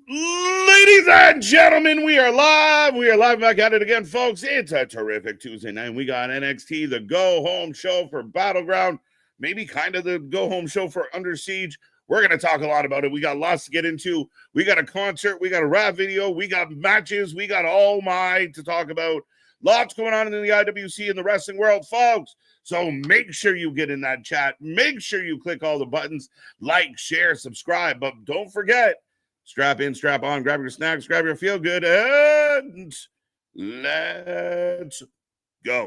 Ladies and gentlemen, we are live. We are live back at it again, folks. It's a terrific Tuesday night. We got NXT, the go-home show for Battleground, maybe kind of the go-home show for Under Siege. We're going to talk a lot about it. We got lots to get into. We got a concert. We got a rap video. We got matches. We got all my to talk about. Lots going on in the IWC and the wrestling world, folks. So make sure you get in that chat. Make sure you click all the buttons, like, share, subscribe. But don't forget, strap in, strap on, grab your snacks, grab your feel good, and let's go.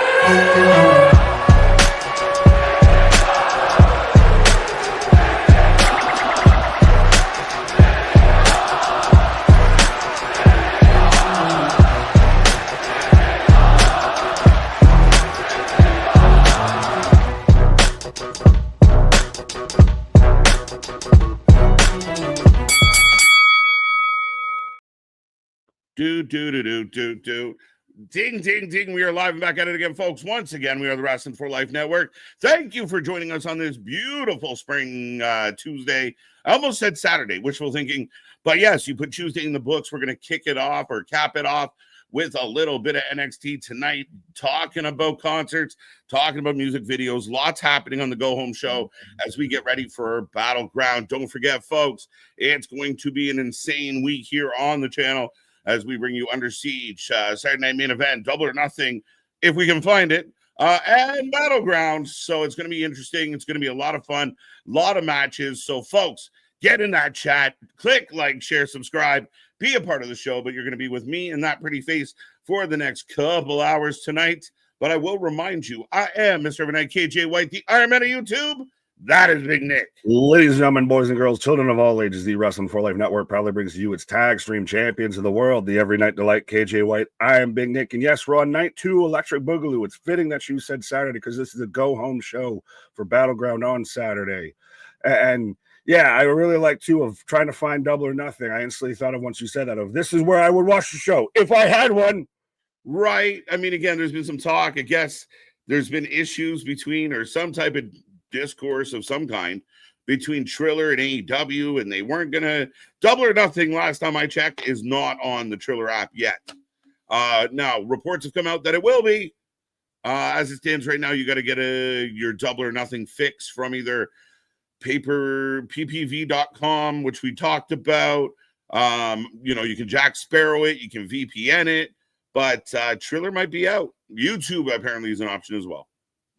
Do. Ding, ding, ding. We are live and back at it again, folks. Once again, we are the Wrestling for Life Network. Thank you for joining us on this beautiful spring Tuesday. I almost said Saturday, wishful thinking. But yes, you put Tuesday in the books. We're going to kick it off or cap it off with a little bit of NXT tonight, talking about concerts, talking about music videos. Lots happening on the Go Home show as we get ready for Battleground. Don't forget, folks, it's going to be an insane week here on the channel as we bring you Under Siege, Saturday Night Main Event, Double or Nothing, if we can find it, and Battleground. So it's going to be interesting. It's going to be a lot of fun, a lot of matches. So, folks, get in that chat, click like, share, subscribe, be a part of the show. But you're going to be with me and that pretty face for the next couple hours tonight. But I will remind you, I am Mr. Overnight KJ White, the Iron Man of YouTube. That is Big Nick. Ladies and gentlemen, boys and girls, children of all ages, the Wrestling for Life Network proudly brings to you its tag stream champions of the world, the Every Night Delight, KJ White. I am Big Nick, and yes, we're on night 2, Electric Boogaloo. It's fitting that you said Saturday because this is a go-home show for Battleground on Saturday. And yeah, I really like too of trying to find Double or Nothing. I instantly thought of, once you said that, of this is where I would watch the show if I had one. Right. I mean, again, there's been some talk. I guess there's been issues between or some type of discourse of some kind between Triller and AEW, and they weren't gonna. Double or Nothing, last time I checked, is not on the Triller app yet. Now reports have come out that it will be. As it stands right now, you got to get your Double or Nothing fix from either ppv.com, which we talked about. You can Jack Sparrow it, you can VPN it, but Triller might be out. YouTube apparently is an option as well.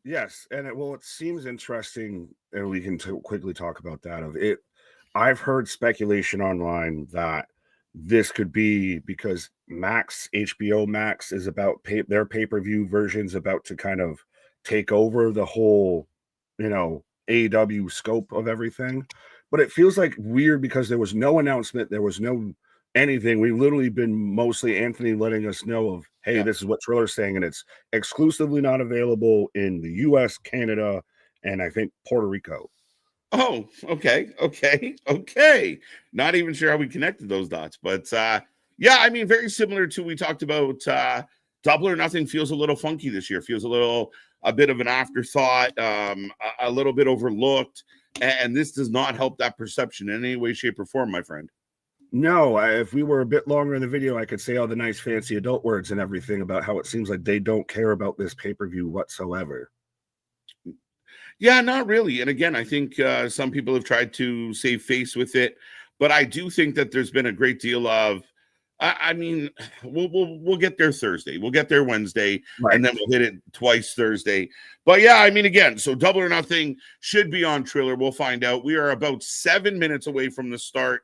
Yes, and it seems interesting, and we can quickly talk about that. I've heard speculation online that this could be because HBO Max is about their pay-per-view version's about to kind of take over the whole, AEW scope of everything. But it feels like weird because there was no announcement, there was no anything. We've literally been mostly Anthony letting us know of, hey, This is what Triller's saying, and it's exclusively not available in the US, Canada, and I think Puerto Rico. Oh, okay. Not even sure how we connected those dots, but yeah, I mean, very similar to we talked about. Double or Nothing feels a little funky this year. Feels a bit of an afterthought, a little bit overlooked, and this does not help that perception in any way, shape, or form, my friend. No, if we were a bit longer in the video, I could say all the nice fancy adult words and everything about how it seems like they don't care about this pay-per-view whatsoever. Yeah, not really. And again, I think some people have tried to save face with it, but I do think that there's been a great deal of, I mean, we'll get there Thursday, we'll get there Wednesday, right, and then we'll hit it twice Thursday. But yeah, I mean, again, so Double or Nothing should be on Triller. We'll find out. We are about 7 minutes away from the start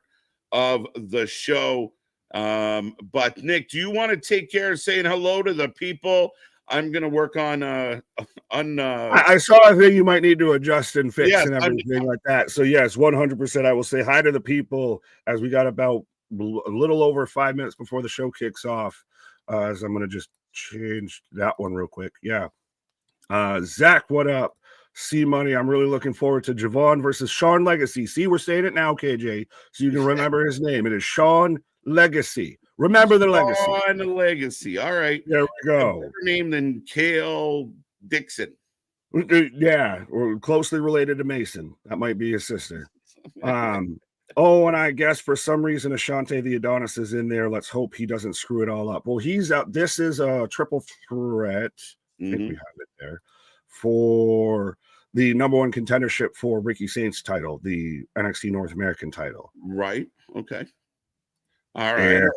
of the show. But Nick, do you want to take care of saying hello to the people? I'm gonna work on I saw a thing you might need to adjust and fix and everything like that. So yes, 100% I will say hi to the people as we got about a little over 5 minutes before the show kicks off. As I'm gonna just change that one real quick. Yeah. Zach, what up? C Money, I'm really looking forward to Javon versus Sean Legacy. See, we're saying it now, KJ, so you can remember his name. It is Sean Legacy. Remember the legacy. Sean Legacy. All right. There we go. Better name than Kale Dixon. Yeah, or closely related to Mason. That might be his sister. Oh, and I guess for some reason Ashante the Adonis is in there. Let's hope he doesn't screw it all up. Well, he's out. This is a triple threat. I think we have it there for the number one contendership for Ricky Saints title, the NXT North American title. Right. Okay. All right. And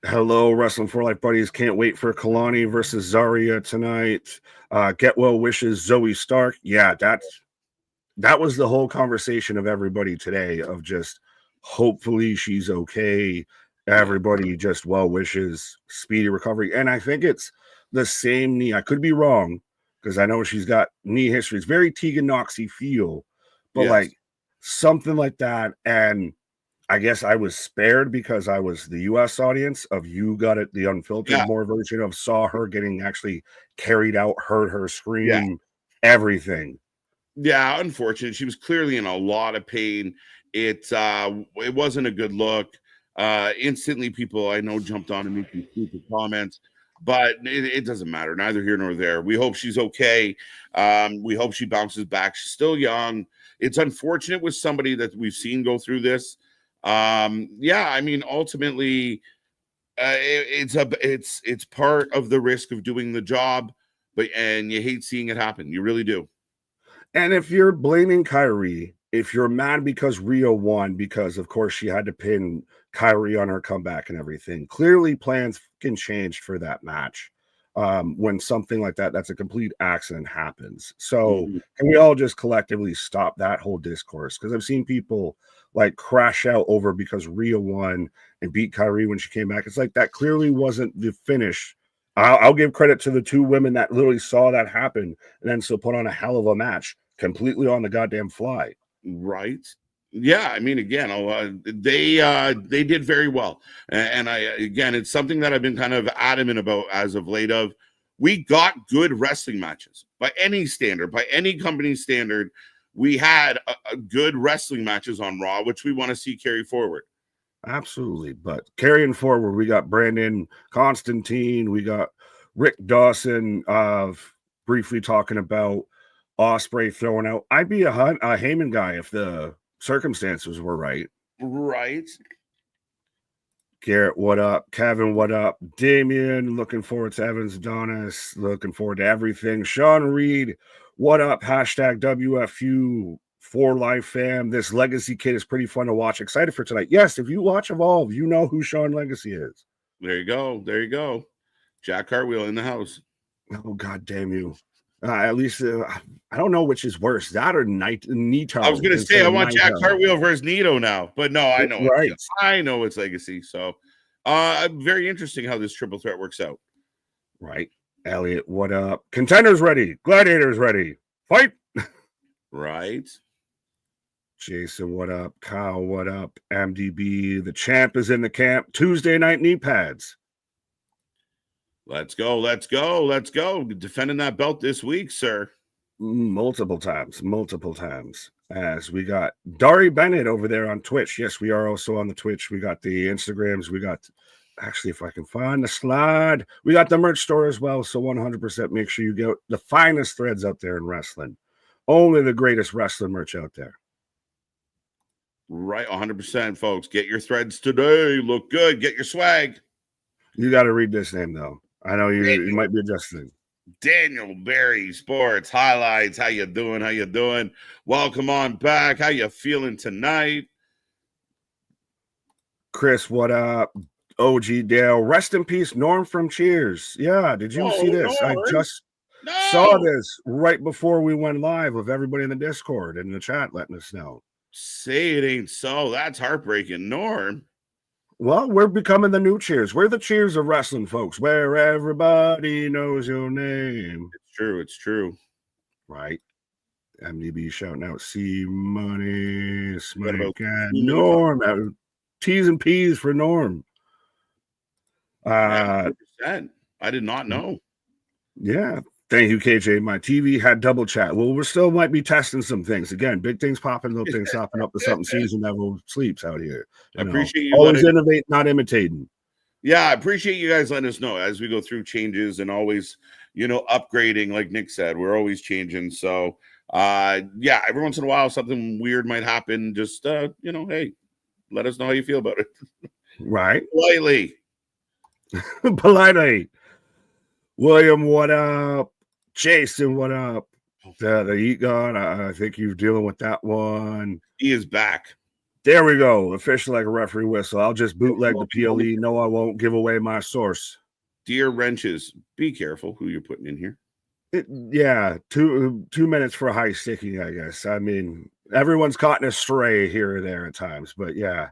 hello, Wrestling for Life buddies. Can't wait for Kehlani versus Zarya tonight. Get well wishes, Zoe Stark. Yeah, that was the whole conversation of everybody today, of just hopefully she's okay. Everybody just well wishes, speedy recovery. And I think it's the same knee. I could be wrong because I know she's got knee history. It's very Tegan Noxy feel, but like something like that. And I guess I was spared because I was the US audience of You Got It, the unfiltered more version of saw her getting actually carried out, heard her scream, everything. Yeah, unfortunate. She was clearly in a lot of pain. It wasn't a good look. Instantly, people I know jumped on and made some stupid comments, but it doesn't matter. Neither here nor there. We hope she's okay. We hope she bounces back. She's still young. It's unfortunate with somebody that we've seen go through this. I mean, ultimately, it's part of the risk of doing the job, and you hate seeing it happen. You really do. And if you're blaming Kyrie, if you're mad because Rio won, because of course she had to pin Kyrie on her comeback and everything, clearly plans can change for that match. When something like that's a complete accident happens. So can we all just collectively stop that whole discourse? Because I've seen people like crash out over because Rio won and beat Kyrie when she came back. It's like that clearly wasn't the finish. I'll give credit to the two women that literally saw that happen and then still put on a hell of a match completely on the goddamn fly. Right. Yeah. I mean, again, they did very well. And again, it's something that I've been kind of adamant about as of late of we got good wrestling matches by any standard, by any company standard. We had a good wrestling matches on Raw, which we want to see carry forward. Absolutely. But carrying forward, we got Brandon Constantine, we got Rick Dawson briefly talking about Ospreay throwing out. I'd be a Heyman guy if the circumstances were right. Right. Garrett, what up? Kevin, what up? Damien, looking forward to Evans Adonis, looking forward to everything. Sean Reed, what up? Hashtag WFU for life fam. This Legacy kid is pretty fun to watch. Excited for tonight. Yes, if you watch Evolve, you know who Sean Legacy is. There you go. There you go. Jack Cartwheel in the house. Oh, God damn you. At least I don't know which is worse, that or Nito. I was going to say I want Jack Cartwheel versus Nito now, but no, I know right. I know it's Legacy. So, very interesting how this triple threat works out. Right, Elliot, what up? Contenders ready, gladiators ready, fight. Right. Jason, what up? Kyle, what up? MDB, the champ is in the camp. Tuesday night knee pads. Let's go. Let's go. Let's go. Defending that belt this week, sir. Multiple times. As we got Dari Bennett over there on Twitch. Yes, we are also on the Twitch. We got the Instagrams. We got, actually, if I can find the slide, we got the merch store as well. So 100% make sure you get the finest threads out there in wrestling. Only the greatest wrestling merch out there. Right. 100%, folks. Get your threads today. Look good. Get your swag. You got to read this name, though. I know you might be adjusting. Daniel Berry Sports Highlights. How you doing? How you doing? Welcome on back. How you feeling tonight? Chris, what up? OG Dale. Rest in peace, Norm from Cheers. Yeah, did you see this? Norm. I just saw this right before we went live with everybody in the Discord and the chat letting us know. Say it ain't so. That's heartbreaking, Norm. Well, we're becoming the new Cheers. We're the Cheers of wrestling, folks, where everybody knows your name. It's true. It's true. Right. MDB shouting out C Money, Smike, and Norm. T's and P's for Norm. 100%. I did not know. Yeah. Thank you, KJ. My TV had double chat. Well, we still might be testing some things. Again, big things popping, little things popping up to something season never sleeps out here. I appreciate you. Always innovate, not imitating. Yeah, I appreciate you guys letting us know as we go through changes and always, upgrading. Like Nick said, we're always changing. So, every once in a while, something weird might happen. Just, hey, let us know how you feel about it. Right. Politely. Politely. William, what up? Jason, what up? The Eat God, I think you're dealing with that one. He is back. There we go. Official like a referee whistle. I'll just bootleg the PLE. No, I won't give away my source. Dear Wrenches, be careful who you're putting in here. Yeah, 2 minutes for high sticking, I guess. I mean, everyone's caught in a stray here or there at times, but yeah.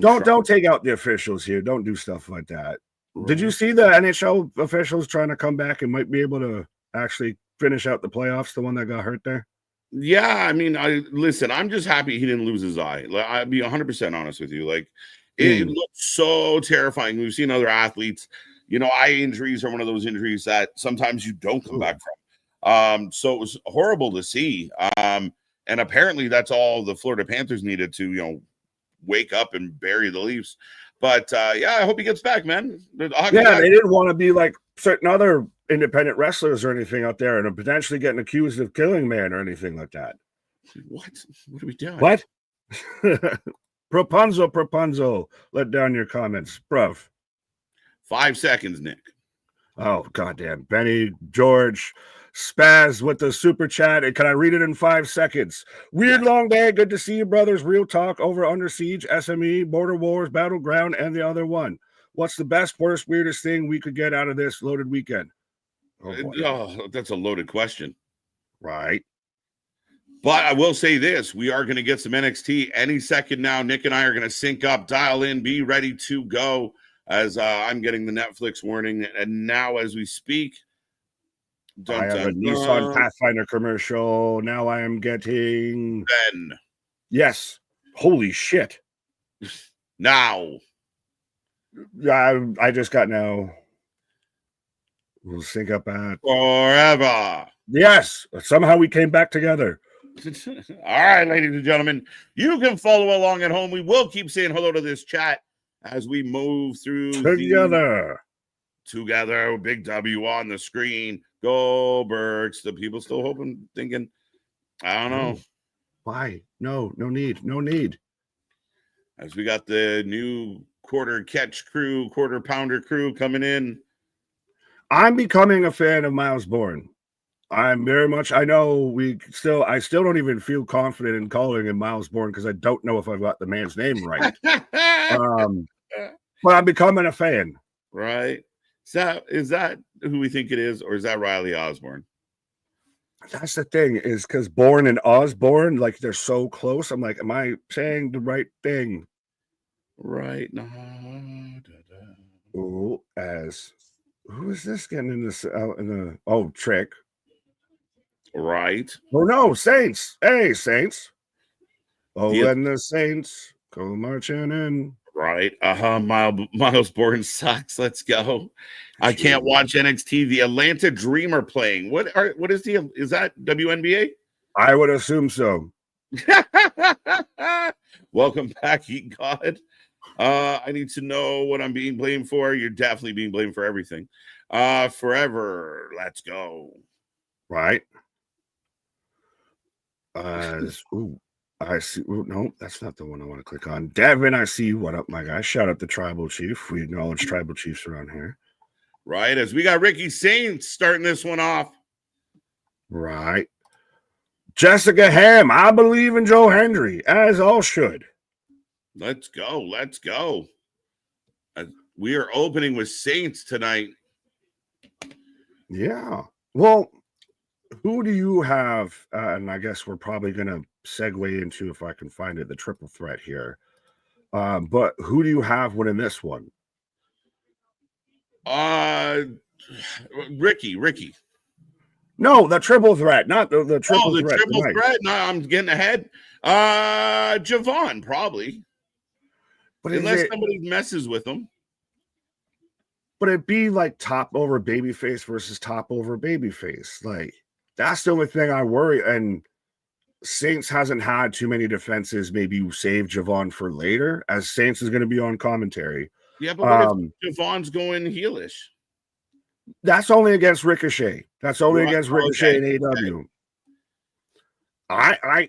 Don't take out the officials here. Don't do stuff like that. Right. Did you see the NHL officials trying to come back and might be able to actually finish out the playoffs, the one that got hurt there? Yeah, I mean, I'm just happy he didn't lose his eye. I'll be 100% honest with you. Like, it looked so terrifying. We've seen other athletes, eye injuries are one of those injuries that sometimes you don't come back from. So it was horrible to see. And apparently that's all the Florida Panthers needed to, wake up and bury the Leafs. But I hope he gets back, man. They didn't want to be like certain other independent wrestlers or anything out there and potentially getting accused of killing man or anything like that. What are we doing? What? Propunzo. Let down your comments, bruv. 5 seconds, Nick. Oh, goddamn. Benny, George, Spaz with the super chat. And can I read it in 5 seconds? Weird long day. Good to see you, brothers. Real talk over Under Siege, SME, Border Wars, Battleground, and the other one. What's the best, worst, weirdest thing we could get out of this loaded weekend? Oh, that's a loaded question. Right. But I will say this. We are going to get some NXT any second now. Nick and I are going to sync up, dial in, be ready to go as I'm getting the Netflix warning. And now as we speak, I have a Nissan Pathfinder commercial. Now I am getting Ben. Yes. Holy shit. Now. I just got now. We'll sync up at forever. Yes. Somehow we came back together. All right, ladies and gentlemen, you can follow along at home. We will keep saying hello to this chat as we move through together. Big W on the screen. Go Birds. The people still thinking, I don't know. Why? No need. As we got the new quarter pounder crew coming in. I'm becoming a fan of Miles Bourne. I'm very much. I know I still don't even feel confident in calling him Miles Bourne because I don't know if I've got the man's name right. But I'm becoming a fan. Right. Is that who we think it is, or is that Riley Osborne? That's the thing, is because Bourne and Osborne, like they're so close. I'm like, am I saying the right thing? Right. No. Who is this getting in this out in the Trick? Right. Oh no, Saints. Hey, Saints. When the Saints go marching in. Right. Miles Bourne sucks. Let's go. I can't watch NXT. The Atlanta Dream are playing. What is that WNBA? I would assume so. Welcome back, Eat God. I need to know what I'm being blamed for. You're definitely being blamed for everything. Forever. Let's go. Right. I see. Ooh, no, that's not the one I want to click on. Devin, I see you. What up, my guy? Shout out the Tribal Chief. We acknowledge Tribal Chiefs around here. Right. As we got Ricky Saints starting this one off. Right. Jessica Ham. I believe in Joe Hendry, as all should. Let's go. We are opening with Saints tonight. Yeah. Well, who do you have? And I guess we're probably going to segue into, if I can find it, the triple threat here. But who do you have winning this one? Ricky. No, the triple threat, not the triple threat. The triple threat. No, I'm getting ahead. Javon, probably. But unless somebody messes with them. But it'd be like top over babyface versus top over babyface. Like, that's the only thing I worry. And Saints hasn't had too many defenses. Maybe you save Javon for later, as Saints is going to be on commentary. Yeah, but what if Javon's going heelish? That's only against Ricochet. That's only against Ricochet and AW. I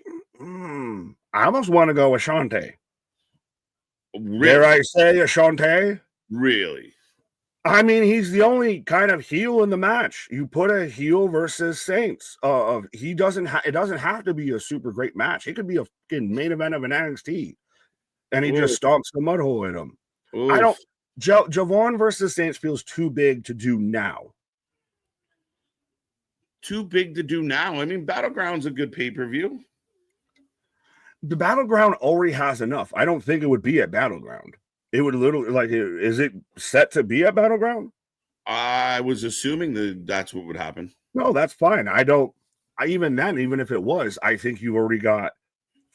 almost want to go with Shante. Dare I say, Ashante? Really? I mean, he's the only kind of heel in the match. You put a heel versus Saints. It doesn't have to be a super great match. It could be a fucking main event of an NXT, and he just stomps the mud hole in him. Oof. I don't. Javon versus Saints feels too big to do now. Too big to do now. I mean, Battleground's a good pay-per-view. The Battleground already has enough. I don't think it would be at Battleground. It would literally, like, is it set to be at Battleground? I was assuming that's what would happen. No, that's fine. Even if it was, I think you've already got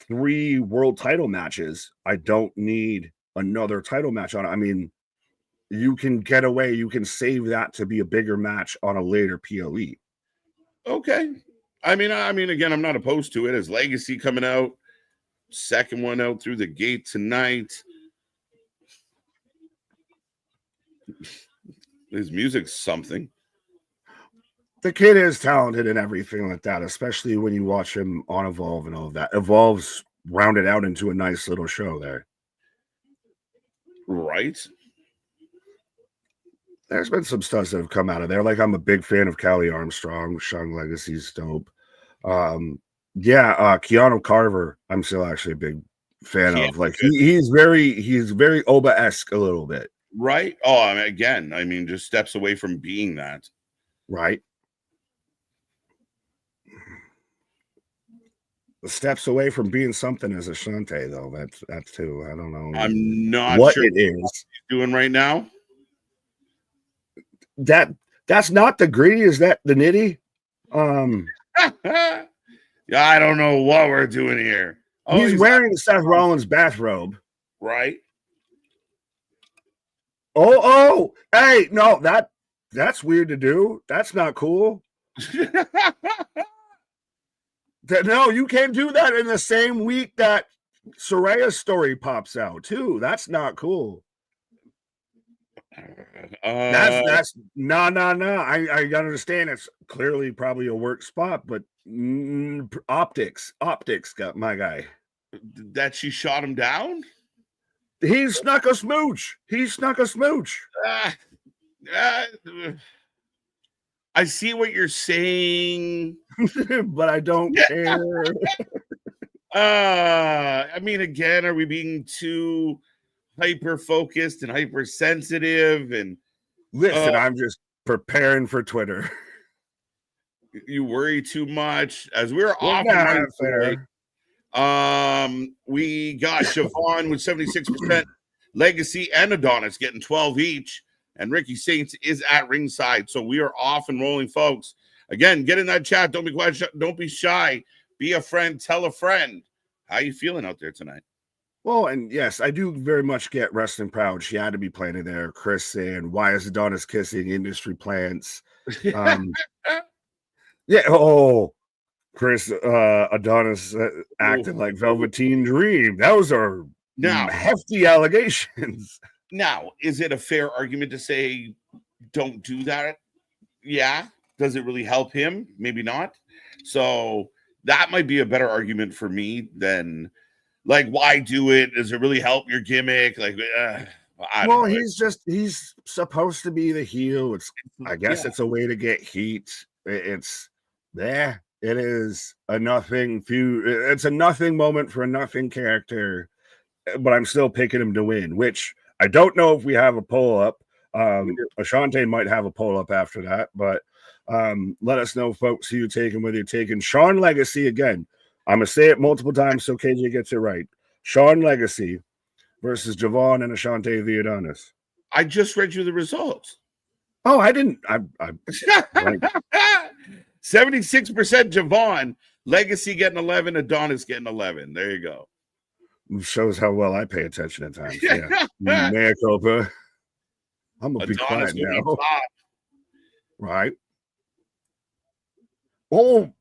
3 world title matches. I don't need another title match on it. I mean, you can get away, you can save that to be a bigger match on a later PLE. Okay. I mean, again, I'm not opposed to it. As Legacy coming out, second one out through the gate tonight. His music's something. The kid is talented and everything like that, especially when you watch him on Evolve and all of that. Evolve's rounded out into a nice little show there. Right. There's been some stuff that have come out of there. Like, I'm a big fan of Callie Armstrong. Sean Legacy's dope. Keanu Carver, I'm still actually a big fan of. Like, he's very Oba-esque a little bit. Right. Oh, again, just steps away from being that. Right. The steps away from being something as Ashante, though. That's too. I don't know. I'm not what sure it is what he's doing right now. That's not the gritty. Is that the nitty? Yeah, I don't know what we're doing here. Oh, he's wearing the Seth Rollins bathrobe. Right. Oh, hey, no, that's weird to do. That's not cool. No, you can't do that in the same week that Zarya's story pops out, too. That's not cool. That's no. I understand it's clearly probably a work spot, but optics got my guy. That she shot him down? He snuck a smooch. I see what you're saying, but I don't care. Again, are we being too hyper focused and hypersensitive? And listen, I'm just preparing for Twitter. You worry too much. As we're off, we got Siobhan with 76%, Legacy and Adonis getting 12 each, and Ricky Saints is at ringside. So we are off and rolling, folks. Again, get in that chat. Don't be quiet. Don't be shy. Be a friend. Tell a friend. How you feeling out there tonight? Well, and yes, I do very much get Wrestling Proud. She had to be playing there. Chris saying, "Why is Adonis kissing industry plants?" Yeah. Oh, Chris, Adonis acting like Velveteen Dream. Those are hefty allegations. Now, is it a fair argument to say don't do that? Yeah. Does it really help him? Maybe not. So that might be a better argument for me than, like, why do it? Does it really help your gimmick? Like, I don't know. He's supposed to be the heel. I guess it's a way to get heat. It is a nothing feud. It's a nothing moment for a nothing character, but I'm still picking him to win, which I don't know if we have a poll up. Ashante might have a poll up after that, but let us know, folks, who you're taking, whether you're taking Sean Legacy again. I'm going to say it multiple times so KJ gets it right. Sean Legacy versus Javon and Ashante the Adonis. I just read you the results. Oh, I didn't. 76% Javon, Legacy getting 11, Adonis getting 11. There you go. Shows how well I pay attention at times. Yeah. Mea culpa. I'm going to be quiet now. Right. Oh,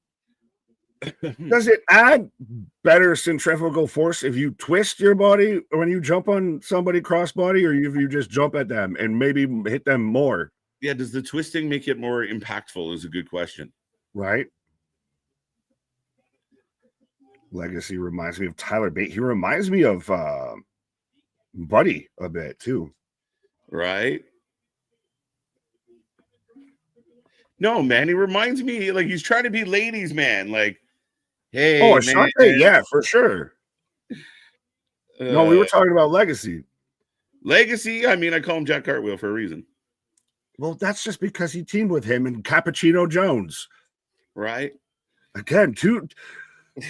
does it add better centrifugal force if you twist your body when you jump on somebody crossbody, or if you just jump at them and maybe hit them more? Yeah, does the twisting make it more impactful is a good question. Right. Legacy reminds me of Tyler Bate. He reminds me of Buddy a bit too. Right? No, man, he reminds me like he's trying to be ladies' man. Like, hey, man. Ashante, yeah, for sure. No, we were talking about Legacy. Legacy, I mean, I call him Jack Cartwheel for a reason. Well, that's just because he teamed with him and Cappuccino Jones. Right? Again, two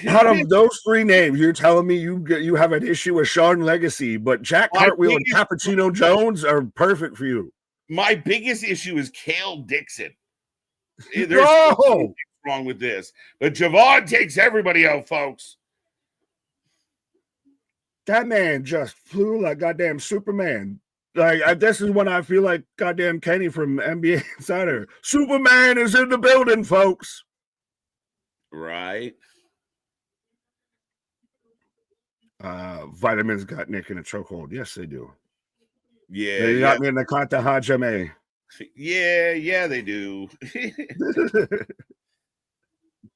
out of those three names, you're telling me you have an issue with Sean Legacy, but Jack Cartwheel and Cappuccino Jones are perfect for you. My biggest issue is Cale Dixon. There's no! wrong with this, but Javon takes everybody out, folks. That man just flew like goddamn Superman. Like this is when I feel like goddamn Kenny from NBA Insider. Superman is in the building, folks. Right. Vitamins got Nick in a chokehold. Yes, they do. Yeah, they got me in the Kanta Hajime. Yeah, they do.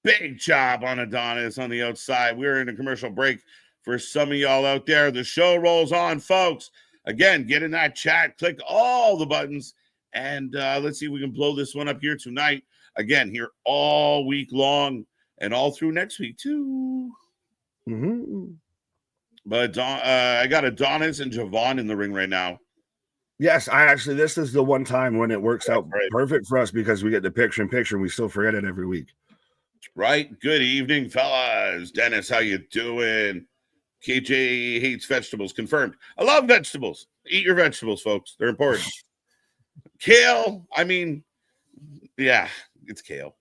Big job on Adonis on the outside. We're in a commercial break. For some of y'all out there, the show rolls on, folks. Again, get in that chat, click all the buttons, and let's see if we can blow this one up here tonight. Again, here all week long and all through next week, too. Mm-hmm. But I got Adonis and Javon in the ring right now. Yes, this is the one time when it works out perfect for us because we get the picture-in-picture and we still forget it every week. Right. Good evening, fellas. Dennis, how you doing? KJ hates vegetables. Confirmed. I love vegetables. Eat your vegetables, folks. They're important. Kale. I mean, yeah, it's kale.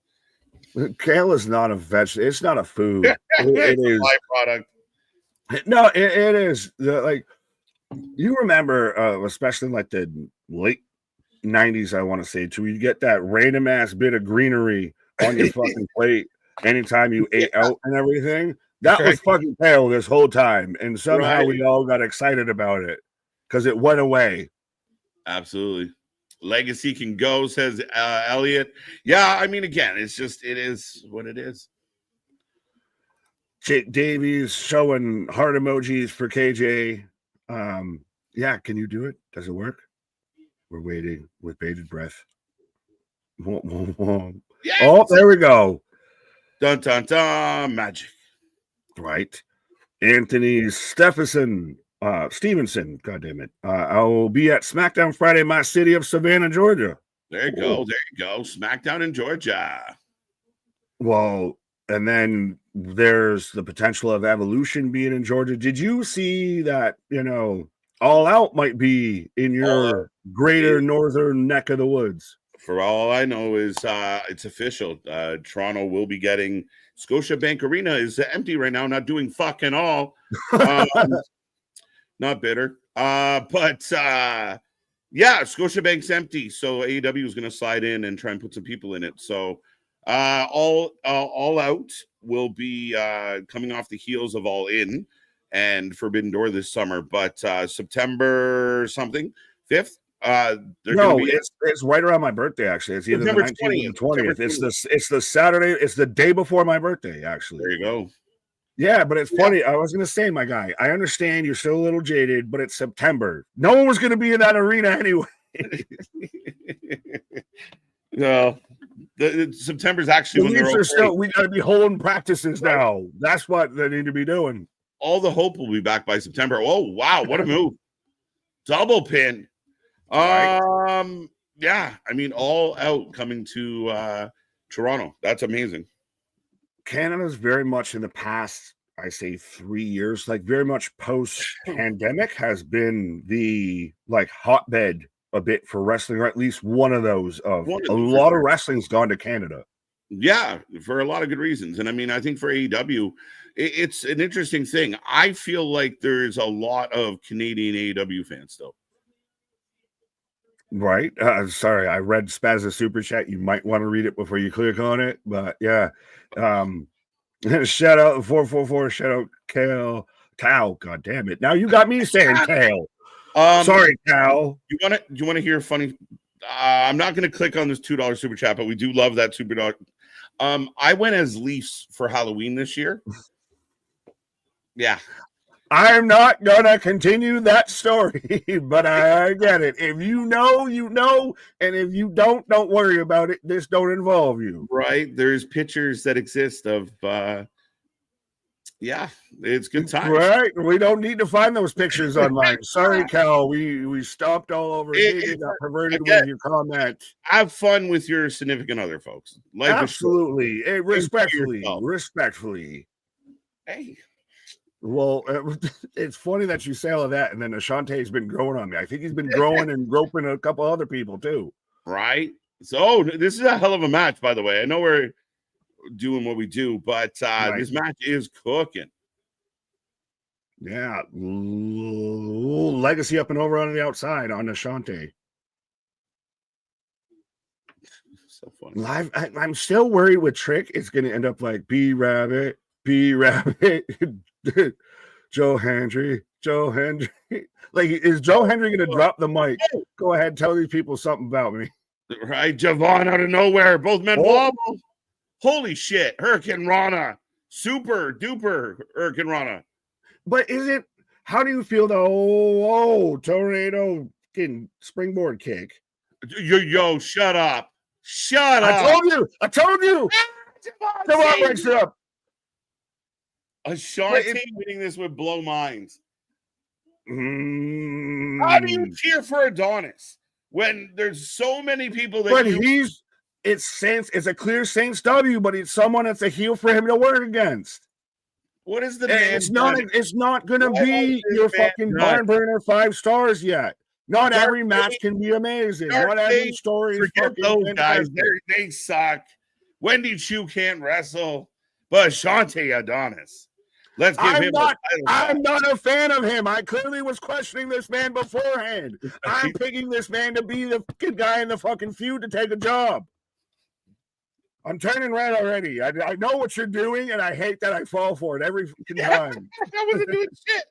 Kale is not a vegetable. It's not a food. It is a byproduct. No, it is. Like, you remember, especially in like the late 90s, I want to say, too, you get that random ass bit of greenery on your fucking plate anytime you ate out and everything. That was fucking kale this whole time. And somehow we all got excited about it because it went away. Absolutely. Legacy can go, says Elliot. Yeah, I mean, again, it is what it is. Jake Davies showing heart emojis for KJ. Yeah, can you do it? Does it work? We're waiting with bated breath. Yes! Oh, there we go. Dun dun dun, magic. Right. Anthony Stevenson, God damn it. I will be at SmackDown Friday in my city of Savannah, Georgia. There you go. There you go. SmackDown in Georgia. Well, and then there's the potential of Evolution being in Georgia. Did you see that, All Out might be in your greater northern neck of the woods? For all I know is it's official. Toronto will be getting Scotiabank Arena is empty right now, not doing fucking all. Not bitter. But yeah, Scotiabank's empty. So AEW is going to slide in and try and put some people in it. So all Out will be coming off the heels of All In and Forbidden Door this summer. But September something, 5th. It's right around my birthday. Actually, it's either September the 19th or the 20th. It's the Saturday. It's the day before my birthday. Actually, there you go. Yeah, but it's funny. I was going to say, my guy, I understand you're still a little jaded, but it's September. No one was going to be in that arena anyway. No, September's actually when they're still. We got to be holding practices now. That's what they need to be doing. All the hope will be back by September. Oh wow, what a move! Double pin. Right. Yeah, I mean, All Out coming to Toronto. That's amazing. Canada's very much in the past, I say 3 years, like very much post-pandemic has been the hotbed a bit for wrestling, or at least one of those of a lot of wrestling's gone to Canada. Yeah, for a lot of good reasons. And I mean, I think for AEW, it's an interesting thing. I feel like there's a lot of Canadian AEW fans still. Right. Sorry, I read Spaz's super chat. You might want to read it before you click on it. But yeah. Shout out 444. Shout out Cal. God damn it. Now you got me saying Cal. Sorry, Cal. You want to hear funny? I'm not going to click on this $2 super chat, but we do love that super dog. I went as Leafs for Halloween this year. Yeah. I'm not gonna continue that story, but I get it. If you know, you know, and if you don't worry about it. This don't involve you. Right? There's pictures that exist of yeah, it's good times. Right? We don't need to find those pictures online. Sorry, Cal. We stomped all over you. Got perverted with your comment. Have fun with your significant other, folks. Life Absolutely. Respectfully. Hey. Well, it's funny that you say all of that, and then Ashante's been growing on me. I think he's been growing and groping a couple other people too. Right? So this is a hell of a match, by the way. I know we're doing what we do, but this match is cooking. Yeah. Ooh, legacy up and over on the outside on Ashante. So funny. Live. I'm still worried with Trick. It's going to end up like B Rabbit, Joe Hendry. Like, is Joe Hendry going to drop the mic? Go ahead, tell these people something about me. Right, Javon out of nowhere. Both men wobble. Holy shit. Hurricane Rana. Super duper Hurricane Rana. But how do you feel the tornado springboard kick? Yo, shut up. Shut up. I told you. Javon breaks it up. Ashanti winning this would blow minds. How do you cheer for Adonis when there's so many people that it's a clear Saints W, but it's someone that's a heel for him to work against. What is the man? It's not gonna be your fucking barn burner 5 stars yet. Not every match can be amazing. Not every story is fucking those guys. They suck. Wendy Chu can't wrestle, but Ashanti Adonis. Let's give him I'm not a fan of him. I clearly was questioning this man beforehand. I'm picking this man to be the fucking guy in the fucking feud to take a job. I'm turning red already. I know what you're doing, and I hate that I fall for it every fucking time. I wasn't doing shit.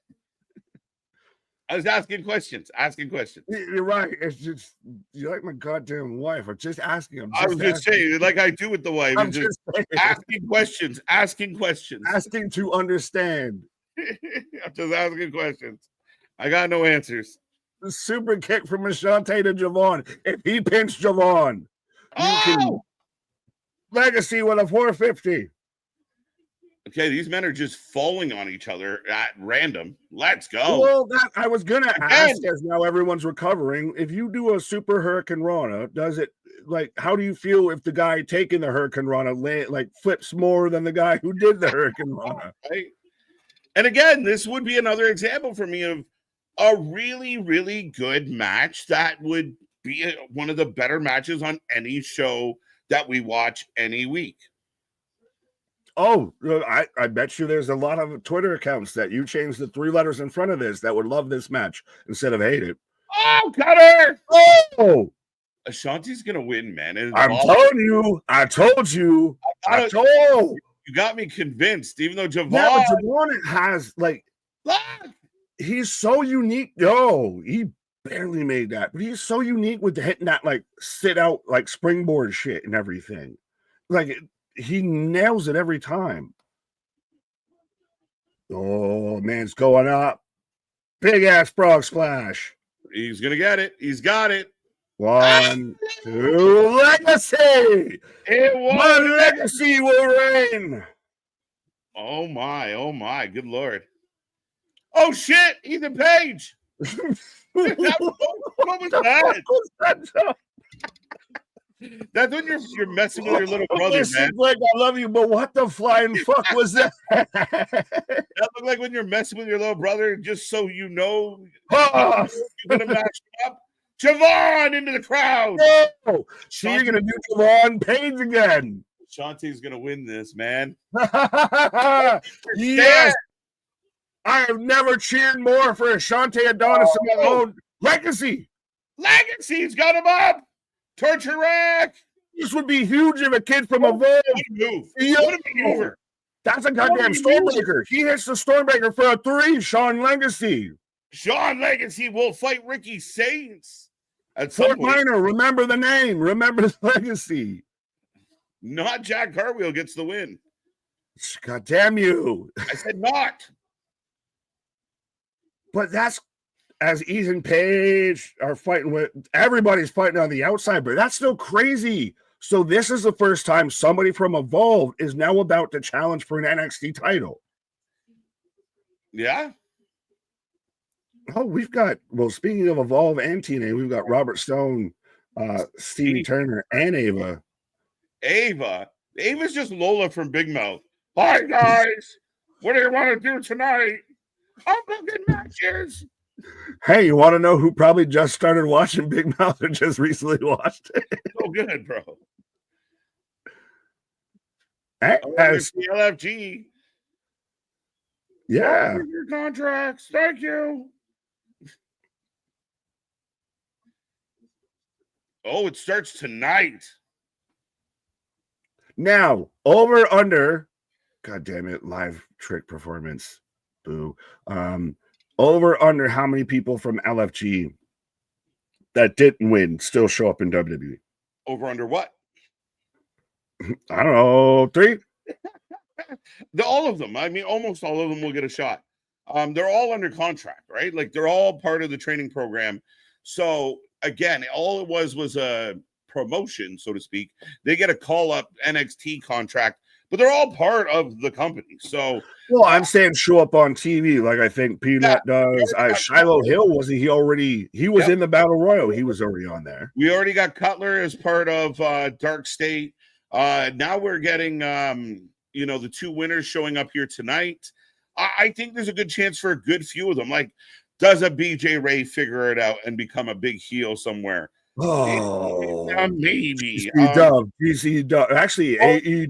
I was asking questions. You're right. It's just, you're like my goddamn wife. I'm just asking. I was just saying, like I do with the wife. I'm just asking questions. Asking to understand. I'm just asking questions. I got no answers. The super kick from Ashante to Javon. If he pinched Javon, you can legacy with a 450. Okay, these men are just falling on each other at random. Let's go. Well, I was gonna ask, as now everyone's recovering, if you do a super Hurricane Rana, does it how do you feel if the guy taking the Hurricane Rana flips more than the guy who did the Hurricane Rana? Right. And again, this would be another example for me of a really, really good match that would be one of the better matches on any show that we watch any week. Oh, I bet you there's a lot of Twitter accounts that you changed the 3 letters in front of this that would love this match instead of hate it. Oh, got her! Oh! Ashanti's going to win, man. I told you. You got me convinced, even though Javon... Yeah, but Javon has, he's so unique. He barely made that, but he's so unique with hitting that, sit out, springboard shit and everything. He nails it every time. Oh, man's going up. Big ass frog splash. He's going to get it. He's got it. 1, 2, legacy. My legacy will reign. Oh, my. Good Lord. Oh, shit. Ethan Page. What was that? That's when you're messing with your little brother, man. I love you, but what the flying fuck was that? That looked like when you're messing with your little brother, just so you know you're gonna match up. Javon into the crowd. No, you're gonna do Javon Page again. Shanti's gonna win this, man. Yes, I have never cheered more for Ashante Adonis in my own legacy. Legacy's got him up. Torture rack. This would be huge if a kid from Evolve. Move. That's a goddamn Stormbreaker. He hits the Stormbreaker for a 3. Sean Legacy. Sean Legacy will fight Ricky Saints. At Fort Minor, remember the name. Remember the legacy. Not Jack Cartwheel gets the win. God damn you. I said not. But that's as Ethan Page are fighting with, everybody's fighting on the outside, but that's still crazy. So this is the first time somebody from Evolve is now about to challenge for an NXT title. Yeah. Oh, we've got, well, speaking of Evolve and TNA, we've got Robert Stone, Stevie Turner, and Ava. Ava's just Lola from Big Mouth. Hi, guys. What do you want to do tonight? I'm booking matches. Hey, you want to know who probably just started watching Big Mouth or just recently watched it? So good, bro. As the LFG. Yeah. Your contracts. Thank you. Oh, it starts tonight. Now, over under, God damn it, live trick performance. Boo. Over under how many people from LFG that didn't win still show up in WWE? Over under what? I don't know, 3? All of them. I mean, almost all of them will get a shot. They're all under contract, right? Like they're all part of the training program. So again, all it was a promotion, so to speak. They get a call-up NXT contract, but they're all part of the company. So, well, I'm saying show up on TV like I think Peanut does. Shiloh Hill he was in the Battle Royal. He was already on there. We already got Cutler as part of Dark State. Now we're getting the 2 winners showing up here tonight. I think there's a good chance for a good few of them. Like, does a BJ Ray figure it out and become a big heel somewhere? Oh, maybe. DC Dub. Actually, AE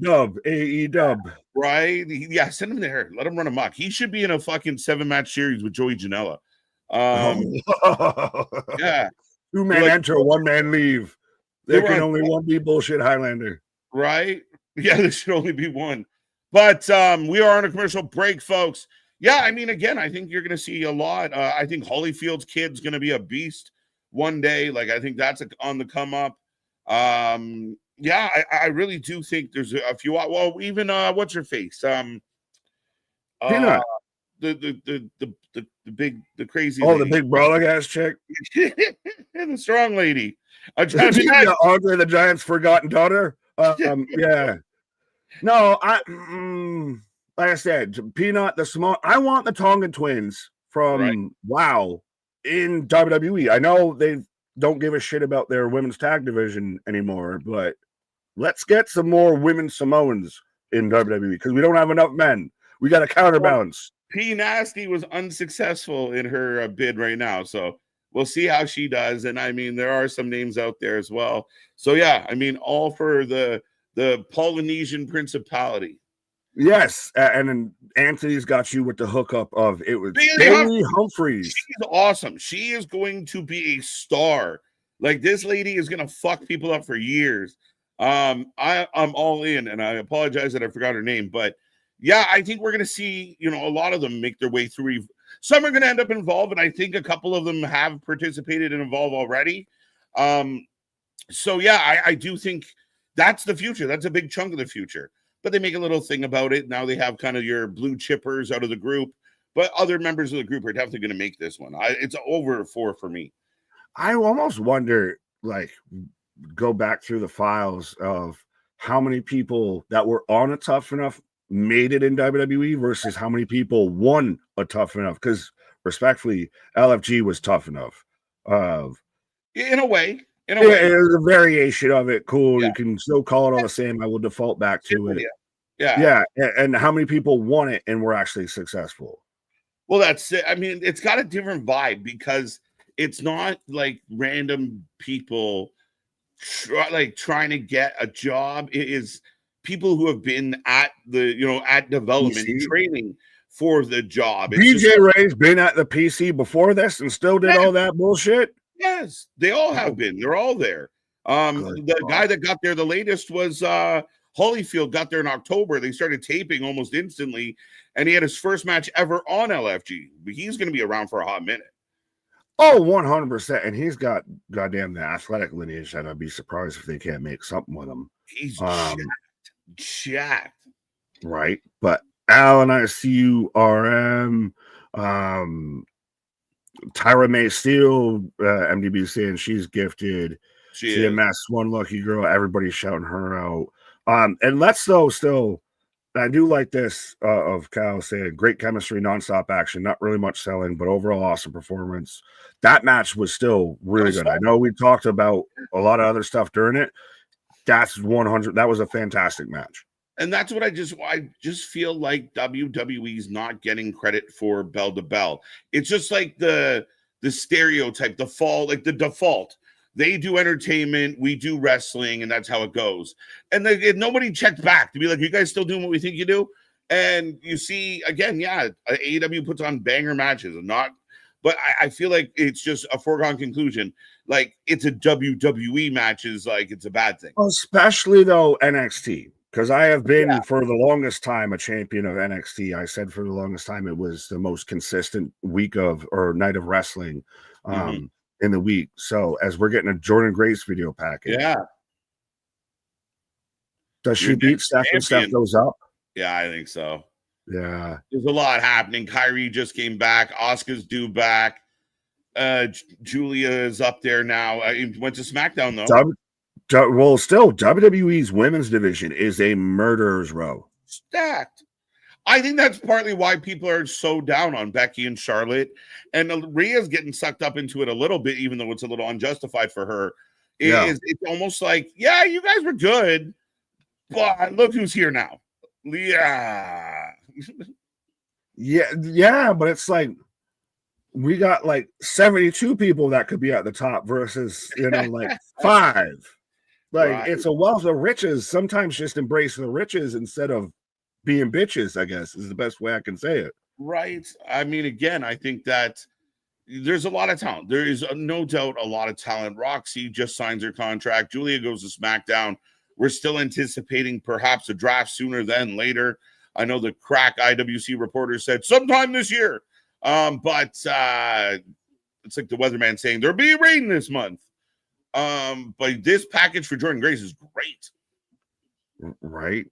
Dub. Right? Yeah, send him there. Let him run amok. He should be in a fucking 7-match series with Joey Janela. Yeah. 2-man enter, 1-man leave. There can only one be bullshit Highlander. Right? Yeah, there should only be one. But we are on a commercial break, folks. Yeah, I mean, again, I think you're going to see a lot. I think Holyfield's kid's going to be a beast one day. Like, I think that's on the come up. Yeah, I really do think there's a few. Well, even what's her face? Peanut. The big, the crazy. Oh, lady. The big brolic ass chick. The strong lady. Andre the Giant's forgotten daughter. Yeah. No, like I said, Peanut, the small. I want the Tongan twins from WoW in WWE. I know they don't give a shit about their women's tag division anymore, but let's get some more women Samoans in WWE because we don't have enough men. We got to counterbalance. P Nasty was unsuccessful in her bid right now, so we'll see how she does. And I mean, there are some names out there as well. So yeah, I mean, all for the Polynesian Principality. Yes, and then Anthony's got you with the hookup of it was Bailey Humphries. She's awesome. She is going to be a star. Like, this lady is going to fuck people up for years. I'm all in, and I apologize that I forgot her name, but yeah, I think we're going to see, a lot of them make their way through. Some are going to end up involved, and I think a couple of them have participated in Evolve already. So yeah, I do think that's the future. That's a big chunk of the future. But they make a little thing about it. Now they have kind of your blue chippers out of the group, but other members of the group are definitely going to make this one. It's over 4 for me. I almost wonder, like, go back through the files of how many people that were on a Tough Enough made it in WWE versus how many people won a Tough Enough. Because respectfully, LFG was tough enough. In a way. It was a variation of it. Cool. Yeah. You can still call it all the same. I will default back to it. Yeah. And how many people won it and were actually successful? Well, that's it. I mean, it's got a different vibe because it's not like random people trying to get a job. It is people who have been at the, at development training for the job. BJ Ray's been at the PC before this and still did all that bullshit. Yes, they all have been. They're all there. The guy that got there the latest was Holyfield. Got there in October. They started taping almost instantly, and he had his first match ever on LFG. But he's going to be around for a hot minute. Oh, 100%. And he's got goddamn the athletic lineage that I'd be surprised if they can't make something with him. He's jacked. Right. But Alan, I see you, RM, Tyra May Steele, MDB saying she's gifted. She is. CMS, one lucky girl. Everybody's shouting her out. And let's though still. I do like this of Cal saying great chemistry, nonstop action, not really much selling, but overall awesome performance. That match was still really good. I know we talked about a lot of other stuff during it. That's 100. That was a fantastic match. And that's what I just feel like WWE's not getting credit for bell to bell. It's just like the stereotype, the default. They do entertainment, we do wrestling, and that's how it goes. And nobody checked back to be like, you guys still doing what we think you do? And you see, again, yeah, AEW puts on banger matches, but I feel like it's just a foregone conclusion. Like, it's a WWE match is like, it's a bad thing. Especially, though, NXT. Because I have been, for the longest time, a champion of NXT. I said for the longest time it was the most consistent week or night of wrestling. In the week. So as we're getting a Jordan Grace video package. Yeah. Does she beat Steph and Steph goes up? Yeah, I think so. Yeah. There's a lot happening. Kyrie just came back. Oscar's due back. Julia is up there now. Went to SmackDown though. Well, still WWE's women's division is a murderer's row. Stacked. I think that's partly why people are so down on Becky and Charlotte, and Rhea's getting sucked up into it a little bit, even though it's a little unjustified for her. It's almost like, yeah, you guys were good, but look who's here now. Yeah. yeah, but it's like we got like 72 people that could be at the top versus like 5. Like It's a wealth of riches. Sometimes just embrace the riches instead of being bitches, I guess, is the best way I can say it. Right. I mean, again, I think that there's a lot of talent. There is no doubt a lot of talent. Roxy just signs her contract. Julia goes to SmackDown. We're still anticipating perhaps a draft sooner than later. I know the crack IWC reporter said sometime this year. But it's like the weatherman saying there'll be rain this month. But this package for Jordan Grace is great. Right.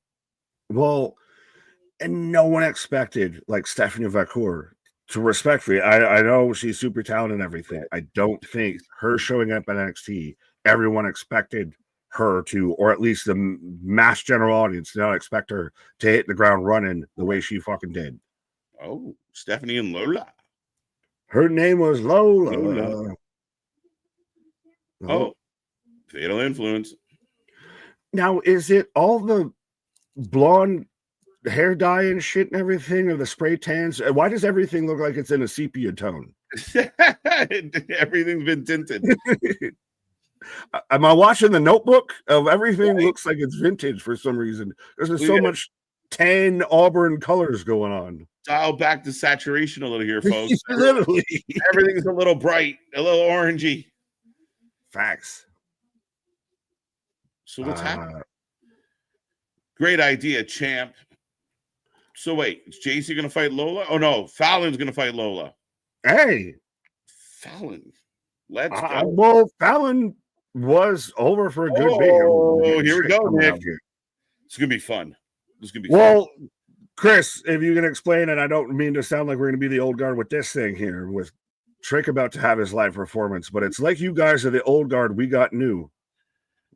Well, and no one expected like Stephanie Vaquer to respectfully. I know she's super talented and everything. I don't think her showing up at NXT, everyone expected her to, or at least the mass general audience, did not expect her to hit the ground running the way she fucking did. Oh, Stephanie and Lola. Her name was Lola. Oh, Fatal Influence. Now, is it all the blonde hair dye and shit and everything, or the spray tans? Why does everything look like it's in a sepia tone? Everything's been tinted. Am I watching The Notebook? Of everything looks like it's vintage for some reason. There's so much tan auburn colors going on. Dial back the saturation a little here, folks. Literally, everything's a little bright, a little orangey. Facts. So what's happening? Great idea, champ. So wait, is JC going to fight Lola? Oh, no. Fallon's going to fight Lola. Hey. Fallon. Let's go. Well, Fallon was over for a good bit. Oh, here we go, Nick. It's going to be fun. It's going to be fun. Chris, if you can explain it, I don't mean to sound like we're going to be the old guard with this thing here, with Trick about to have his live performance, but it's like you guys are the old guard. We got new.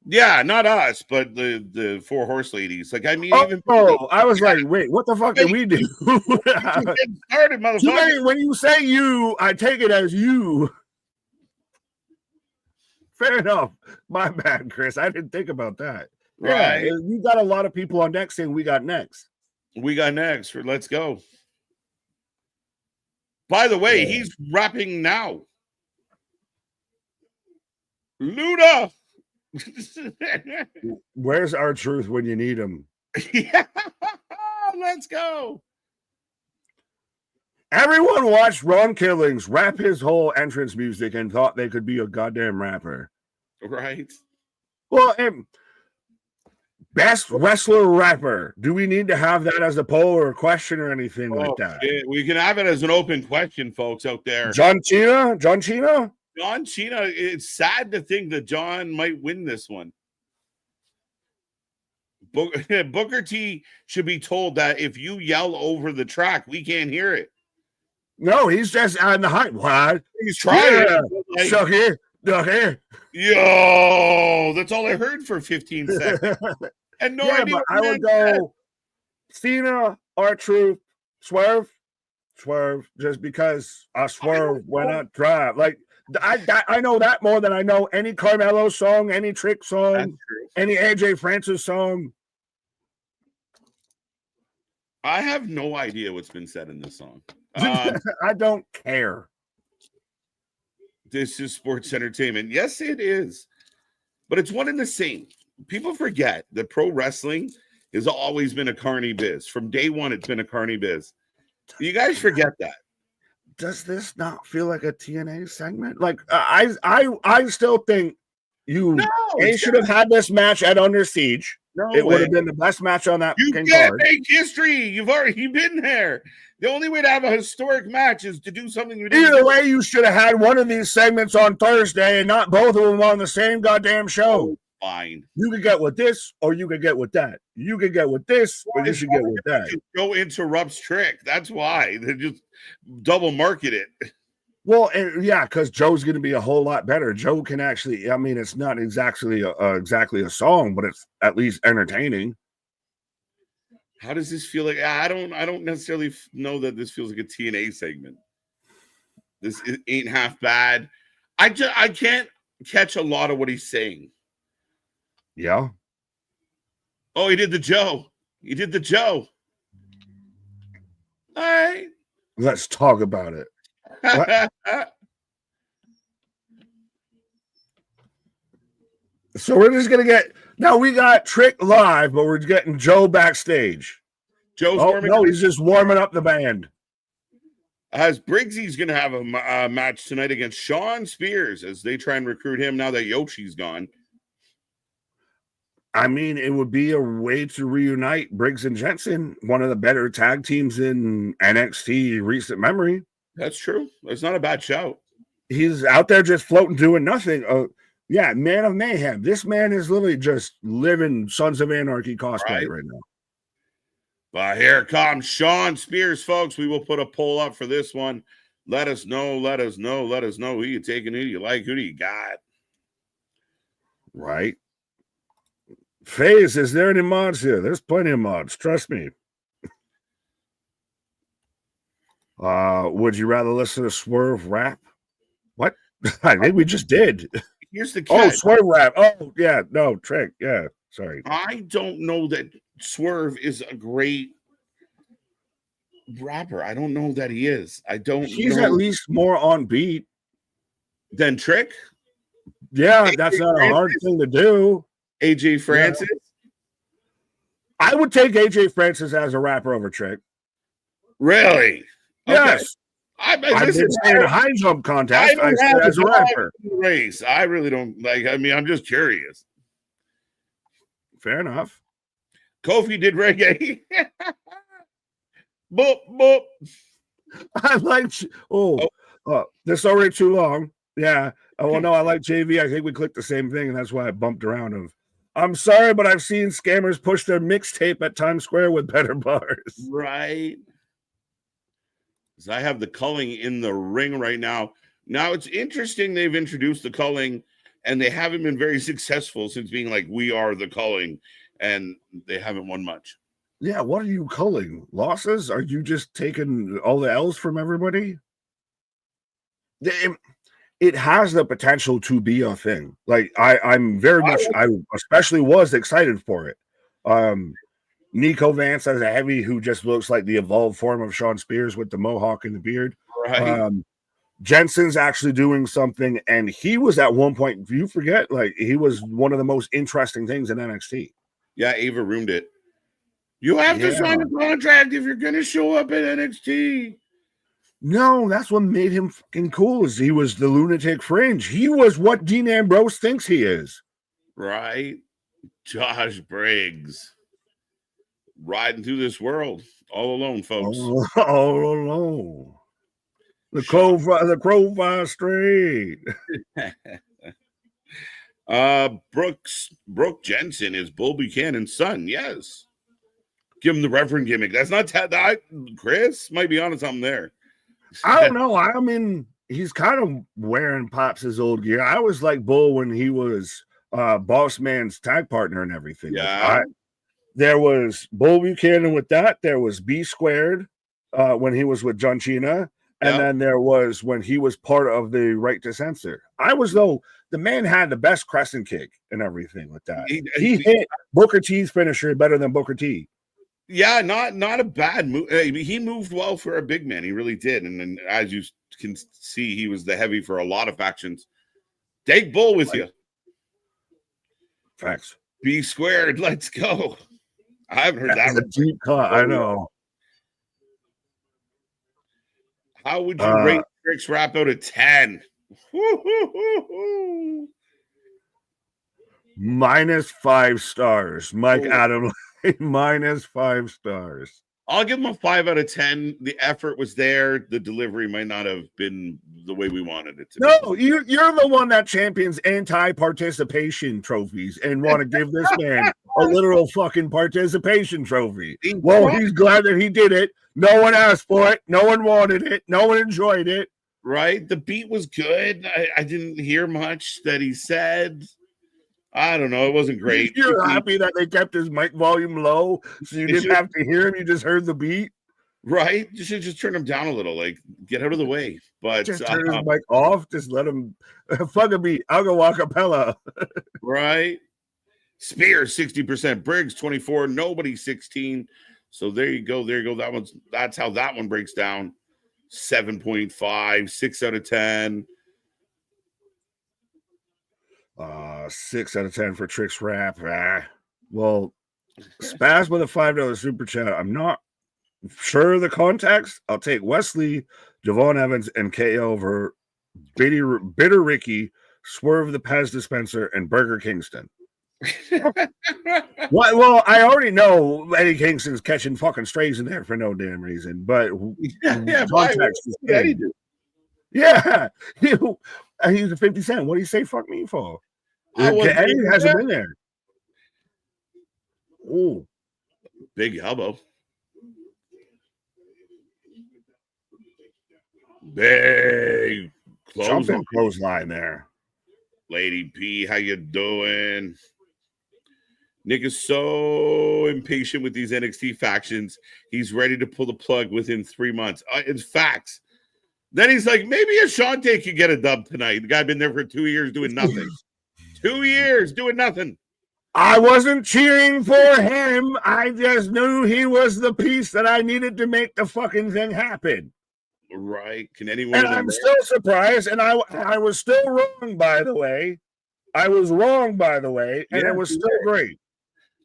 Yeah, not us, but the 4 horse ladies. Like, I mean, I was like, wait, what the fuck did we do? Started, motherfucker. When you say you, I take it as you. Fair enough. My bad, Chris. I didn't think about that. Right. Yeah, you got a lot of people on next saying we got next. We got next. Let's go. By the way, he's rapping now. Luda. Where's our truth when you need him? Yeah, let's go. Everyone watched Ron Killings rap his whole entrance music and thought they could be a goddamn rapper. Right. Well, best wrestler rapper. Do we need to have that as a poll or a question or anything like that? Shit. We can have it as an open question, folks out there. John Cena? It's sad to think that John might win this one. Booker T should be told that if you yell over the track, we can't hear it. No, he's just on the hype. What? He's trying. Yeah. Like, So here. yo, that's all I heard for 15 seconds. And no idea. But I would go Cena, R-Truth, Swerve, just because Swerve went out drive. Like I know that more than I know any Carmelo song, any Trick song, any AJ Francis song. I have no idea what's been said in this song. I don't care. This is sports entertainment. Yes, it is. But it's one and the same. People forget that pro wrestling has always been a carny biz. From day one, it's been a carny biz. You guys forget that. Does this not feel like a TNA segment? Like I still think they should have had this match at Under Siege. It would have been the best match on that you card. You can't make history. You've already been there. The only way to have a historic match is to do something. Either way, you should have had one of these segments on Thursday and not both of them on the same goddamn show. Fine. You could get with this or you could get with that. You could get with this or you should get with that. Joe interrupts Trick. That's why. They just double market it. Well, yeah, because Joe's going to be a whole lot better. Joe can actually, I mean, it's not exactly a song, but it's at least entertaining. How does this feel like? I don't necessarily know that this feels like a TNA segment. This ain't half bad. I can't catch a lot of what he's saying. Yeah. Oh, he did the Joe. All right. Let's talk about it. So we're just gonna get now. We got Trick live, but we're getting Joe backstage. He's just warming up the band. As Briggsy's gonna have a match tonight against Shawn Spears as they try and recruit him now that Yoshi's gone. I mean, it would be a way to reunite Briggs and Jensen, one of the better tag teams in NXT recent memory. That's true. That's not a bad shout. He's out there just floating, doing nothing. Yeah, Man of Mayhem. This man is literally just living Sons of Anarchy cosplay right now. But here comes Shawn Spears, folks. We will put a poll up for this one. Let us know who you taking, who you like, who do you got? Right. FaZe, is there any mods here? There's plenty of mods. Trust me. Would you rather listen to Swerve rap? What? I think we just did. Here's the catch. Swerve rap. Oh, yeah. No, Trick. Yeah. Sorry. I don't know that Swerve is a great rapper. I don't know that he is. He's at least more on beat than Trick. Yeah, that's not a hard thing to do. AJ Francis. Yeah. I would take AJ Francis as a rapper over Trick. Really? Yes. Okay. I didn't say in a high jump contest. I said as a rapper. Race. I really don't like. I mean, I'm just curious. Fair enough. Kofi did reggae. Boop boop. I like. This already too long. Yeah. Oh no, I like JV. I think we clicked the same thing, and that's why I bumped around. I'm sorry, but I've seen scammers push their mixtape at Times Square with better bars. Right. I have the culling in the ring right now. Now it's interesting they've introduced the culling, and they haven't been very successful since being like, we are the culling, and they haven't won much. Yeah, what are you culling? Losses? Are you just taking all the L's from everybody? It has the potential to be a thing. Like I'm very much, I especially was excited for it. Nico Vance as a heavy who just looks like the evolved form of Shawn Spears with the mohawk and the beard. Right. Jensen's actually doing something, and he was at one point, you forget, like he was one of the most interesting things in NXT. Yeah, Ava ruined it. You have to sign a contract if you're going to show up at NXT. No, that's what made him fucking cool. Is he was the lunatic fringe. He was what Dean Ambrose thinks he is. Right. Josh Briggs riding through this world all alone, folks. All alone. The crow flies straight. Brooke Jensen is Bull Buchanan's son. Yes. Give him the Reverend gimmick. That's not Chris might be onto something there. I don't know. I mean, he's kind of wearing Pops' old gear. I was like Bull when he was Boss Man's tag partner and everything. Yeah. There was Bull Buchanan with that. There was B Squared when he was with John Cena. And then there was when he was part of the Right to Censor. The man had the best crescent kick and everything with that. He hit Booker T's finisher better than Booker T. Yeah, not a bad move. He moved well for a big man. He really did. And then, as you can see, he was the heavy for a lot of factions. Take Bull with you. Facts. B Squared. Let's go. I haven't heard that. A deep cut. I know. How would you rate Tricks Rap out of 10? -5 stars. Mike Adam, -5 stars. I'll give him a 5 out of 10. The effort was there. The delivery might not have been the way we wanted it to be. You're the one that champions anti-participation trophies and want to give this man a literal fucking participation trophy. Well, he's glad that he did it. No one asked for it. No one wanted it. No one enjoyed it. Right? The beat was good. I didn't hear much that he said. I don't know. It wasn't great. You're happy that they kept his mic volume low, so you didn't have to hear him. You just heard the beat. Right? You should just turn him down a little. Like, get out of the way. But just turn his mic off. Just let him fuck a beat. I'll go acapella. Right? Spears 60%. Briggs 24. Nobody 16. So there you go. There you go. That's how that one breaks down. 7.5, 6 out of 10. 6 out of 10 for Tricks Rap. Well, Spaz with a $5 super chat. I'm not sure of the context. I'll take Wesley, Javon Evans, and KO over Bitter Ricky, Swerve the Pez Dispenser, and Burger Kingston. Well, I already know Eddie Kingston's catching fucking strays in there for no damn reason, but context is big. Yeah, he's a 50 Cent. What do you say fuck me for? Eddie hasn't been there. Oh, big elbow. Big clothesline there. Lady P, how you doing? Nick is so impatient with these NXT factions. He's ready to pull the plug within 3 months. It's facts. Then he's like, maybe Ashante could get a dub tonight. The guy been there for 2 years doing nothing. 2 years doing nothing. I wasn't cheering for him. I just knew he was the piece that I needed to make the fucking thing happen. Right. Can anyone? And I'm still surprised. And I was still wrong, by the way. And it was still great.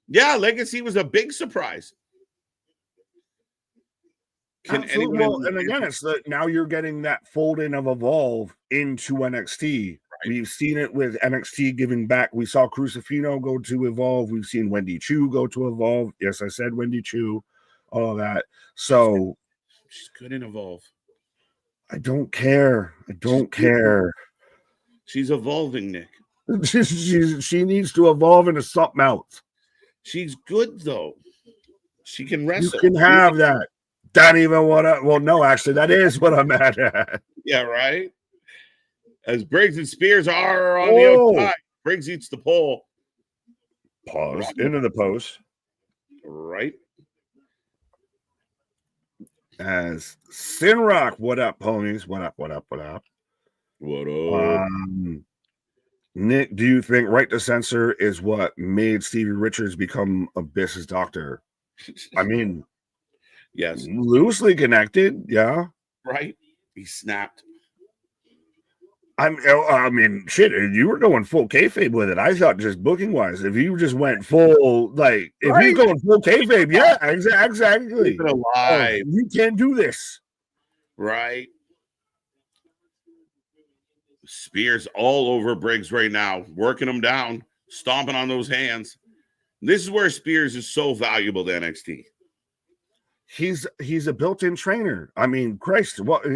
Yeah, Legacy was a big surprise. And again, it's now you're getting that fold in of Evolve into NXT. Right. We've seen it with NXT giving back. We saw Crucifino go to Evolve. We've seen Wendy Chu go to Evolve. Yes, I said Wendy Chu, all of that. So she's good in Evolve. I don't care. She's evolving, Nick. She needs to evolve into something else. She's good though. She can wrestle. You can have that. Not even what no, actually, that is what I'm at. Yeah, right. As Briggs and Spears are on the outside, Briggs eats the pole. Pause into the post. Right. As Sinrock, what up, ponies? What up? What up? Nick, do you think Right to Censor is what made Stevie Richards become Abyss's doctor? I mean, yes, loosely connected. Yeah, right. He snapped. I mean, shit. You were going full kayfabe with it. I thought just booking wise, if you just went full, like, if you're going full kayfabe, yeah, exactly. Keep it alive. You can't do this, right? Spears all over Briggs right now, working him down, stomping on those hands. This is where Spears is so valuable to NXT. He's a built-in trainer. I mean, Christ, what?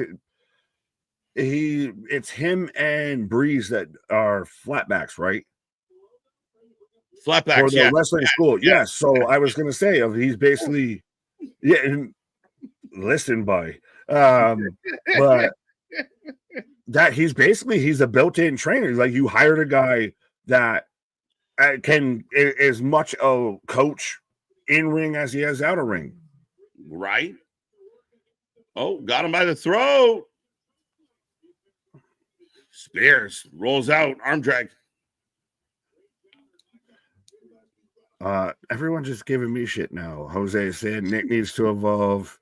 It's him and Breeze that are flatbacks, right? Flatbacks for the wrestling school. Yeah. Yes. So I was gonna say he's basically listen, buddy. But that he's a built-in trainer. Like, you hired a guy that is much a coach in ring as he is out of ring. Right. Oh, got him by the throat. Spears rolls out, arm drag. Everyone's just giving me shit now. Jose said Nick needs to evolve.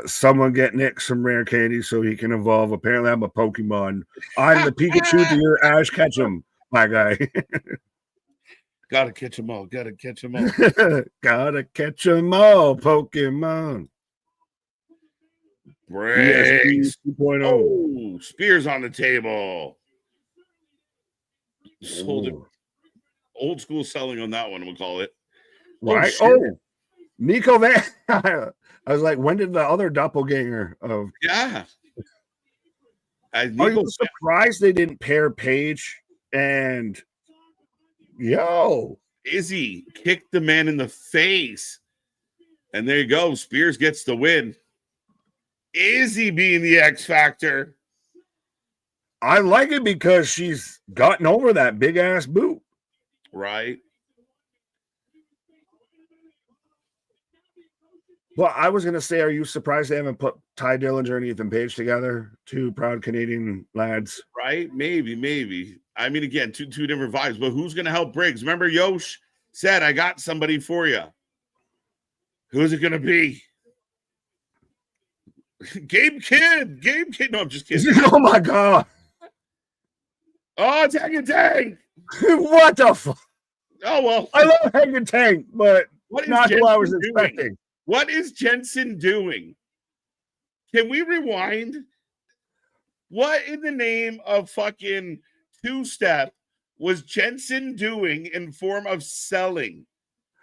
Someone get Nick some rare candy so he can evolve. Apparently, I'm a Pokemon. I'm the Pikachu to your Ash Ketchum, my guy. Gotta catch them all. Gotta catch them all. Gotta catch them all, Pokemon. Briggs 2.0. Oh, Spears on the table. Sold it. Old school selling on that one, we'll call it. Right? Oh, Nico Van. I was like, when did the other doppelganger of? Yeah. Are you surprised they didn't pair Paige and Izzy kicked the man in the face? And there you go. Spears gets the win. Izzy being the X Factor. I like it because she's gotten over that big ass boot. Right. Well, I was going to say, are you surprised they haven't put Ty Dillinger and Ethan Page together? Two proud Canadian lads. Right? Maybe. I mean, again, two different vibes, but who's going to help Briggs? Remember, Yosh said, I got somebody for you. Who's it going to be? Gabe Kidd. No, I'm just kidding. Oh, my God. Oh, Tank and Tank. What the fuck? Oh, well. I love Hank and Tank, but not who I was expecting. What is Jensen doing? Can we rewind? What in the name of fucking two-step was Jensen doing in form of selling?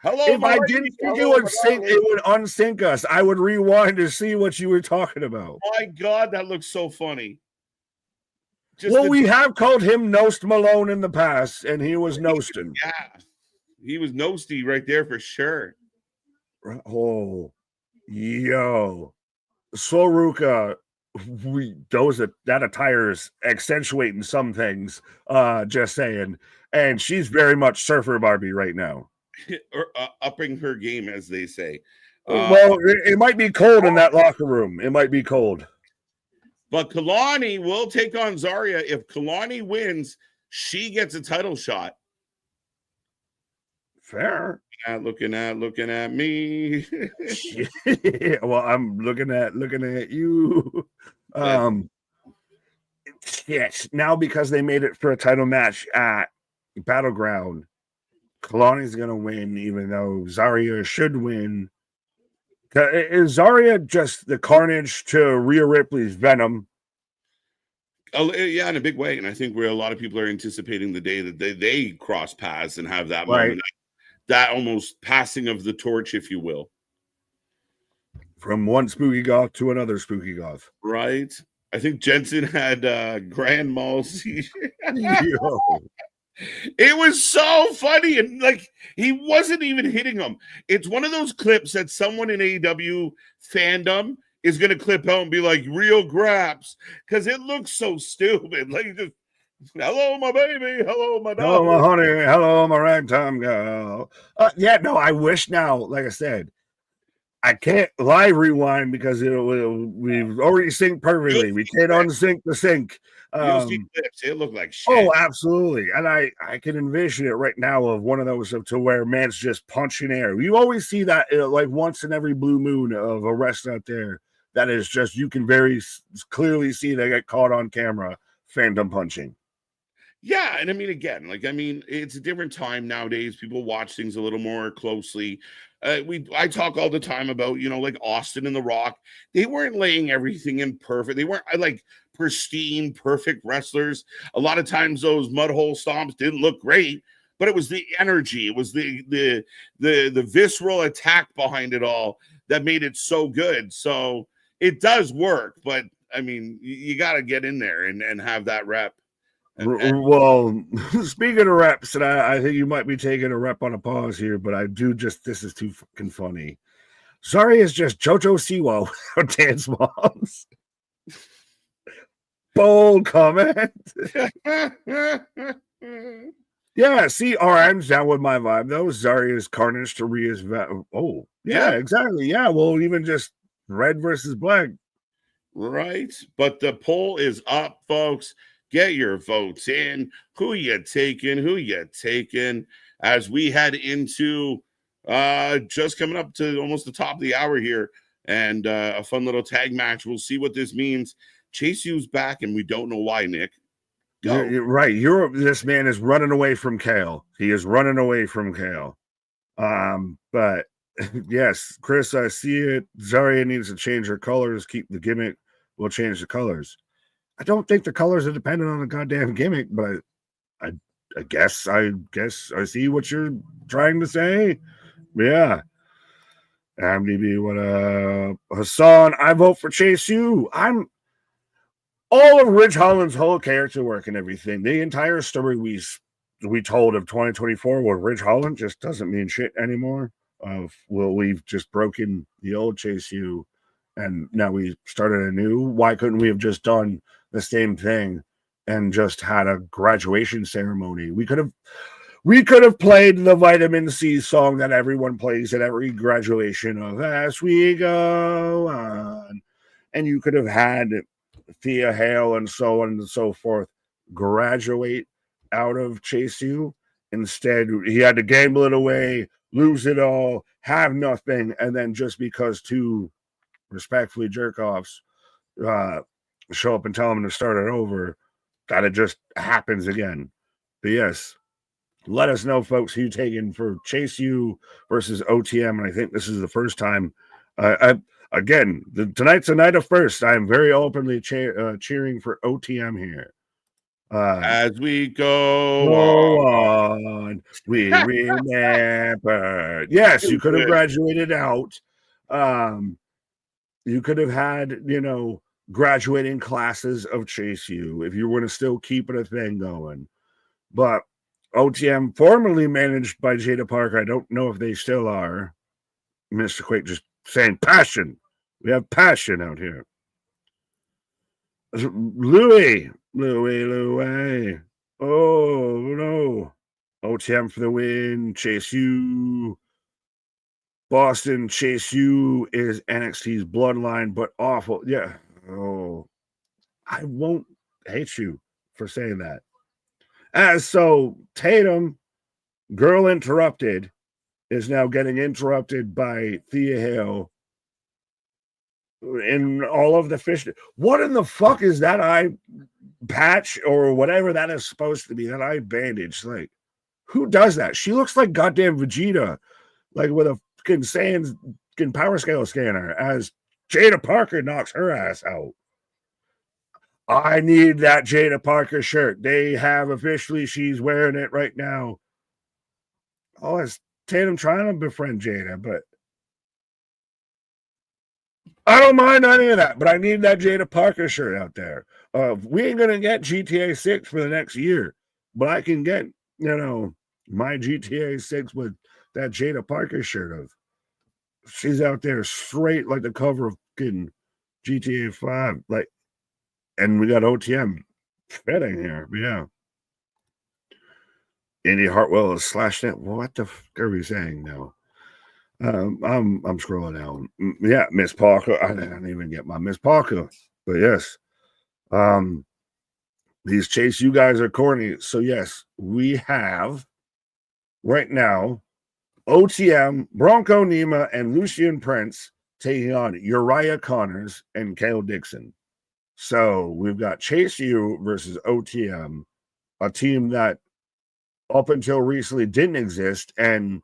Hello, if I didn't think it would sync, it would unsync us. I would rewind to see what you were talking about. My God, that looks so funny. We have called him Nost Malone in the past, and he was Nostin. Yeah, he was Nosty right there for sure. Oh, yo, Soruka, that attire is accentuating some things. Just saying, and she's very much Surfer Barbie right now, or upping her game, as they say. Well, it might be cold in that locker room. It might be cold. But Kehlani will take on Zarya. If Kehlani wins, she gets a title shot. Fair. Looking at me. Well, I'm looking at you. Yes. Now, because they made it for a title match at Battleground, Kehlani's gonna win, even though Zarya should win. Is Zarya just the carnage to Rhea Ripley's Venom? Oh, yeah, in a big way. And I think where a lot of people are anticipating the day that they cross paths and have that moment, that almost passing of the torch, if you will. From one spooky goth to another spooky goth. Right. I think Jensen had grand mal seizure. It was so funny, and like he wasn't even hitting him. It's one of those clips that someone in AEW fandom is going to clip out and be like, real graps, because it looks so stupid. Like, just, hello, my baby. Hello, my dog. Hello, my honey. Hello, my ragtime girl. I wish now, like I said, I can't live rewind because we've already synced perfectly. We can't unsync the sync. You'll see clips. It looked like shit. Oh, absolutely. And I can envision it right now of one of those to where man's just punching air. You always see that like once in every blue moon of a wrestler out there that is just, you can very clearly see they get caught on camera fandom punching. Yeah, and I mean, again, it's a different time nowadays. People watch things a little more closely. I talk all the time about, like Austin and The Rock. They weren't laying everything in perfect. They weren't like pristine, perfect wrestlers. A lot of times those mud hole stomps didn't look great, but it was the energy. It was the visceral attack behind it all that made it so good. So it does work, but I mean, you got to get in there and have that rep. Well, speaking of reps, and I think you might be taking a rep on a pause here, but this is too fucking funny. Zarya is just JoJo Siwa without dance moms. Bold comment. Yeah, see, I'm down with my vibe though. Zarya's Carnage to Rhea's yeah, exactly. Yeah, well, even just red versus black. Right. But the poll is up, folks. Get your votes in. Who you taking? Who you taking? As we head into just coming up to almost the top of the hour here, and a fun little tag match. We'll see what this means. Chase U's back, and we don't know why, Nick. Go. You're right. This man is running away from Kale. He is running away from Kale. But yes, Chris, I see it. Zarya needs to change her colors. Keep the gimmick. We'll change the colors. I don't think the colors are dependent on the goddamn gimmick, but I guess I see what you're trying to say. Yeah. MDB, what Hassan, I vote for Chase U. I'm all of Ridge Holland's whole character work and everything. The entire story we told of 2024 where Ridge Holland just doesn't mean shit anymore. We've just broken the old Chase U and now we started anew. Why couldn't we have just done the same thing and just had a graduation ceremony? We could have played the Vitamin C song that everyone plays at every graduation of As We Go On. And you could have had Thea Hale and so on and so forth graduate out of Chase U. Instead, he had to gamble it away, lose it all, have nothing, and then just because two respectfully jerk-offs show up and tell him to start it over, that it just happens again. But yes, let us know, folks, who you taking for Chase U versus OTM. And I think this is the first time. Tonight's a night of first. I'm very openly cheering for OTM here. As we go on, we remember. Yes, you could have graduated out. You could have had, graduating classes of Chase U if you were to still keep it a thing going. But OTM, formerly managed by Jada Parker, I don't know if they still are. Mr. Quake just saying passion. We have passion out here. Louis. Oh, no. OTM for the win. Chase U. Boston Chase U is NXT's bloodline, but awful. Yeah. Oh, I won't hate you for saying that. So Tatum, girl interrupted, is now getting interrupted by Thea Hale in all of the fish. What in the fuck is that eye patch or whatever that is supposed to be? That eye bandage. Like, who does that? She looks like goddamn Vegeta, like with a fucking Saiyan power scale scanner as Jada Parker knocks her ass out. I need that Jada Parker shirt. They have officially, she's wearing it right now. Oh, it's Tatum trying to befriend Jada, but I don't mind any of that, but I need that Jada Parker shirt out there. We ain't going to get GTA 6 for the next year, but I can get, my GTA 6 with that Jada Parker shirt of. She's out there straight like the cover of GTA 5. Like, and we got OTM fitting here. But yeah. Andy Hartwell is slashed it. What the fuck are we saying now? I'm scrolling down. Yeah, Miss Parker. I didn't even get my Miss Parker. But yes. These Chase U guys are corny. So yes, we have right now OTM, Bronco Nima, and Lucian Prince taking on Uriah Connors and Kale Dixon. So we've got Chase U versus OTM, a team that up until recently didn't exist. And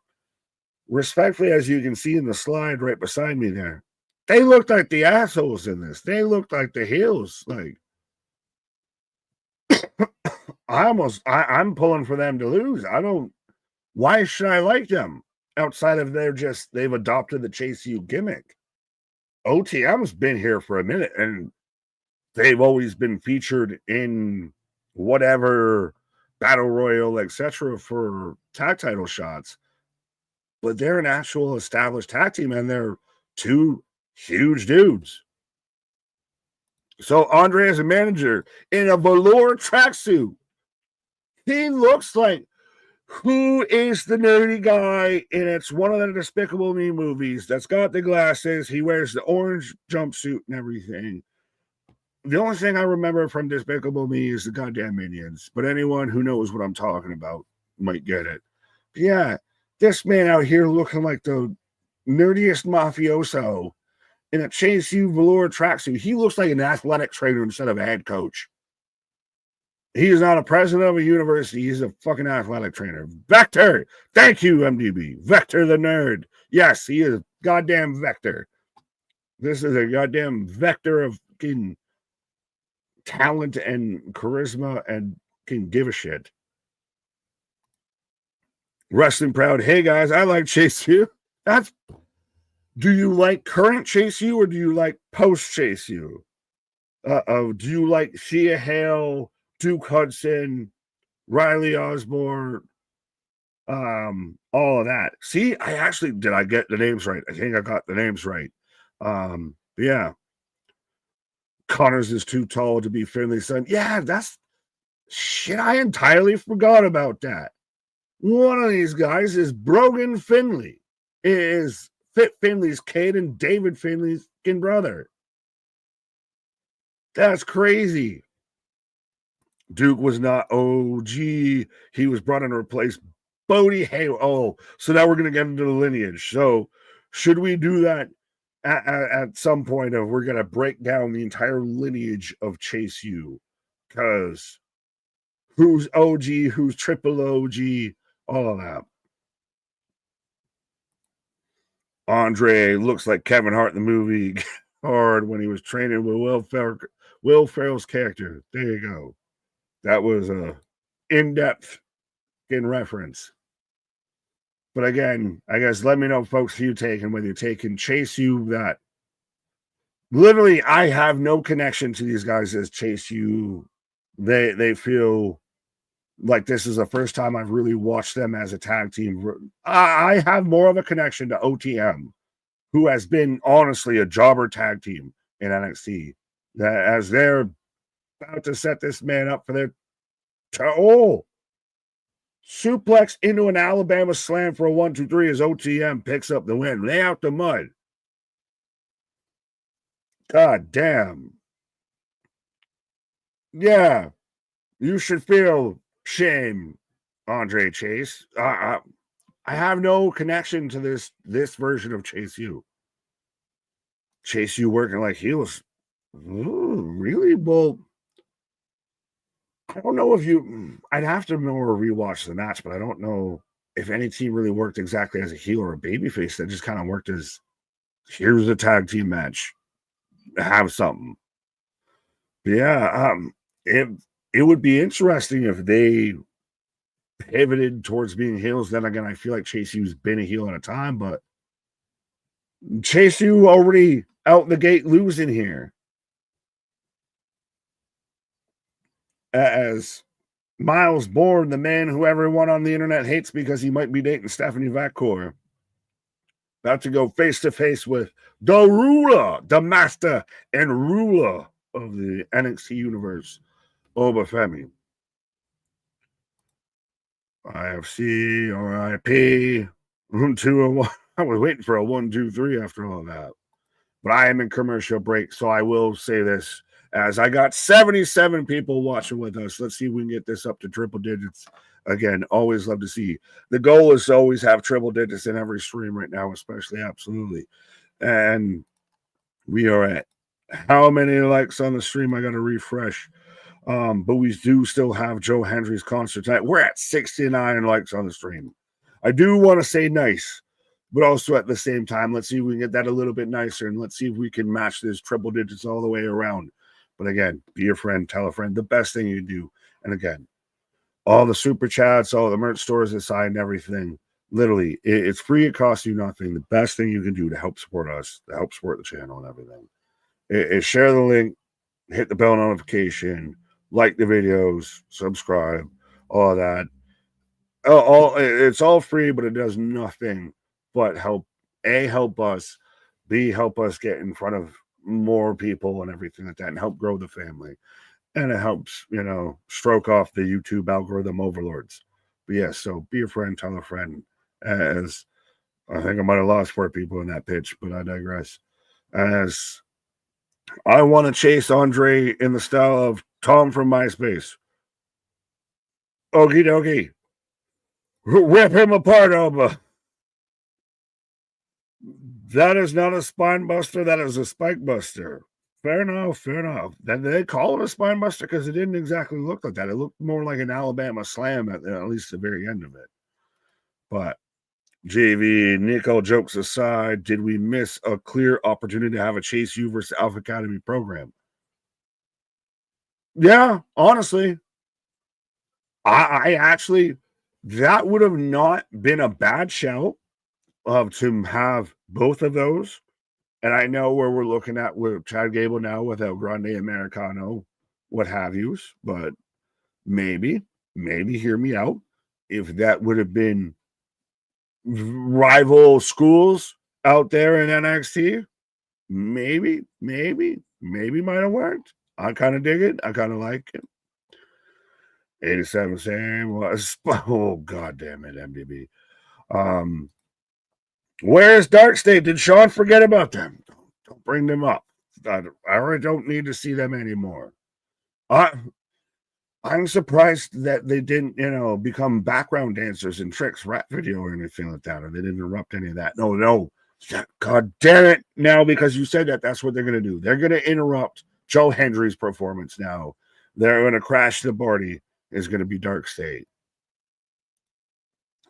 respectfully, as you can see in the slide right beside me there, they looked like the assholes in this. They looked like the heels. Like, I'm pulling for them to lose. Why should I like them? Outside of they've adopted the Chase U gimmick. OTM's been here for a minute and they've always been featured in whatever battle royal, etc. for tag title shots. But they're an actual established tag team and they're two huge dudes. So Andre is a manager in a velour tracksuit. He looks like, who is the nerdy guy? And it's one of the Despicable Me movies that's got the glasses. He wears the orange jumpsuit and everything. The only thing I remember from Despicable Me is the goddamn minions. But anyone who knows what I'm talking about might get it. But yeah, this man out here looking like the nerdiest mafioso in a Chase U velour tracksuit. He looks like an athletic trainer instead of a head coach. He is not a president of a university. He's a fucking athletic trainer. Vector. Thank you, MDB. Vector the nerd. Yes, he is goddamn Vector. This is a goddamn vector of fucking talent and charisma and can give a shit. Wrestling Proud. Hey, guys, I like Chase U. Do you like current Chase U or do you like post Chase U? Do you like Thea Hale, Duke Hudson, Riley Osborne, all of that? See, did I get the names right? I think I got the names right. Yeah. Connors is too tall to be Finley's son. Yeah, that's shit. I entirely forgot about that. One of these guys is Brogan Finley. It is Fit Finley's kid and David Finley's brother. That's crazy. Duke was not OG. He was brought in to replace Bodie Hale. Oh, so now we're going to get into the lineage. So should we do that at some point? We're going to break down the entire lineage of Chase U. Because who's OG, who's triple OG, all of that. Andre looks like Kevin Hart in the movie Hard when he was training with Will Ferrell's character. There you go. That was a in-depth reference. But again, I guess let me know, folks, who you taking, whether you're taking Chase U, that literally I have no connection to these guys as Chase U. They feel like this is the first time I've really watched them as a tag team. I have more of a connection to OTM, who has been honestly a jobber tag team in NXT. That as they're about to set this man up for their suplex into an Alabama slam for a 1-2-3 as OTM picks up the win. Lay out the mud. God damn. Yeah. You should feel shame, Andre Chase. I have no connection to this version of Chase U. Chase U working like heels. Ooh, really? Well, I don't know if I'd have to more rewatch the match, but I don't know if any team really worked exactly as a heel or a babyface. That just kind of worked as, here's a tag team match. Have something. But yeah, it would be interesting if they pivoted towards being heels. Then again, I feel like Chase U's been a heel at a time, but Chase U already out the gate losing here. As Miles Bourne, the man who everyone on the internet hates because he might be dating Stephanie Vaquer, about to go face to face with the ruler, the master and ruler of the NXT universe, Oba Femi. IFC, RIP, 201. I was waiting for a 1-2-3 after all that. But I am in commercial break, so I will say this. As I got 77 people watching with us. Let's see if we can get this up to triple digits. Again, always love to see. The goal is to always have triple digits in every stream right now, especially absolutely. And we are at how many likes on the stream? I got to refresh. But we do still have Joe Hendry's concert tonight. We're at 69 likes on the stream. I do want to say nice, but also at the same time, let's see if we can get that a little bit nicer, and let's see if we can match this triple digits all the way around. But again, be your friend, tell a friend, the best thing you do. And again, all the super chats, all the merch stores aside and everything, literally, it's free. It costs you nothing. The best thing you can do to help support us, to help support the channel and everything, is share the link, hit the bell notification, like the videos, subscribe, all of that. It's all free, but it does nothing but help us B, help us get in front of more people and everything like that, and help grow the family. And it helps, stroke off the YouTube algorithm overlords. But yes, so be a friend, tell a friend. As I think I might have lost 4 people in that pitch, but I digress. As I want to chase Andre in the style of Tom from MySpace. Okie dokie. Rip him apart, Oba. That is not a spine buster. That is a spike buster. Fair enough. Then they call it a spine buster because it didn't exactly look like that. It looked more like an Alabama slam at least the very end of it. But JV, Nico, jokes aside, did we miss a clear opportunity to have a Chase U versus Alpha Academy program? Yeah, honestly. I actually, that would have not been a bad shout to have both of those. And I know where we're looking at with Chad Gable now with El Grande Americano, what have yous, but maybe hear me out. If that would have been rival schools out there in NXT, maybe might have worked. I kind of dig it. I kind of like it. 87 same was oh god damn it, MDB. Where's Dark State? Did Sean forget about them? Don't bring them up. I already don't need to see them anymore. I'm surprised that they didn't, become background dancers in Trick's rap video or anything like that, or they didn't interrupt any of that. No. God damn it. Now, because you said that, that's what they're going to do. They're going to interrupt Joe Hendry's performance now. They're going to crash the party. Is going to be Dark State.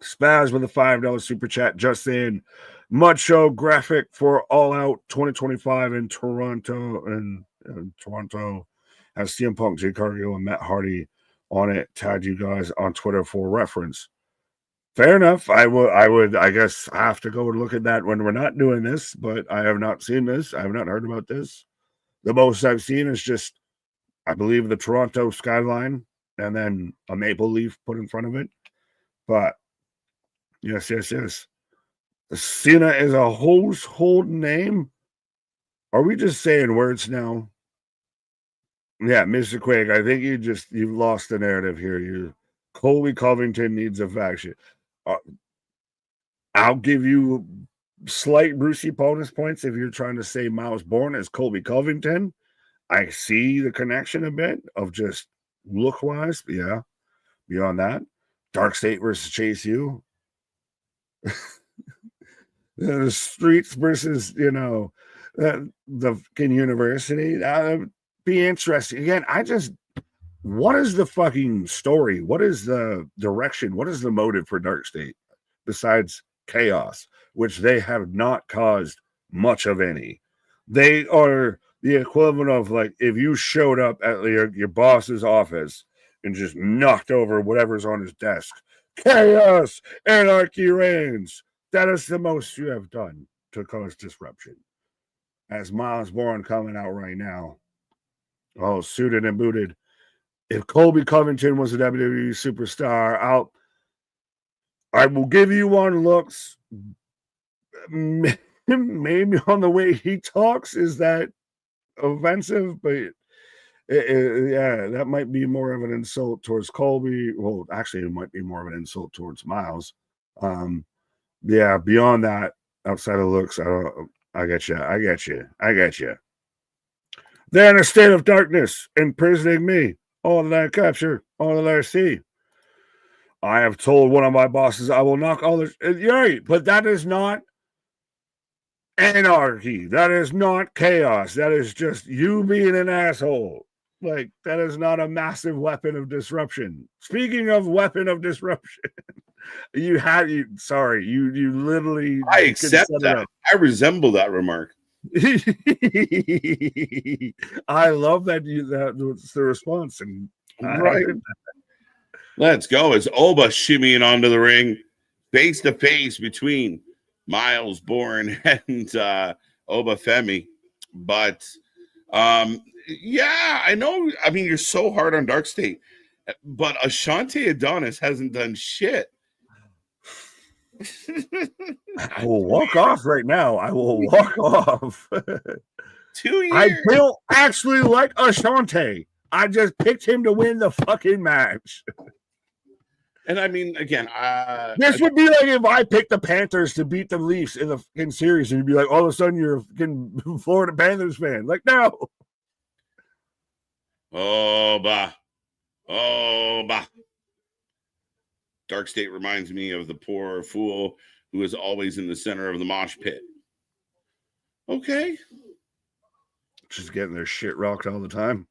Spaz with a $5 super chat. Just saying, Mud Show graphic for All Out 2025 in Toronto. And Toronto has CM Punk, Jay Cargill, and Matt Hardy on it. Tagged you guys on Twitter for reference. Fair enough. I would, I guess, have to go and look at that when we're not doing this, but I have not seen this. I have not heard about this. The most I've seen is just, I believe, the Toronto skyline and then a maple leaf put in front of it. But yes. Cena is a household name. Are we just saying words now? Yeah, Mr. Quake, I think you've lost the narrative here. Colby Covington needs a faction. I'll give you slight Brucey bonus points if you're trying to say Miles Bourne as Colby Covington. I see the connection a bit of just look-wise. Yeah. Beyond that, Dark State versus Chase U. The streets versus, the university. That would be interesting. Again, what is the fucking story? What is the direction? What is the motive for Dark State besides chaos, which they have not caused much of any? They are the equivalent of, like, if you showed up at your boss's office and just knocked over whatever's on his desk. Chaos, anarchy reigns. That is the most you have done to cause disruption. As Miles Bourne coming out right now, all suited and booted. If Colby Covington was a WWE superstar, I will give you one looks. Maybe on the way he talks is that offensive, but that might be more of an insult towards Colby. Well, actually, it might be more of an insult towards Miles. Beyond that, outside of looks, I get you. They're in a state of darkness, imprisoning me. All that I capture, all that I see. I have told one of my bosses I will knock all this. Right, but that is not anarchy. That is not chaos. That is just you being an asshole. Like, that is not a massive weapon of disruption. Speaking of weapon of disruption, you literally. I accept that. I resemble that remark. I love that's the response. And right. Let's go. As Oba shimmying onto the ring, face to face between Miles Bourne and Oba Femi. But I know. I mean, you're so hard on Dark State, but Ashante Adonis hasn't done shit. I will walk off right now. I will walk off. 2 years. I don't actually like Ashante. I just picked him to win the fucking match. And I mean, again, this would be like if I picked the Panthers to beat the Leafs in the fucking series, and you'd be like, all of a sudden you're a fucking Florida Panthers fan. Like, no. Oh, bah. Dark State reminds me of the poor fool who is always in the center of the mosh pit. Okay. Just getting their shit rocked all the time.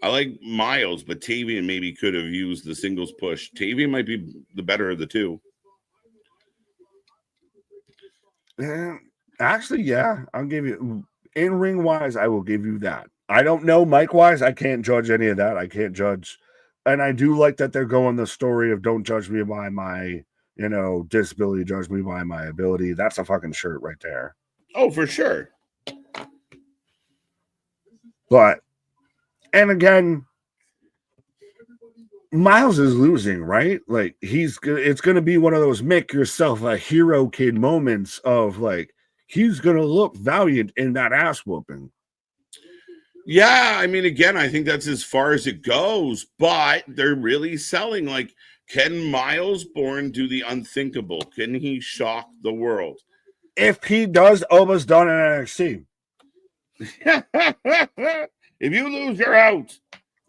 I like Miles, but Tavian maybe could have used the singles push. Tavian might be the better of the two. Actually, yeah, I'll give you in ring wise. I will give you that. I don't know Mike wise. I can't judge any of that. I can't judge, and I do like that they're going the story of don't judge me by my disability, judge me by my ability. That's a fucking shirt right there. Oh, for sure. But. And again, Miles is losing, right? Like it's going to be one of those make yourself a hero kid moments of like, he's going to look valiant in that ass whooping. Yeah. I mean, again, I think that's as far as it goes, but they're really selling. Like, can Miles Bourne do the unthinkable? Can he shock the world? If he does, Oba's done in NXT. If you lose, you're out.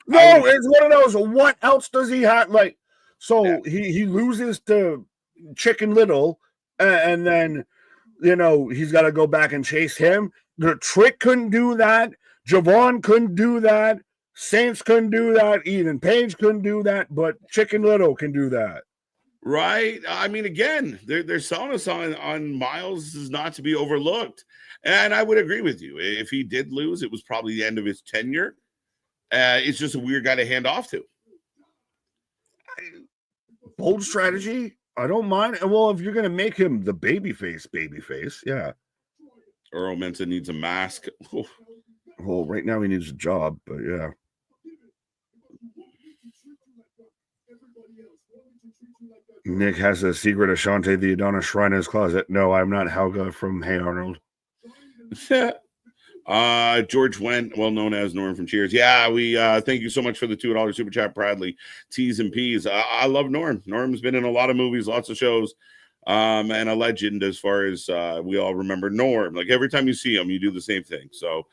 No, it's one of those. What else does he have? Like, so he loses to Chicken Little, and then he's got to go back and chase him. The Trick couldn't do that. Javon couldn't do that. Saints couldn't do that. Even Page couldn't do that. But Chicken Little can do that. Right. I mean, again, they're selling us on Miles is not to be overlooked. And I would agree with you. If he did lose, it was probably the end of his tenure. It's just a weird guy to hand off to. Bold strategy. I don't mind. Well, if you're going to make him the babyface, yeah. Earl Mensa needs a mask. Well, right now he needs a job, but yeah. Nick has a secret Ashante the Adonis shrine in his closet. No, I'm not Helga from Hey Arnold. George Wendt, well known as Norm from Cheers. Yeah, we thank you so much for the $2 super chat, Bradley. T's and P's. I love Norm. Norm's been in a lot of movies, lots of shows, and a legend as far as we all remember Norm. Like every time you see him, you do the same thing. So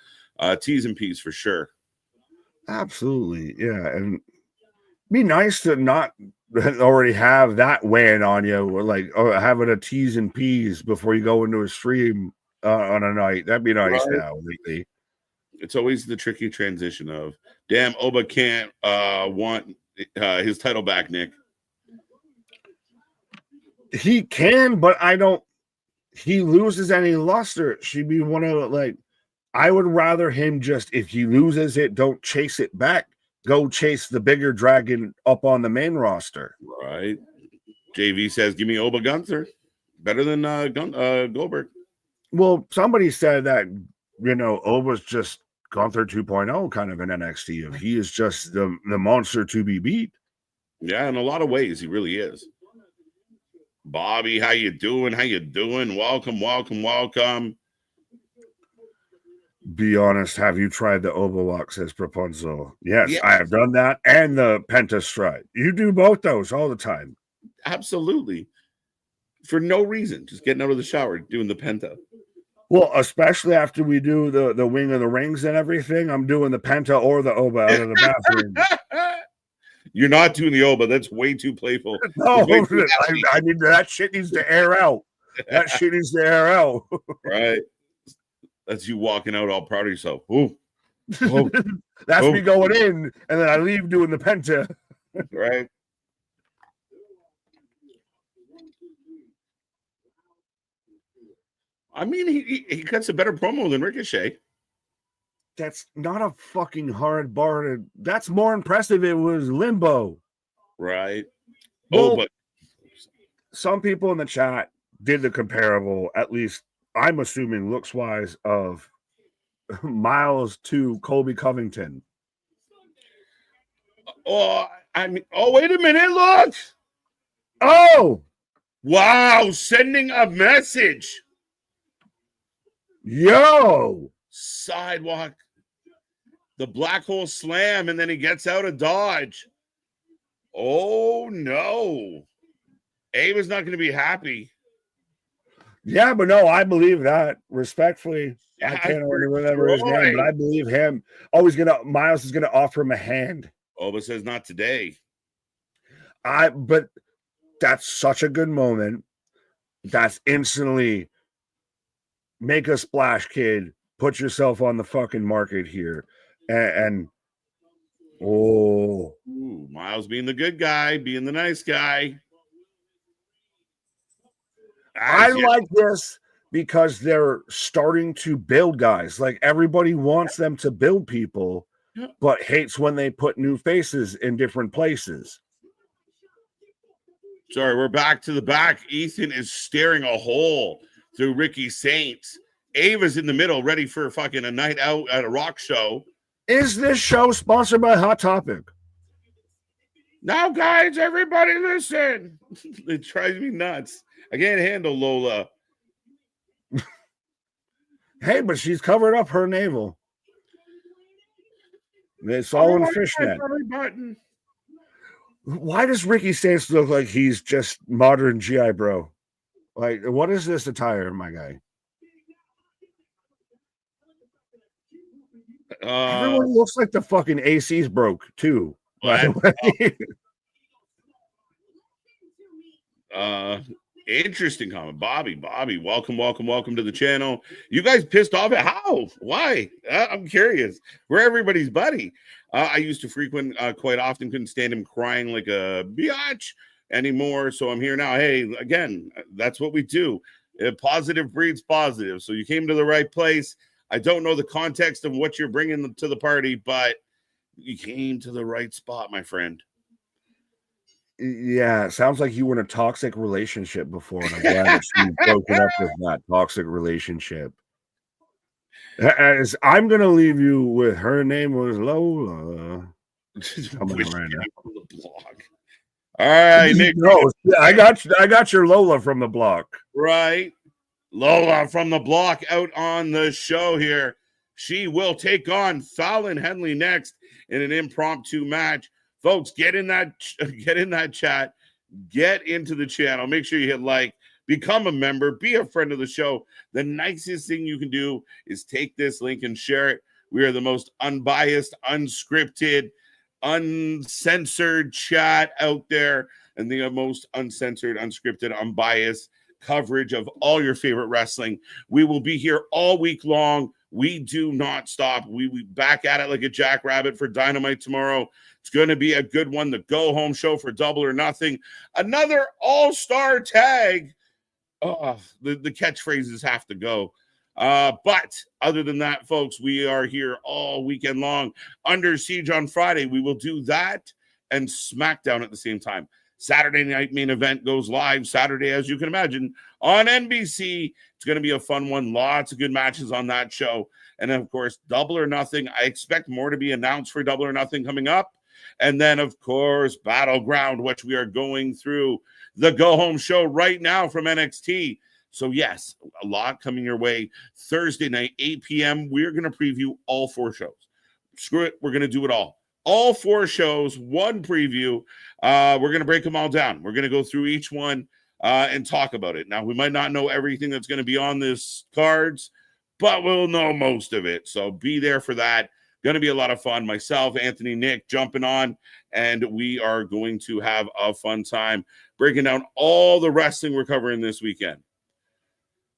T's and P's for sure. Absolutely, yeah, and be nice to not already have that weighing on you, or like having a T's and P's before you go into a stream on a night. That'd be nice now. Lately. It's always the tricky transition of, damn, Oba can't want his title back, Nick. He can, but I don't. He loses any luster. She'd be one of like, I would rather him just, if he loses it, don't chase it back. Go chase the bigger dragon up on the main roster. Right. JV says, give me Oba Gunther. Better than Goldberg. Well, somebody said that, Oba's just Gunther 2.0 kind of an NXT. If he is just the monster to be beat. Yeah, in a lot of ways, he really is. Bobby, how you doing? How you doing? Welcome. Be honest, have you tried the Oba walk, says Rapunzel? Yes, I have done that, and the Penta stride. You do both those all the time. Absolutely. For no reason. Just getting out of the shower, doing the Penta. Well, especially after we do the Wing of the Rings and everything, I'm doing the Penta or the Oba out of the bathroom. You're not doing the Oba. That's way too playful. No, I need that shit needs to air out. That shit needs to air out. Right. That's you walking out all proud of yourself. Ooh. That's me going in, and then I leave doing the Penta. Right. I mean, he cuts a better promo than Ricochet. That's not a fucking hard bar. That's more impressive. It was Limbo. Right. Well, but some people in the chat did the comparable, at least I'm assuming looks wise, of Miles to Colby Covington. Oh, I mean, wait a minute, look. Oh, Wow, sending a message. Yo! Sidewalk. The black hole slam, and then he gets out of dodge. Oh, no. Ava's not going to be happy. Yeah, but no, I believe that. Respectfully, I can't remember his name, but I believe him. Oh, Miles is gonna offer him a hand. Oh, but says not today. But that's such a good moment. That's instantly make a splash, kid. Put yourself on the fucking market here. And Ooh, Miles being the good guy, being the nice guy. I like this because they're starting to build guys. Like everybody wants them to build people, but hates when they put new faces in different places. Sorry, we're back to the back. Ethan is staring a hole through Ricky Saints. Ava's in the middle, ready for fucking a night out at a rock show. Is this show sponsored by Hot Topic? Now, guys, everybody listen. It drives me nuts. I can't handle Lola. Hey, but she's covered up her navel. It's all in fishnet. Why does Ricky Saints look like he's just modern GI bro? Like, what is this attire, my guy? Everyone looks like the fucking AC's broke too. By the way. Interesting comment. Bobby, welcome to the channel. You guys pissed off at how? Why? I'm curious. We're everybody's buddy. I used to frequent quite often, couldn't stand him crying like a biatch anymore. So I'm here now. Hey, again, that's what we do. Positive breeds positive. So you came to the right place. I don't know the context of what you're bringing to the party, but you came to the right spot, my friend. Yeah, it sounds like you were in a toxic relationship before, and I'm glad that you've broken up with that toxic relationship. As I'm going to leave you with her name was Lola. Right all right, Nick. I got your Lola from the block. Right. Lola from the block out on the show here. She will take on Fallon Henley next in an impromptu match. Folks, get in that chat, get into the channel. Make sure you hit like, become a member, be a friend of the show. The nicest thing you can do is take this link and share it. We are the most unbiased, unscripted, uncensored chat out there, and the most uncensored, unscripted, unbiased coverage of all your favorite wrestling. We will be here all week long. We do not stop. We back at it like a jackrabbit for Dynamite tomorrow. It's going to be a good one. The go-home show for Double or Nothing. Another all-star tag. Oh, the catchphrases have to go. But other than that, folks, we are here all weekend long. Under Siege on Friday, we will do that and SmackDown at the same time. Saturday night main event goes live Saturday, as you can imagine, on NBC. It's going to be a fun one. Lots of good matches on that show. And then, of course, Double or Nothing. I expect more to be announced for Double or Nothing coming up. And then, of course, Battleground, which we are going through the go-home show right now from NXT. So, yes, a lot coming your way. Thursday night, 8 p.m., we're going to preview all 4 shows. Screw it. We're going to do it all. All 4 shows, 1 preview. We're going to break them all down. We're going to go through each one and talk about it. Now, we might not know everything that's going to be on this cards, but we'll know most of it. So be there for that. Going to be a lot of fun. Myself, Anthony, Nick jumping on, and we are going to have a fun time breaking down all the wrestling we're covering this weekend.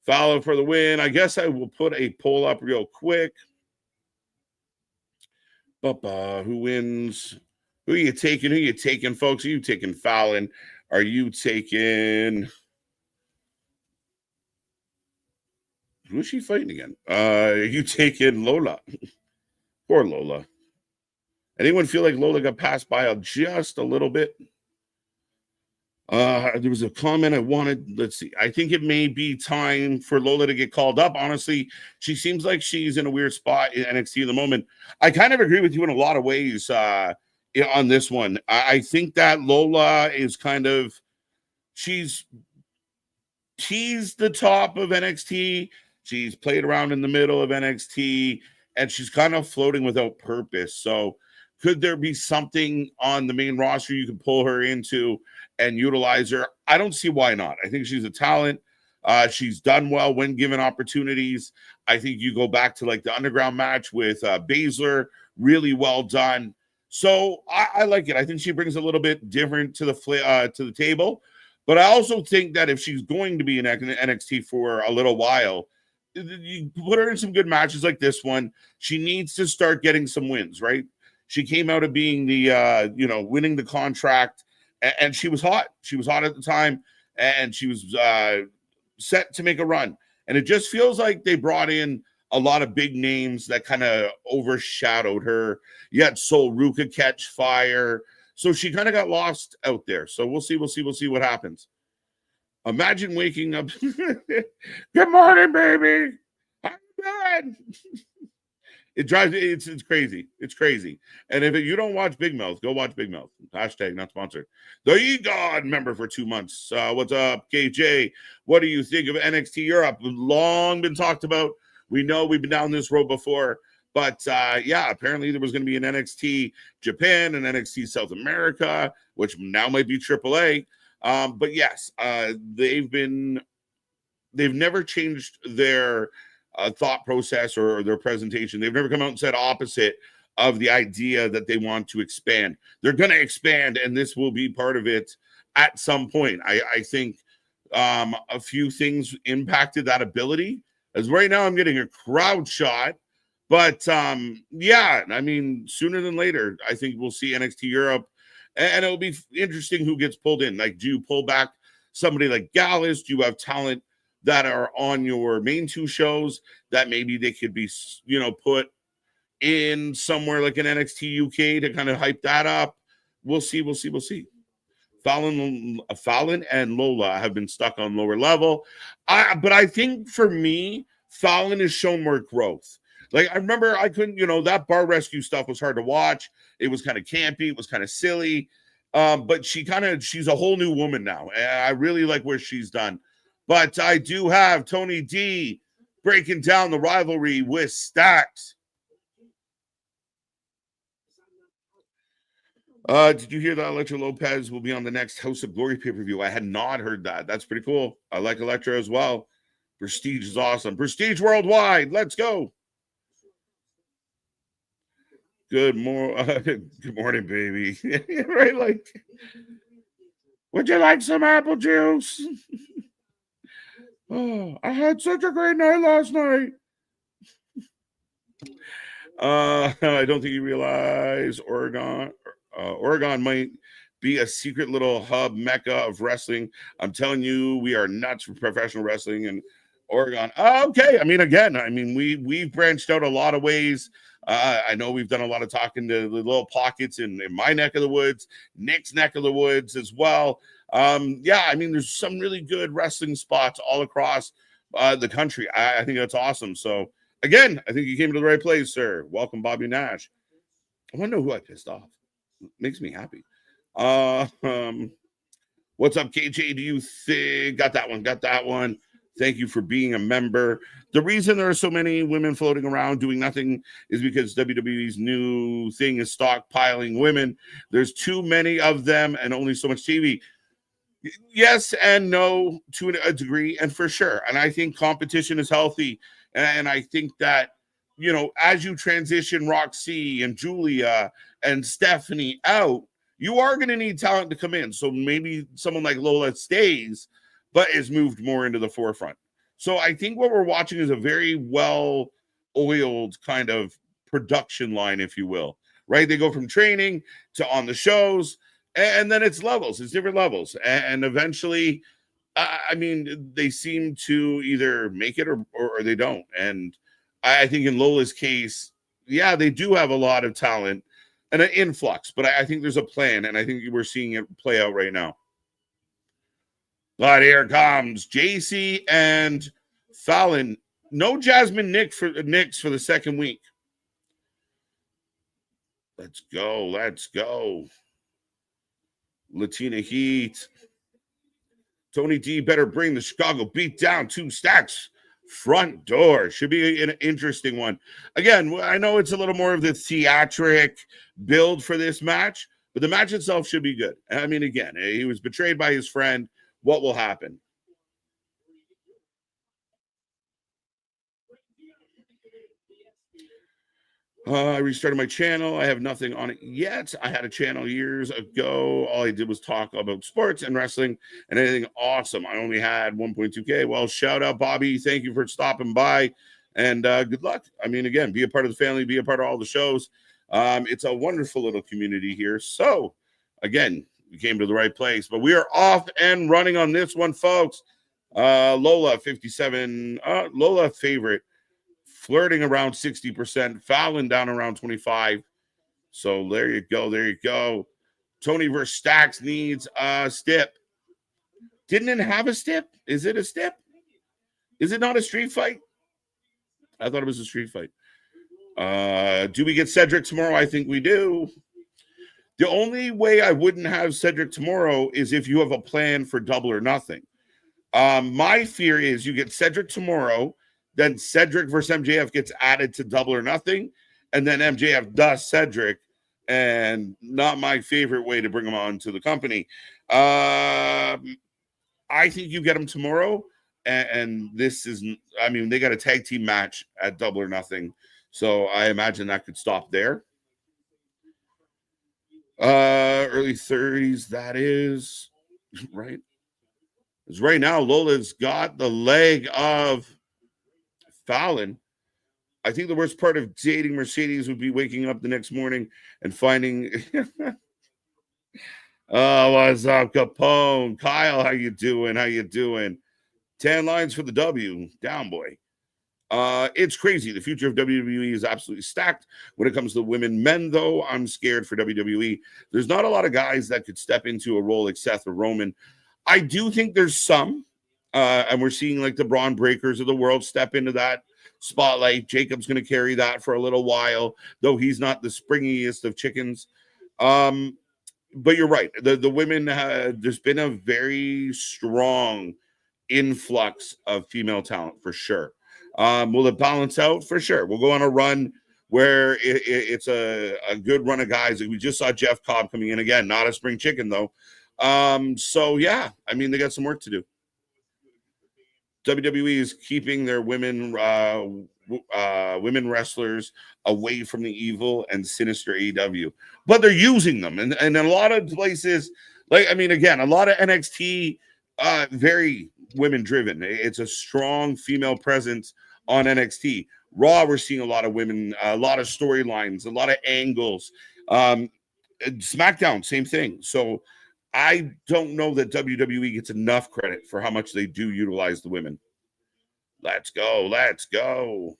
Fallon for the win. I guess I will put a poll up real quick. Who wins? Who are you taking? Who are you taking, folks? Are you taking Fallon? Are you taking... Who is she fighting again? Are you taking Lola? Poor Lola. Anyone feel like Lola got passed by just a little bit? There was a comment I wanted. Let's see. I think it may be time for Lola to get called up. Honestly, she seems like she's in a weird spot in NXT at the moment. I kind of agree with you in a lot of ways on this one. I think that Lola is kind of, she's teased the top of NXT. She's played around in the middle of NXT, and she's kind of floating without purpose. So could there be something on the main roster you can pull her into and utilize her? I don't see why not. I think she's a talent. She's done well when given opportunities. I think you go back to like the underground match with Baszler, really well done. So I like it. I think she brings a little bit different to the table. But I also think that if she's going to be in NXT for a little while, you put her in some good matches like this one. She needs to start getting some wins, right? She came out of being the, winning the contract, and she was hot. She was hot at the time, and she was set to make a run. And it just feels like they brought in a lot of big names that kind of overshadowed her. You had Sol Ruka catch fire. So she kind of got lost out there. So we'll see what happens. Imagine waking up. Good morning, baby. I'm good. It drives it's crazy. It's crazy. And if you don't watch Big Mouth, go watch Big Mouth. Hashtag not sponsored. The EGOD member for 2 months. What's up, KJ? What do you think of NXT Europe? Long been talked about. We know we've been down this road before. But apparently there was going to be an NXT Japan and NXT South America, which now might be AAA. But yes, they've never changed their thought process or their presentation. They've never come out and said opposite of the idea that they want to expand. They're going to expand, and this will be part of it at some point. I think a few things impacted that ability. As right now, I'm getting a crowd shot. But sooner than later, I think we'll see NXT Europe, and it'll be interesting who gets pulled in. Like, do you pull back somebody like Gallus? Do you have talent that are on your main two shows that maybe they could be, put in somewhere like an NXT UK to kind of hype that up? We'll see. Fallon and Lola have been stuck on lower level. But I think for me, Fallon has shown more growth. Like, I remember I couldn't, that bar rescue stuff was hard to watch. It was kind of campy. It was kind of silly. But she's a whole new woman now. And I really like where she's done. But I do have Tony D breaking down the rivalry with Stacks. Did you hear that Elektra Lopez will be on the next House of Glory pay-per-view? I had not heard that. That's pretty cool. I like Elektra as well. Prestige is awesome. Prestige worldwide. Let's go. Good morning, baby. Right? Like, would you like some apple juice? Oh, I had such a great night last night. I don't think you realize Oregon might be a secret little hub mecca of wrestling. I'm telling you, we are nuts for professional wrestling in Oregon. Okay. We've branched out a lot of ways. I know we've done a lot of talking to the little pockets in my neck of the woods, Nick's neck of the woods as well. There's some really good wrestling spots all across the country. I think that's awesome. So again, I think you came to the right place, sir. Welcome, Bobby Nash. I want to know who I pissed off. It makes me happy. What's up, KJ? Do you think got that one? Thank you for being a member. The reason there are so many women floating around doing nothing is because WWE's new thing is stockpiling women. There's too many of them and only so much TV. Yes and no to a degree, and for sure. And I think competition is healthy. And I think that, as you transition Roxy and Julia and Stephanie out, you are going to need talent to come in. So maybe someone like Lola stays, but is moved more into the forefront. So I think what we're watching is a very well-oiled kind of production line, if you will, right? They go from training to on the shows, and then it's levels. It's different levels. And eventually, they seem to either make it or they don't. And I think in Lola's case, they do have a lot of talent and an influx, but I think there's a plan, and I think we're seeing it play out right now. But here comes JC and Fallon. No Jasmine Nix for the second week. Let's go. Latina Heat. Tony D better bring the Chicago beat down 2 stacks. Front door should be an interesting one. Again, I know it's a little more of the theatric build for this match, but the match itself should be good. I mean, again, he was betrayed by his friend. What will happen? I restarted my channel. I have nothing on it yet. I had a channel years ago. All I did was talk about sports and wrestling and anything awesome. I only had 1.2K. Well, shout out, Bobby. Thank you for stopping by, and good luck. I mean, again, be a part of the family, be a part of all the shows. It's a wonderful little community here. So, again, you came to the right place. But we are off and running on this one, folks. Lola, 57. Lola, favorite. Flirting around 60%, Fallon down around 25. So there you go. There you go. Tony versus Stacks needs a stip. Didn't it have a stip? Is it a stip? Is it not a street fight? I thought it was a street fight. Do we get Cedric tomorrow? I think we do. The only way I wouldn't have Cedric tomorrow is if you have a plan for Double or Nothing. My fear is you get Cedric tomorrow, then Cedric versus MJF gets added to Double or Nothing, and then MJF does Cedric, and not my favorite way to bring him on to the company. I think you get him tomorrow, and this is, I mean, they got a tag team match at Double or Nothing, so I imagine that could stop there. Early 30s, that is, right? Because right now, Lola's got the leg of Fallon. I think the worst part of dating Mercedes would be waking up the next morning and finding oh, what's up, Capone? Kyle, how you doing? How you doing? 10 lines for the W. Down, boy. It's crazy. The future of WWE is absolutely stacked. When it comes to women, men, though, I'm scared for WWE. There's not a lot of guys that could step into a role like Seth or Roman. I do think there's some. And we're seeing like the Braun Breakers of the world step into that spotlight. Jacob's going to carry that for a little while, though he's not the springiest of chickens. But you're right. The women, there's been a very strong influx of female talent for sure. Will it balance out? For sure. We'll go on a run where it's a good run of guys. We just saw Jeff Cobb coming in again, not a spring chicken though. So yeah, I mean, they got some work to do. WWE is keeping their women wrestlers away from the evil and sinister AEW, but they're using them, and in a lot of places, like I mean, again, a lot of NXT, very women driven. It's a strong female presence on NXT. Raw, we're seeing a lot of women, a lot of storylines, a lot of angles. SmackDown, same thing. So I don't know that WWE gets enough credit for how much they do utilize the women. Let's go. Let's go.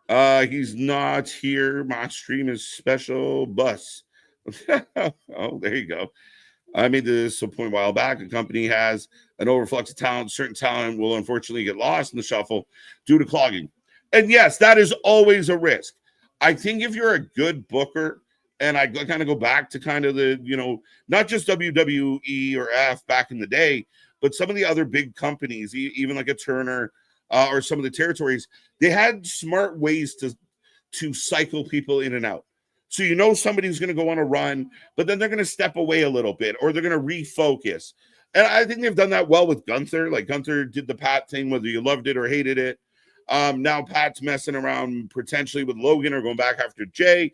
He's not here. My stream is special bus. Oh, there you go. I made this a point a while back. A company has an overflux of talent. Certain talent will unfortunately get lost in the shuffle due to clogging. And yes, that is always a risk. I think if you're a good booker, and I kind of go back to kind of the, you know, not just WWE or F back in the day, but some of the other big companies, even like a Turner or some of the territories, they had smart ways to cycle people in and out. So you know somebody's going to go on a run, but then they're going to step away a little bit, or they're going to refocus. And I think they've done that well with Gunther. Like Gunther did the Pat thing, whether you loved it or hated it. Now Pat's messing around potentially with Logan or going back after Jay.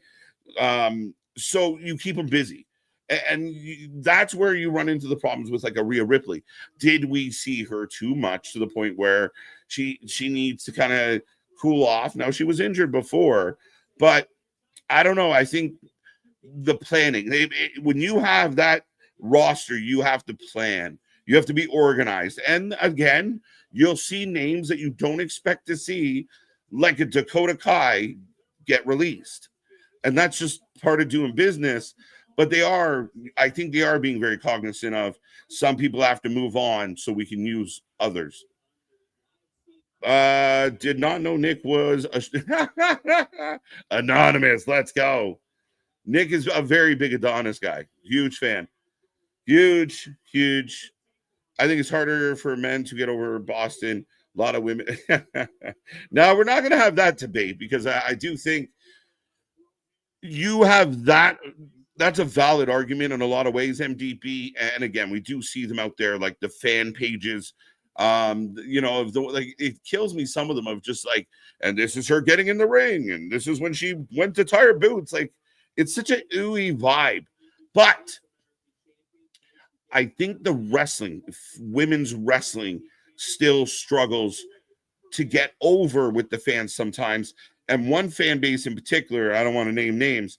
So you keep them busy. And that's where you run into the problems with like a Rhea Ripley. Did we see her too much to the point where she needs to kind of cool off? Now, she was injured before, but I don't know. I think the planning, when you have that roster, you have to plan. You have to be organized. And again, you'll see names that you don't expect to see, like a Dakota Kai, get released. And that's just part of doing business. But I think they are being very cognizant of some people have to move on so we can use others. Did not know Nick was anonymous. Let's go. Nick is a very big Adonis guy. Huge fan. Huge I think it's harder for men to get over Boston. A lot of women. Now, we're not going to have that debate because I do think you have that. That's a valid argument in a lot of ways, MDP. And again, we do see them out there, like the fan pages. Like it kills me. Some of them of just like, and this is her getting in the ring, and this is when she went to tie her boots. Like, it's such a ooey vibe. But I think the women's wrestling still struggles to get over with the fans sometimes. And one fan base in particular, I don't want to name names,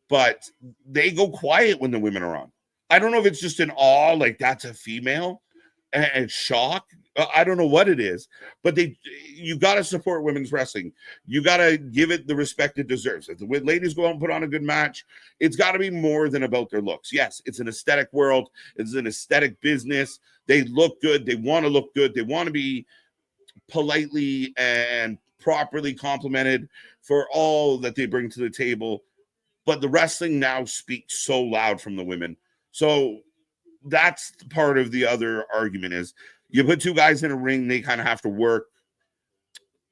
but they go quiet when the women are on. I don't know if it's just an awe, like that's a female, and shock. I don't know what it is, but you got to support women's wrestling. You got to give it the respect it deserves. If the ladies go out and put on a good match, it's got to be more than about their looks. Yes, it's an aesthetic world. It's an aesthetic business. They look good. They want to look good. They want to be politely and properly complimented for all that they bring to the table. But the wrestling now speaks so loud from the women. So that's part of the other argument is you put two guys in a ring, they kind of have to work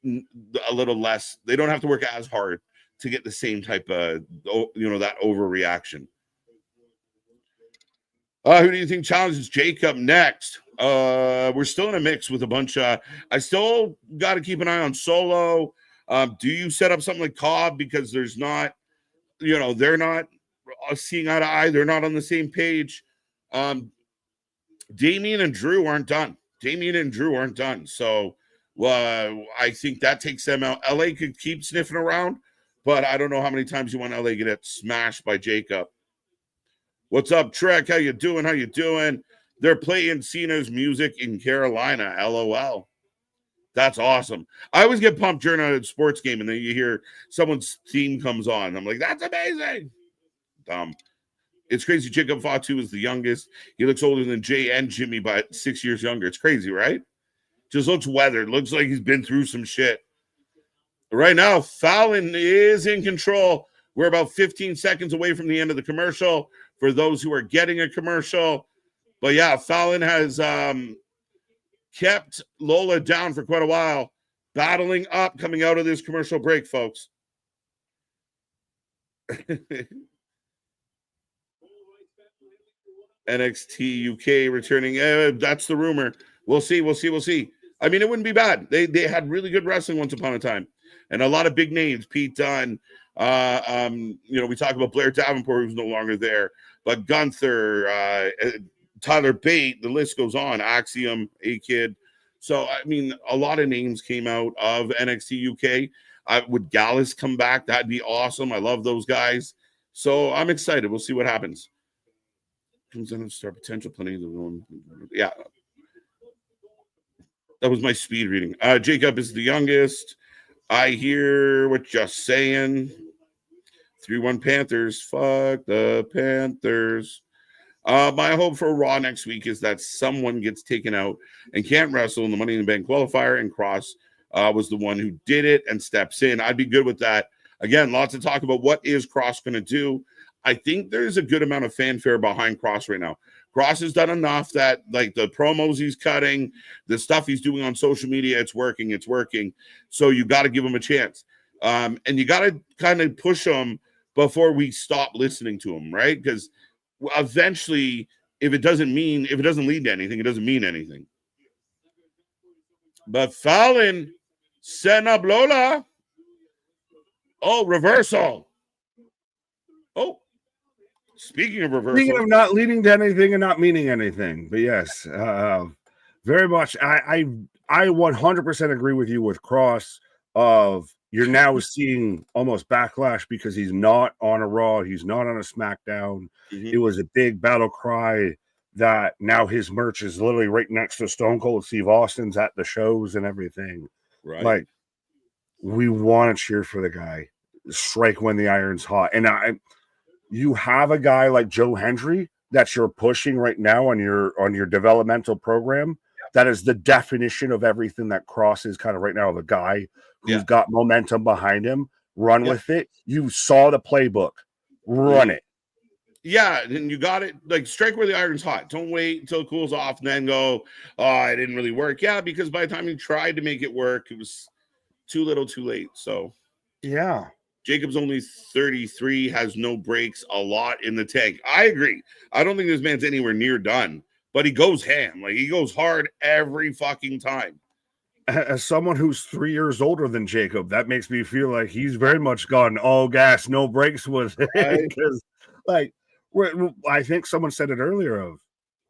a little less. They don't have to work as hard to get the same type of, that overreaction. Who do you think challenges Jacob next? We're still in a mix with a bunch of, I still got to keep an eye on Solo. Do you set up something like Cobb because there's not, they're not seeing eye to eye. They're not on the same page. Damien and Drew aren't done. So I think that takes them out. LA could keep sniffing around, but I don't know how many times you want LA to get smashed by Jacob. What's up, Trek? How you doing? They're playing Cena's music in Carolina. LOL. That's awesome. I always get pumped during a sports game, and then you hear someone's theme comes on. I'm like, that's amazing. It's crazy. Jacob Fatu is the youngest. He looks older than Jay and Jimmy, but 6 years younger. It's crazy, right? Just looks weathered. Looks like he's been through some shit. Right now, Fallon is in control. We're about 15 seconds away from the end of the commercial for those who are getting a commercial. But yeah, Fallon has kept Lola down for quite a while, battling up coming out of this commercial break, folks. NXT UK returning. That's the rumor. We'll see. I mean, it wouldn't be bad. They had really good wrestling once upon a time, and a lot of big names. Pete Dunne. We talk about Blair Davenport, who's no longer there, but Gunther, Tyler Bate. The list goes on. Axiom, A-Kid. So I mean, a lot of names came out of NXT UK. Would Gallus come back? That'd be awesome. I love those guys. So I'm excited. We'll see what happens. Comes in and star potential, plenty of them. Yeah. That was my speed reading. Jacob is the youngest. I hear what you're saying. 3-1 Panthers. Fuck the Panthers. My hope for Raw next week is that someone gets taken out and can't wrestle in the Money in the Bank qualifier, and Cross was the one who did it and steps in. I'd be good with that. Again, lots of talk about what is Cross going to do. I think there's a good amount of fanfare behind Cross right now. Cross has done enough that, like, the promos he's cutting, the stuff he's doing on social media, it's working. So you got to give him a chance. And you got to kind of push him before we stop listening to him, right? Because eventually, if it doesn't lead to anything, it doesn't mean anything. But Fallon setting up Lola. Oh, reversal. Oh. Speaking of reversal. Speaking of not leading to anything and not meaning anything. But yes, very much. I 100% agree with you with Cross of you're now seeing almost backlash because he's not on a Raw. He's not on a SmackDown. Mm-hmm. It was a big battle cry that now his merch is literally right next to Stone Cold Steve Austin's at the shows and everything. Right. Like, we want to cheer for the guy. Strike when the iron's hot. And you have a guy like Joe Hendry that you're pushing right now on your developmental program. That is the definition of everything that Cross is kind of right now, of a guy who's got momentum behind him. Run with it. You saw the playbook. Run it. Yeah, and you got it. Like, strike where the iron's hot. Don't wait until it cools off and then go, oh, it didn't really work. Yeah, because by the time you tried to make it work, it was too little, too late. So, Yeah. Jacob's only 33, has no breaks, a lot in the tank. I agree. I don't think this man's anywhere near done, but he goes ham. Like, he goes hard every fucking time. As someone who's 3 years older than Jacob, that makes me feel like he's very much gone all gas, no brakes with it. Because, like, I think someone said it earlier of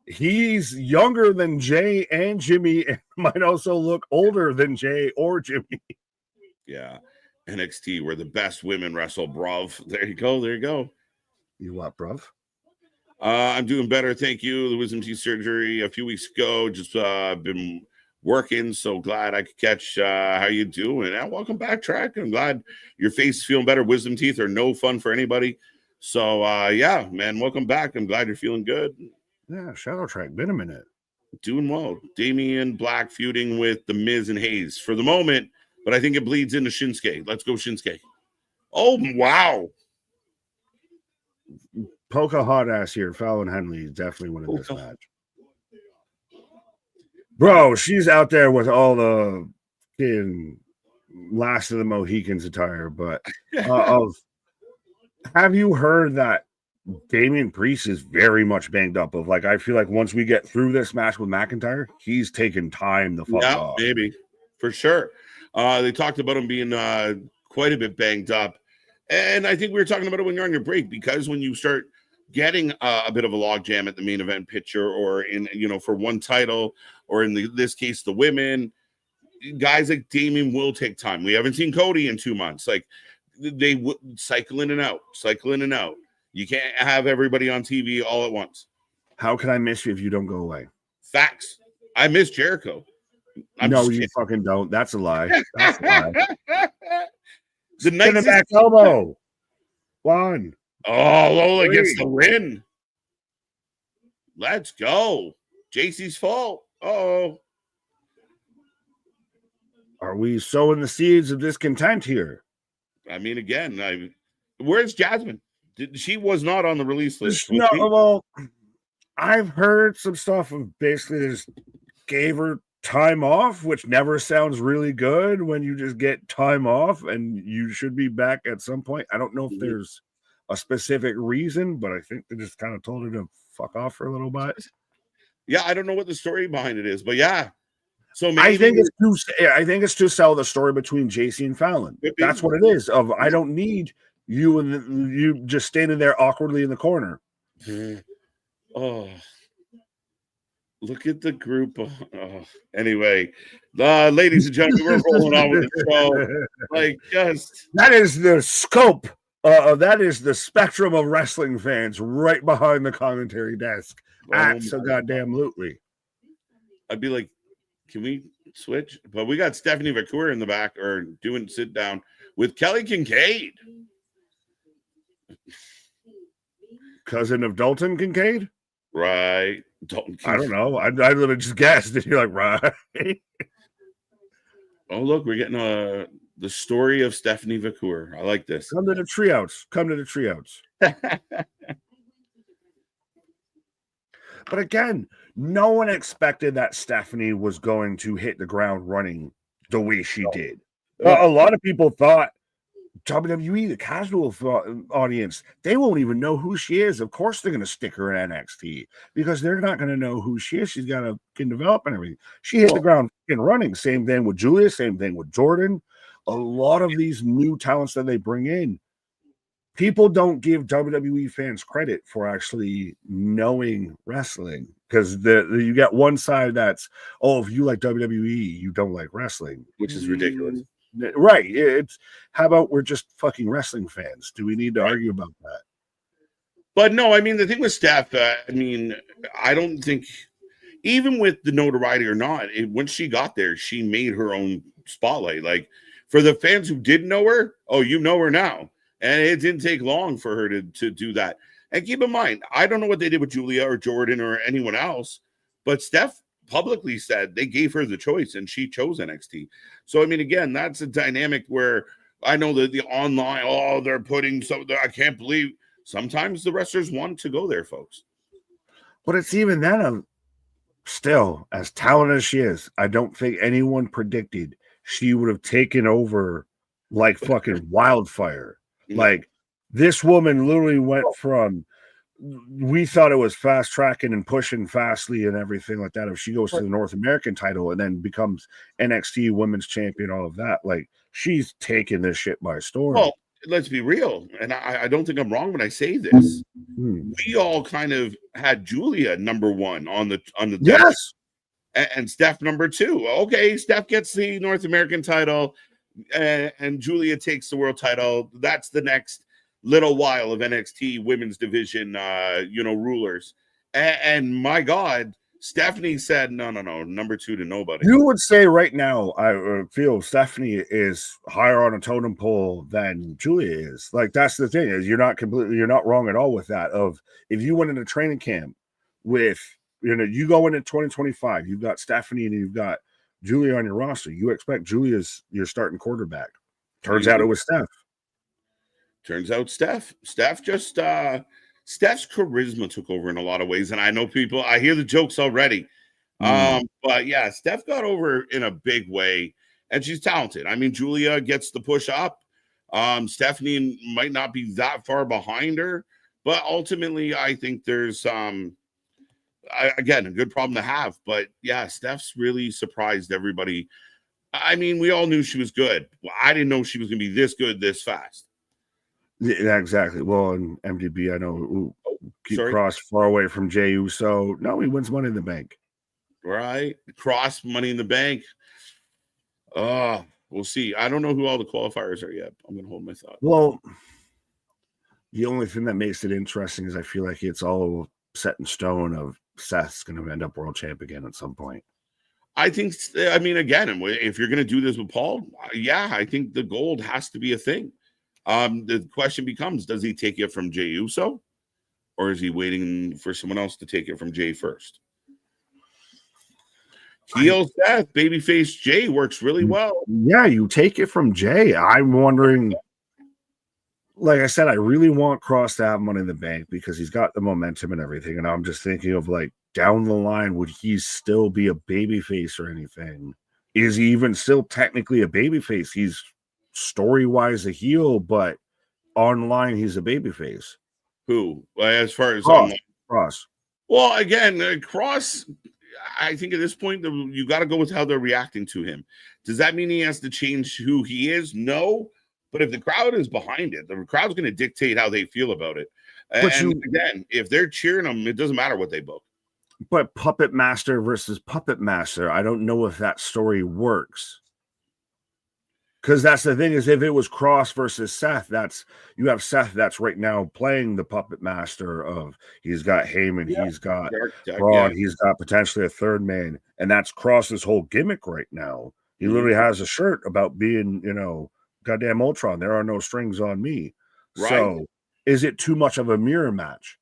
he's younger than Jay and Jimmy, and might also look older than Jay or Jimmy. Yeah. NXT, where the best women wrestle, bruv. There you go. There you go. You what, bruv? I'm doing better. Thank you. The wisdom teeth surgery a few weeks ago. Just been working. So glad I could catch how you doing. And welcome back, Track. I'm glad your face is feeling better. Wisdom teeth are no fun for anybody. So yeah, man, welcome back. I'm glad you're feeling good. Yeah, Shadow Track, been a minute. Doing well. Damian Black feuding with the Miz and Hayes for the moment, but I think it bleeds into Shinsuke. Let's go, Shinsuke. Oh, wow. Poke a hot ass here. Fallon Henley is definitely winning this match. Bro, she's out there with all the last of the Mohicans attire, but have you heard that Damian Priest is very much banged up? Of like, I feel like once we get through this match with McIntyre, he's taking time to fuck off. Maybe for sure. They talked about him being quite a bit banged up, and I think we were talking about it when you're on your break, because when you start getting a bit of a logjam at the main event picture, or in for one title, or in this case the women, guys like Damian will take time. We haven't seen Cody in 2 months. Like, they would cycle in and out. You can't have everybody on TV all at once. How can I miss you if you don't go away? Facts. I miss Jericho. No, you fucking don't. That's a lie. That's a lie. The nicest back elbow. One. Oh, Lola gets the win. Let's go. JC's fault. Oh. Are we sowing the seeds of discontent here? I mean, again, where's Jasmine? She was not on the release list. No, well, I've heard some stuff of basically just gave her time off, which never sounds really good when you just get time off and you should be back at some point. I don't know if there's a specific reason, but I think they just kind of told her to fuck off for a little bit. Yeah, I don't know what the story behind it is, but yeah. So maybe I think it's to sell the story between JC and Fallon. That's what it is. Of I don't need you and you just standing there awkwardly in the corner. Oh, look at the group. Anyway, ladies and gentlemen, we're rolling on with the show. Like, just that is the scope. That is the spectrum of wrestling fans right behind the commentary desk. So goddamn lootly. I'd be like, can we switch? But we got Stephanie Vaquer in the back, or doing sit down with Kelly Kincaid. Cousin of Dalton Kincaid? Right. Dalton Kincaid. I don't know. I literally just guessed. And you're like, right. Oh, look, we're getting the story of Stephanie Vaquer. I like this. Come to the treeouts. But again, no one expected that Stephanie was going to hit the ground running the way she did. A lot of people thought WWE, the casual audience, they won't even know who she is. Of course, they're going to stick her in NXT because they're not going to know who she is. She's got to develop and everything. She hit the ground running. Same thing with Julia. Same thing with Jordan. A lot of these new talents that they bring in, people don't give WWE fans credit for actually knowing wrestling, because you got one side that's, oh, if you like WWE, you don't like wrestling, which is ridiculous. Right. It's how about we're just fucking wrestling fans? Do we need to argue about that? But no, I mean, the thing with Steph, I don't think, even with the notoriety or not, when she got there, she made her own spotlight. Like, for the fans who didn't know her, oh, you know her now. And it didn't take long for her to do that. And keep in mind, I don't know what they did with Julia or Jordan or anyone else, but Steph publicly said they gave her the choice and she chose NXT. So, I mean, again, that's a dynamic where I know that the online, they're putting I can't believe sometimes the wrestlers want to go there, folks. But it's even then, still, as talented as she is, I don't think anyone predicted she would have taken over like fucking wildfire. Like, this woman literally went from, we thought it was fast tracking and pushing fastly and everything like that. If she goes to the North American title and then becomes NXT women's champion, all of that, like, she's taking this shit by storm. Well, let's be real, and I don't think I'm wrong when I say this. We all kind of had Julia number one on the yes, and Steph number two. Okay, Steph gets the North American title, and Julia takes the world title. That's the next little while of NXT women's division, rulers. And my God, Stephanie said, no, number two to nobody. You would say right now, I feel Stephanie is higher on a totem pole than Julia is. Like, that's the thing, is you're not wrong at all with that. Of, if you went into training camp with, you go into 2025, you've got Stephanie and you've got Julia on your roster. You expect Julia's your starting quarterback. Turns out it was Steph. Turns out Steph just Steph's charisma took over in a lot of ways. And I know people, I hear the jokes already. But yeah, Steph got over in a big way, and she's talented. I mean, Julia gets the push up. Stephanie might not be that far behind her, but ultimately I think there's again, a good problem to have. But yeah, Steph's really surprised everybody. I mean, we all knew she was good. Well, I didn't know she was going to be this good this fast. Yeah, exactly. Well, in MDB, I know Cross far away from Jey Uso. No, he wins Money in the Bank. Right. Cross Money in the Bank. We'll see. I don't know who all the qualifiers are yet. I'm going to hold my thought. Well, the only thing that makes it interesting is I feel like it's all set in stone of Seth's going to end up world champ again at some point. I mean, again, if you're going to do this with Paul, yeah, I think the gold has to be a thing. The question becomes, does he take it from Jey Uso, or is he waiting for someone else to take it from Jey first? Heel Seth, babyface Jey works really well. Yeah, you take it from Jey. I'm wondering, like I said, I really want Cross to have Money in the Bank because he's got the momentum and everything. And I'm just thinking of, like, down the line, would he still be a babyface or anything? Is he even still technically a babyface? He's story-wise a heel, but online he's a babyface. Who? As far as Cross. Well, again, Cross, I think at this point, you got to go with how they're reacting to him. Does that mean he has to change who he is? No. But if the crowd is behind it, the crowd's going to dictate how they feel about it. Again, if they're cheering him, it doesn't matter what they book. But Puppet Master versus Puppet Master, I don't know if that story works. Because that's the thing, is if it was Cross versus Seth, you have Seth that's right now playing the Puppet Master of, he's got Heyman, he's got Braun, he's got potentially a third man, and that's Cross's whole gimmick right now. He literally has a shirt about being, goddamn Ultron. There are no strings on me. Right. So is it too much of a mirror match?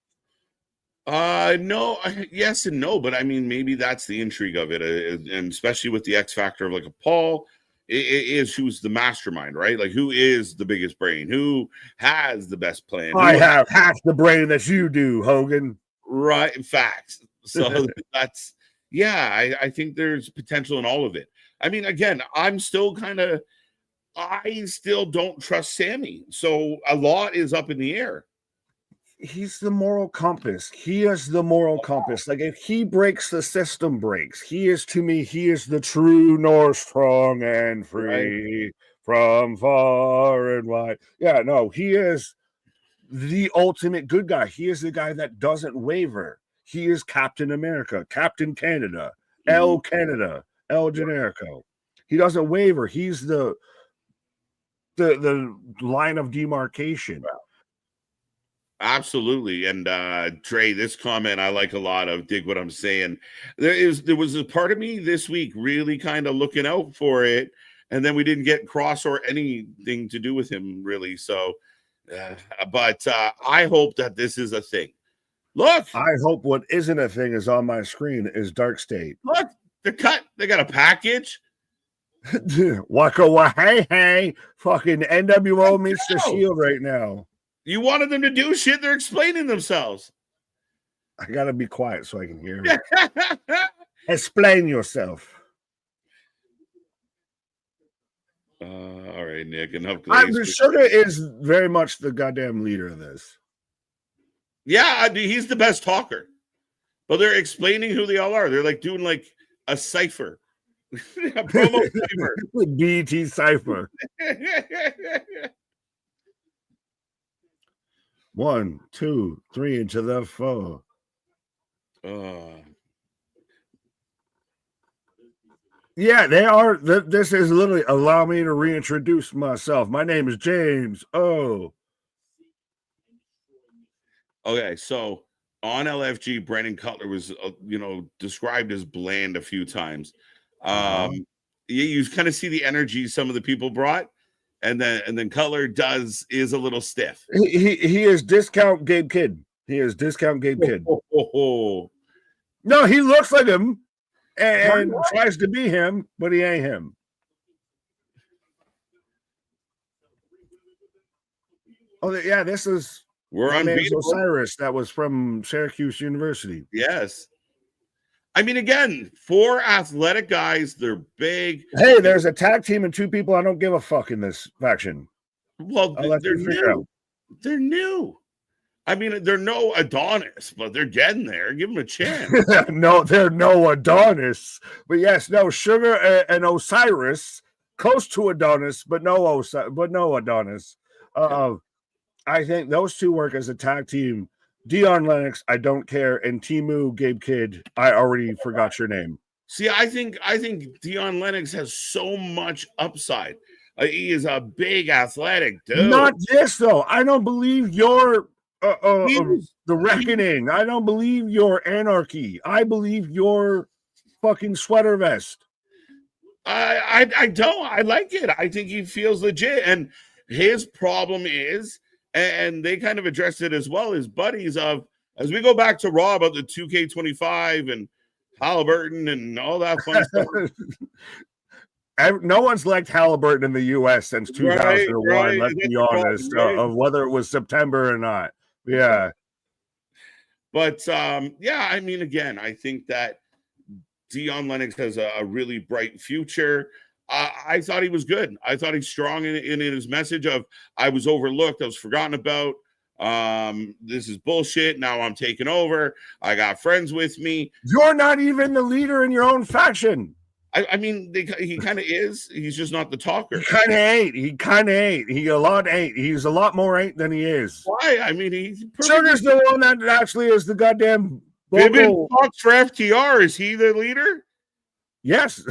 No, yes and no, but I mean, maybe that's the intrigue of it, and especially with the X factor of like a Paul. Is who's the mastermind, right? Like, who is the biggest brain? Who has the best plan? I have half the brain that you do, Hogan. Right, in fact. So that's, yeah, I think there's potential in all of it. I mean, again, I still don't trust Sammy. So a lot is up in the air. He's the moral compass. He is the moral compass. Like, if he breaks, the system breaks. He is, to me, he is the true north, strong and free from far and wide. Yeah, no, he is the ultimate good guy. He is the guy that doesn't waver. He is Captain America, Captain Canada, El Canada, El Generico. He doesn't waver. He's the line of demarcation. Absolutely. And Trey, this comment I like a lot of, dig what I'm saying. There was a part of me this week really kind of looking out for it, and then we didn't get Cross or anything to do with him really. So but I hope that this is a thing. Look, I hope what isn't a thing is on my screen is Dark State. Look, they got a package. Waka hey, fucking NWO meets the Shield right now. You wanted them to do shit. They're explaining themselves. I gotta be quiet so I can hear you. Explain yourself. All right, Nick. Enough. Sugar is very much the goddamn leader of this. Yeah, he's the best talker. But they're explaining who they all are. They're like doing like a cipher, a promo cipher, BT cipher. 1, 2, 3 into the 4. Yeah, they are. This is literally allow me to reintroduce myself. My name is James. Oh. Okay, so on LFG, Brandon Cutler was, described as bland a few times. You kind of see the energy some of the people brought, and then Cutler is a little stiff. He is discount Gabe Kidd. He is discount Gabe Kidd. No, he looks like him and tries to be him, but he ain't him. Oh, yeah, this is. We're unbeatable. Osiris, that was from Syracuse University. Yes. I mean, again, 4 athletic guys. They're big. Hey, there's a tag team and 2 people I don't give a fuck in this faction. Well, they're new. They're new. I mean, they're no Adonis, but they're getting there. Give them a chance. No, they're no Adonis. But yes, no, Sugar and Osiris, close to Adonis, but no Adonis. I think those 2 work as a tag team. Dion Lennox, I don't care, and Timu Gabe Kidd, I already forgot your name. See, I think Dion Lennox has so much upside. He is a big athletic dude. Not this though. I don't believe your the reckoning. I don't believe your anarchy. I believe your fucking sweater vest. I don't. I like it. I think he feels legit, and his problem is. And they kind of addressed it as well as buddies of, as we go back to Raw about the 2K25 and Halliburton and all that fun stuff. No one's liked Halliburton in the U.S. since 2001, right. Let's be honest, of whether it was September or not. Yeah. But, I mean, again, I think that Dion Lennox has a really bright future. I thought he was good. I thought he's strong in his message of I was overlooked. I was forgotten about. This is bullshit. Now I'm taking over. I got friends with me. You're not even the leader in your own faction. I mean, he kind of is. He's just not the talker. He kind of ain't. He a lot ain't. He's a lot more ain't than he is. Why? I mean, he's Sugar's the one that actually is the goddamn. Vivian talks for FTR. Is he the leader? Yes.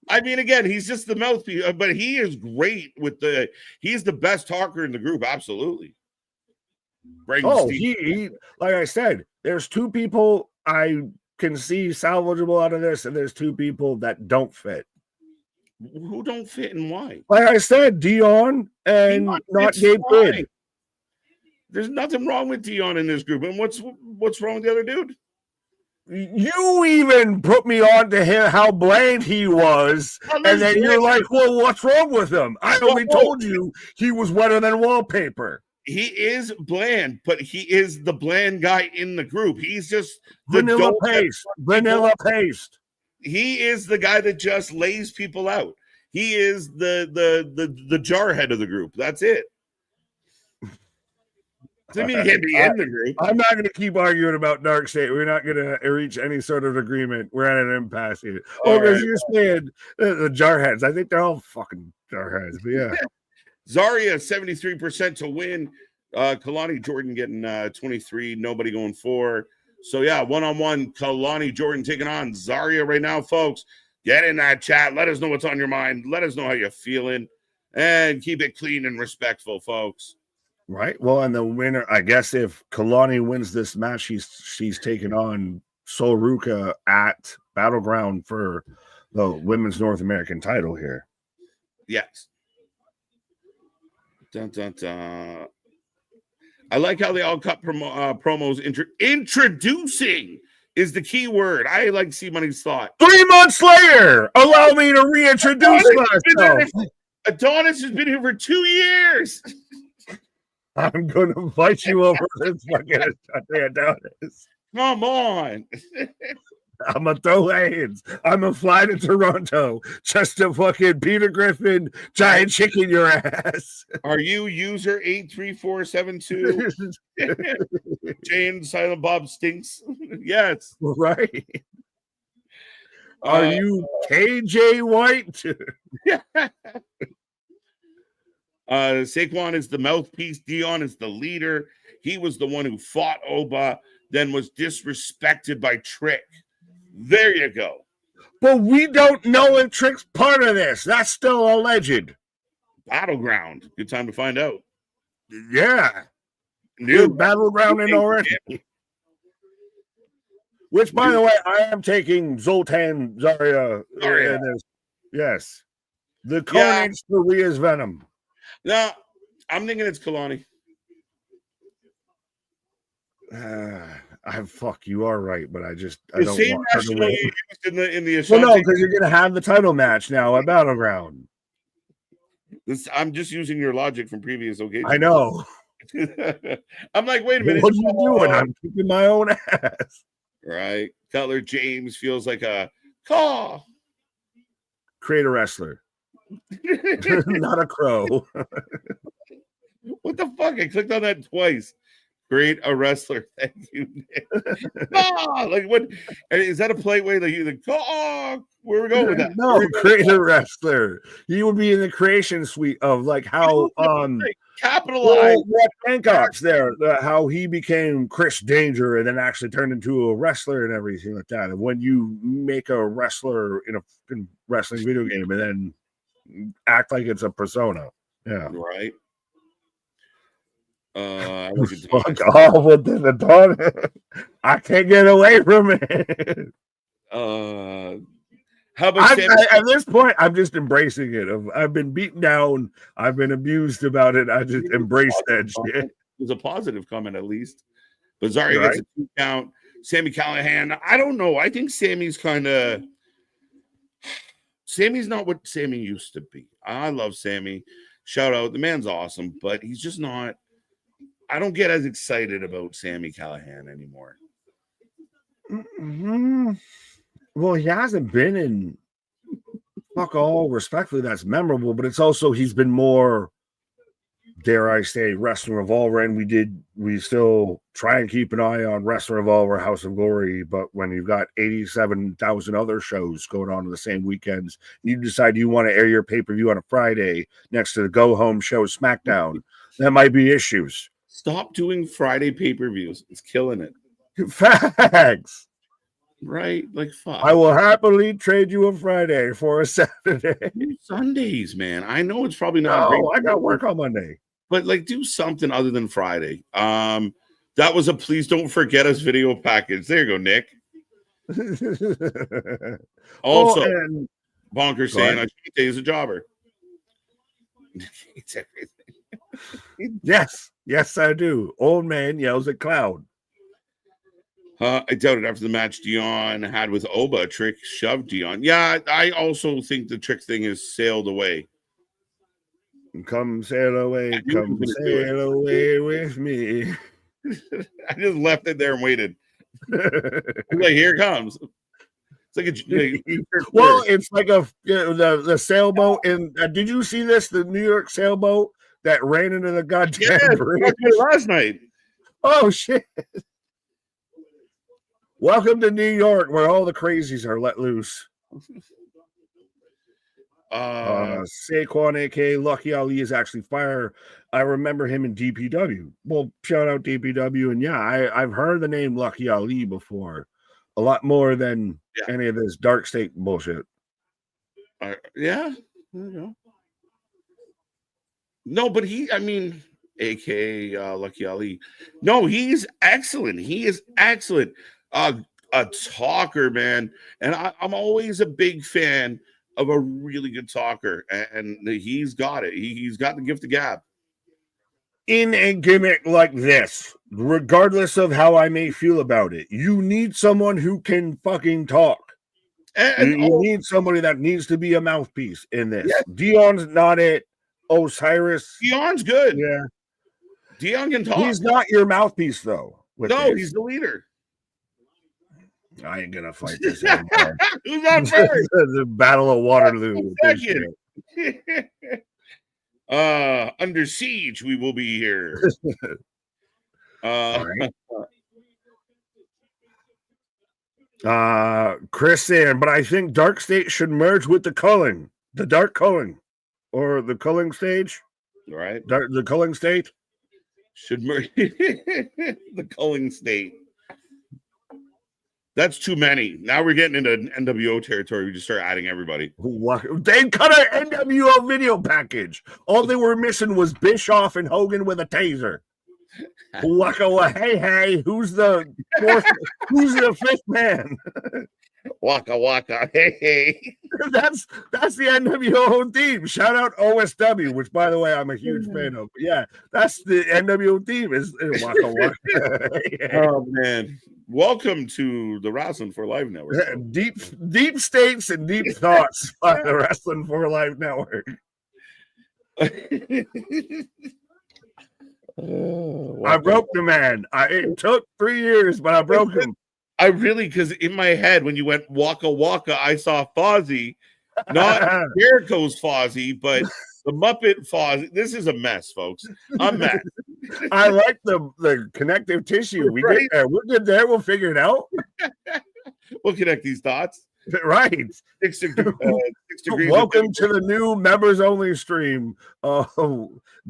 I mean, again, he's just the mouthpiece, but he is great he's the best talker in the group. Absolutely. He like I said, there's 2 people I can see salvageable out of this, and there's 2 people that don't fit. Who don't fit and why? Like I said, Dion and not Gabe Kidd. There's nothing wrong with Dion in this group. And what's wrong with the other dude? You even put me on to him how bland he was, and then you're like, well, what's wrong with him? I only told you he was wetter than wallpaper. He is bland, but he is the bland guy in the group. He's just vanilla paste. He is the guy that just lays people out. He is the jarhead of the group. That's it. Doesn't mean he can't be in the group. I'm not going to keep arguing about Dark State. We're not going to reach any sort of agreement. We're at an impasse here. Because you're saying the jarheads. I think they're all fucking jarheads. But yeah. Zarya 73% to win. Kehlani Jordan getting 23. Nobody going 4. So yeah, 1-on-1. Kehlani Jordan taking on Zarya right now, folks. Get in that chat. Let us know what's on your mind. Let us know how you're feeling, and keep it clean and respectful, folks. Right. Well, and the winner, I guess, if Kehlani wins this match, she's taking on Soruka at Battleground for the Women's North American title here. Yes. Dun, dun, dun. I like how they all cut promos. Introducing is the key word. I like to see Money's thought. 3 months later, allow me to reintroduce myself. Adonis has been here for 2 years. I'm gonna fight you over this fucking Adonis. Come on. I'm gonna throw hands. I'm gonna fly to Toronto just to fucking Peter Griffin giant chicken your ass. Are you user 83472? Jane Silent Bob stinks. Yes. Right. Are you KJ White? Saquon is the mouthpiece. Dion is the leader. He was the one who fought Oba, then was disrespected by Trick. There you go. But we don't know if Trick's part of this. That's still alleged. Battleground. Good time to find out. Yeah. New battleground in already. Which, by the way, I am taking Zoltan Zarya. In this. Yes. The Carnage for Rhea's Venom. No, I'm thinking it's Kehlani. Fuck, you are right, but I The don't same want her to rationale win. you used in the Well, no, Ashanti. because you're gonna have the title match now at Battleground. I'm just using your logic from previous occasions. I know. I'm like, wait a minute. What are you doing? I'm kicking my own ass. Right. Cutler James feels like a call. Create a wrestler. Not a crow. What the fuck? I clicked on that twice. Create a wrestler. Thank you, Nick. Like what? Is that a play way that you like? Where we going with that? No, create a wrestler. He would be in the creation suite of like how capitalize Hancock's there, how he became Chris Danger and then actually turned into a wrestler and everything like that. And when you make a wrestler in a wrestling video game and then act like it's a persona, yeah, right. Fuck off with the dawn. I can't get away from it. How about at this point? I'm just embracing it. I've been beaten down. I've been abused about it. I just embrace that shit. It was a positive comment, at least. But Zarya gets a 2 count. Sami Callihan. I don't know. I think Sammy's not what Sami used to be. I love Sami. Shout out. The man's awesome, but he's just not. I don't get as excited about Sami Callihan anymore. Mm-hmm. Well, he hasn't been in fuck all respectfully that's memorable, but it's also he's been more, dare I say, Wrestling Revolver, and we still try and keep an eye on Wrestling Revolver, House of Glory, but when you've got 87,000 other shows going on the same weekends, you decide you want to air your pay-per-view on a Friday next to the go-home show SmackDown, that might be issues. Stop doing Friday pay-per-views. It's killing it. Facts. Right? Like, fuck. I will happily trade you a Friday for a Saturday. Sundays, man. I know it's probably not great. I got work on Monday. But, like, do something other than Friday. That was a please don't forget us video package. There you go, Nick. Also, Bonker saying, I should say he's a jobber. It's everything. Yes, I do. Old man yells at cloud. I doubt it after the match Dion had with Oba. Trick shoved Dion. Yeah, I also think the Trick thing has sailed away. Come sail away. Come sail away with me. I just left it there and waited. Like, here it comes. It's like it's like the sailboat. And did you see this? The New York sailboat that ran into the goddamn bridge last night. Oh shit! Welcome to New York, where all the crazies are let loose. Saquon, aka Lucky Ali, is actually fire. I remember him in DPW. Well, shout out DPW, and yeah, I've heard the name Lucky Ali before, a lot more than any of this dark state bullshit. Yeah, there you go. No, but aka Lucky Ali. No, he's excellent. He is excellent. A talker, man, and I'm always a big fan of a really good talker, and he's got it. He's got the gift of gab. In a gimmick like this, regardless of how I may feel about it, you need someone who can fucking talk. You need somebody that needs to be a mouthpiece in this. Yes. Dion's not it. Osiris. Dion's good. Yeah. Dion can talk. He's not your mouthpiece, though. He's the leader. I ain't gonna fight this anymore. Who's on first? The Battle of Waterloo. Under siege, we will be here. Chris saying, but I think Dark State should merge with the Culling, the Dark Culling, or the Culling stage. Right. The Culling State should merge the Culling State. That's too many. Now we're getting into NWO territory. We just start adding everybody. They cut our NWO video package. All they were missing was Bischoff and Hogan with a taser. Waka, hey, who's the fifth man? Waka waka, hey. That's the NWO theme. Shout out OSW, which by the way I'm a huge fan of. But yeah, that's the NWO theme is waka waka. Oh man. Welcome to the Wrestling for Life Network. Deep states and deep thoughts by the Wrestling for Life Network. I broke the man. It took 3 years, but I broke him. I really, because in my head, when you went Waka Waka, I saw Fozzy, not Jericho's Fozzy, but the Muppet Fozzy. This is a mess, folks. A mess. I like the connective tissue. We get there. We're good there. We'll figure it out. We'll connect these dots. Right. 6 degrees. Welcome to the new members only stream.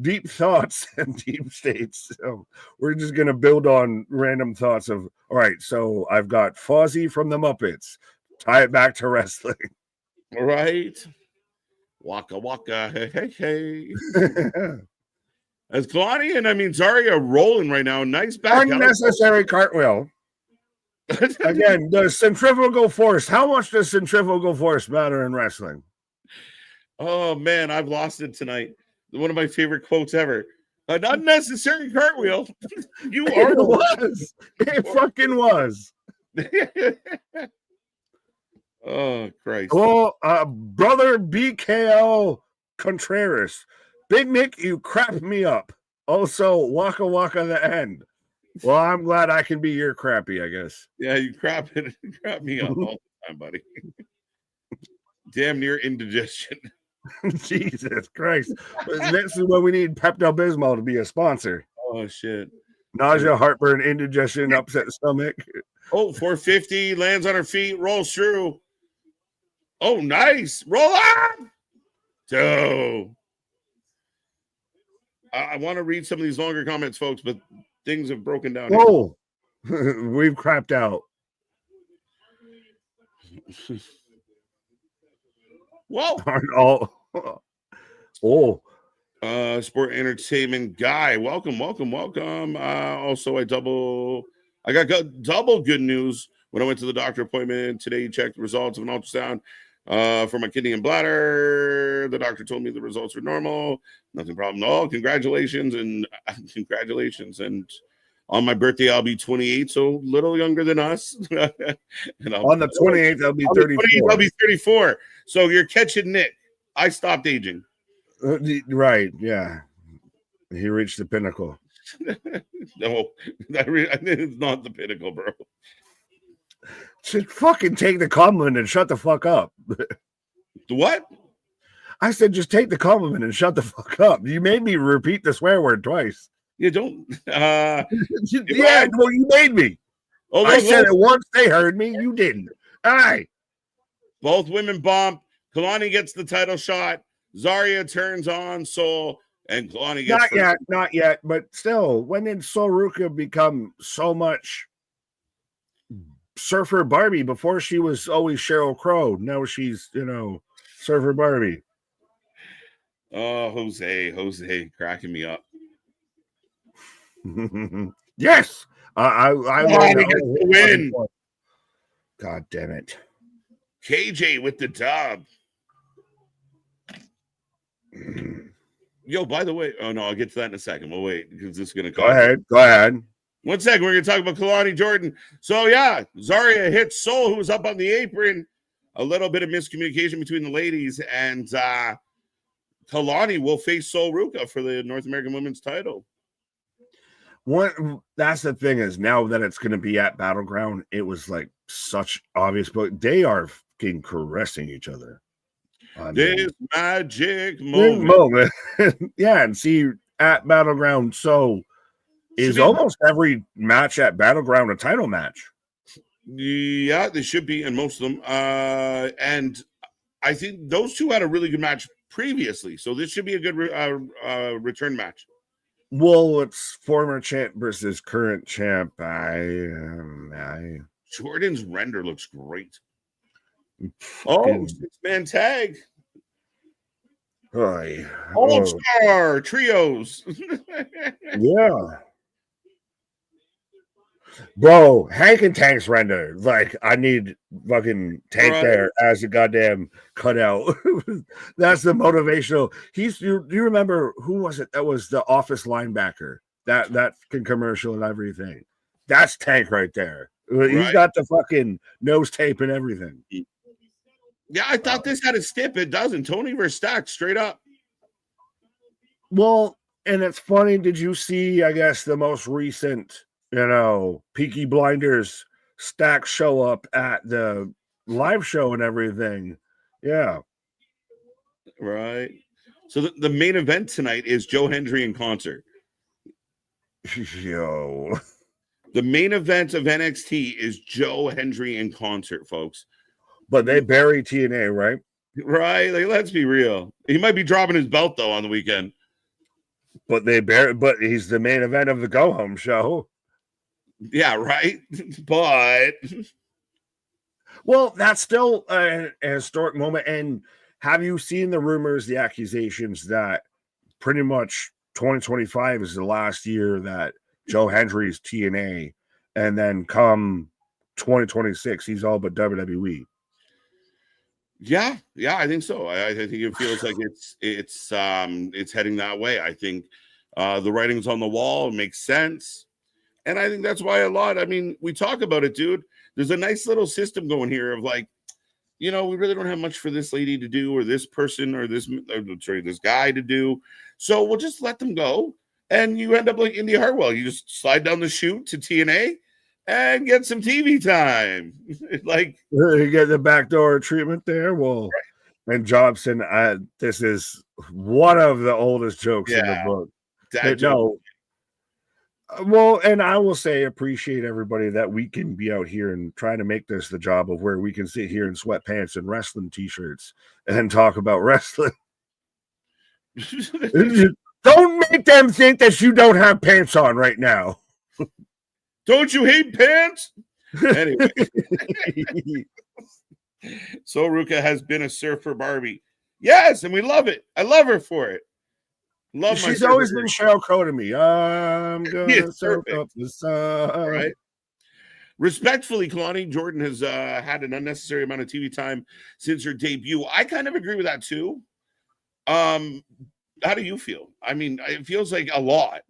Deep thoughts and deep states. So we're just gonna build on random thoughts of all right. So I've got Fozzie from the Muppets. Tie it back to wrestling. All right. Waka waka. Hey. As Kehlani and Zarya rolling right now. Nice back. Unnecessary cartwheel. Again, the centrifugal force. How much does centrifugal force matter in wrestling? Oh man, I've lost it tonight. One of my favorite quotes ever. An unnecessary cartwheel. You are it was. It fucking was. Oh Christ. Well, brother BKL Contreras. Big Nick, you crap me up. Also, waka waka the end. Well, I'm glad I can be your crappy, I guess. Yeah, you crap me up all the time, buddy. Damn near indigestion. Jesus Christ. This is what we need Pepto-Bismol to be a sponsor. Oh, shit. Nausea, heartburn, indigestion, upset stomach. Oh, 450, lands on her feet, rolls through. Oh, nice. Roll up. So, I want to read some of these longer comments, folks, but things have broken down. Whoa. We've crapped out. Whoa. Sport entertainment guy. Welcome. Also, I got double good news when I went to the doctor appointment today. He checked the results of an ultrasound for my kidney and bladder. The doctor told me the results were normal. Nothing problem at all. Congratulations. And on my birthday, I'll be 28, so a little younger than us. And on the 28th, I'll be 34. I'll be 34. So you're catching Nick. I stopped aging. Right, yeah. He reached the pinnacle. No, it's not the pinnacle, bro. Just fucking take the compliment and shut the fuck up. What? I said just take the compliment and shut the fuck up. You made me repeat the swear word twice. You don't. Well, you made me. Oh, I said it once. They heard me. You didn't. All right. Both women bump. Kehlani gets the title shot. Zarya turns on Soul, and Kehlani gets not yet. But still, when did Sol Ruka become so much Surfer Barbie? Before she was always Sheryl Crow. Now she's Surfer Barbie. Oh, Jose, cracking me up. Yes, I want to win. God damn it, KJ with the dub. Yo, by the way, oh no, I'll get to that in a second. We'll wait because this is gonna go ahead. 1 second, we're gonna talk about Kehlani Jordan. So yeah, Zarya hits Soul, who was up on the apron. A little bit of miscommunication between the ladies, and Kehlani will face Sol Ruka for the North American Women's title. That's the thing is now that it's going to be at Battleground, it was like such obvious, but they are fucking caressing each other. This magic moment. Yeah, and see at Battleground, so is almost every match at Battleground a title match? Yeah, they should be, and most of them. And I think those two had a really good match previously, so this should be a good return match. Well, it's former champ versus current champ. Jordan's render looks great. Oh, 6-man tag. All-star trios. Yeah. Bro, Hank and Tank's render. Like, I need fucking Tank there as a goddamn cutout. That's the motivational. Do you remember who was it? That was the Office linebacker. That commercial and everything. That's Tank right there. He's got the fucking nose tape and everything. Yeah, I thought this had a stip. It doesn't. Tony versus Stack, straight up. Well, and it's funny. Did you see, I guess, the most recent, Peaky Blinders Stack show up at the live show and everything? Yeah. Right. So the main event tonight is Joe Hendry in concert. Yo. The main event of NXT is Joe Hendry in concert, folks. But they bury TNA, right? Right. Like, let's be real. He might be dropping his belt, though, on the weekend. But he's the main event of the go home show. Yeah, right. But well, that's still a historic moment. And have you seen the rumors, the accusations that pretty much 2025 is the last year that Joe Hendry's TNA, and then come 2026, he's all but WWE? Yeah, I think so. I think it feels like it's heading that way. I think the writing's on the wall. It makes sense. And I think that's why we talk about it, dude. There's a nice little system going here of like, we really don't have much for this lady to do or this person or this guy to do. So we'll just let them go. And you end up like Indy Hartwell. You just slide down the chute to TNA and get some TV time. Like, you get the backdoor treatment there. Well, and Jobson, this is one of the oldest jokes in the book. Well, and I will say, appreciate everybody that we can be out here and try to make this the job of where we can sit here in sweatpants and wrestling t-shirts and talk about wrestling. Don't make them think that you don't have pants on right now. Don't you hate pants? Anyway. So Ruka has been a surfer Barbie. Yes, and we love it. I love her for it. She's always been Sheryl Crow to me. I'm gonna surf up the sun. Right. Respectfully, Kehlani, Jordan has had an unnecessary amount of TV time since her debut. I kind of agree with that too. How do you feel? I mean, it feels like a lot.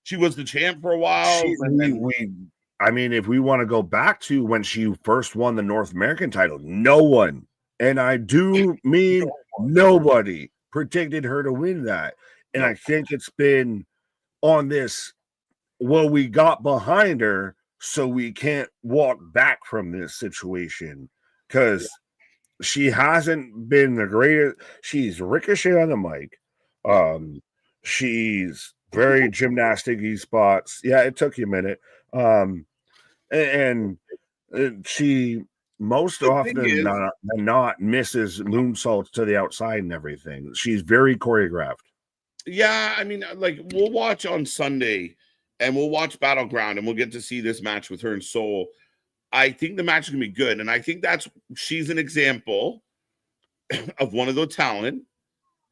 She was the champ for a while. If we want to go back to when she first won the North American title, no one, and I do mean nobody, predicted her to win that. And I think it's been on this, well, we got behind her, so we can't walk back from this situation because she hasn't been the greatest. She's ricochet on the mic. She's very gymnastic-y spots. Yeah, it took you a minute. And she most often than not misses moonsaults to the outside and everything. She's very choreographed. Yeah, I mean, like, we'll watch on Sunday and we'll watch Battleground and we'll get to see this match with her and Soul. I think the match is going to be good. And I think she's an example of one of the talent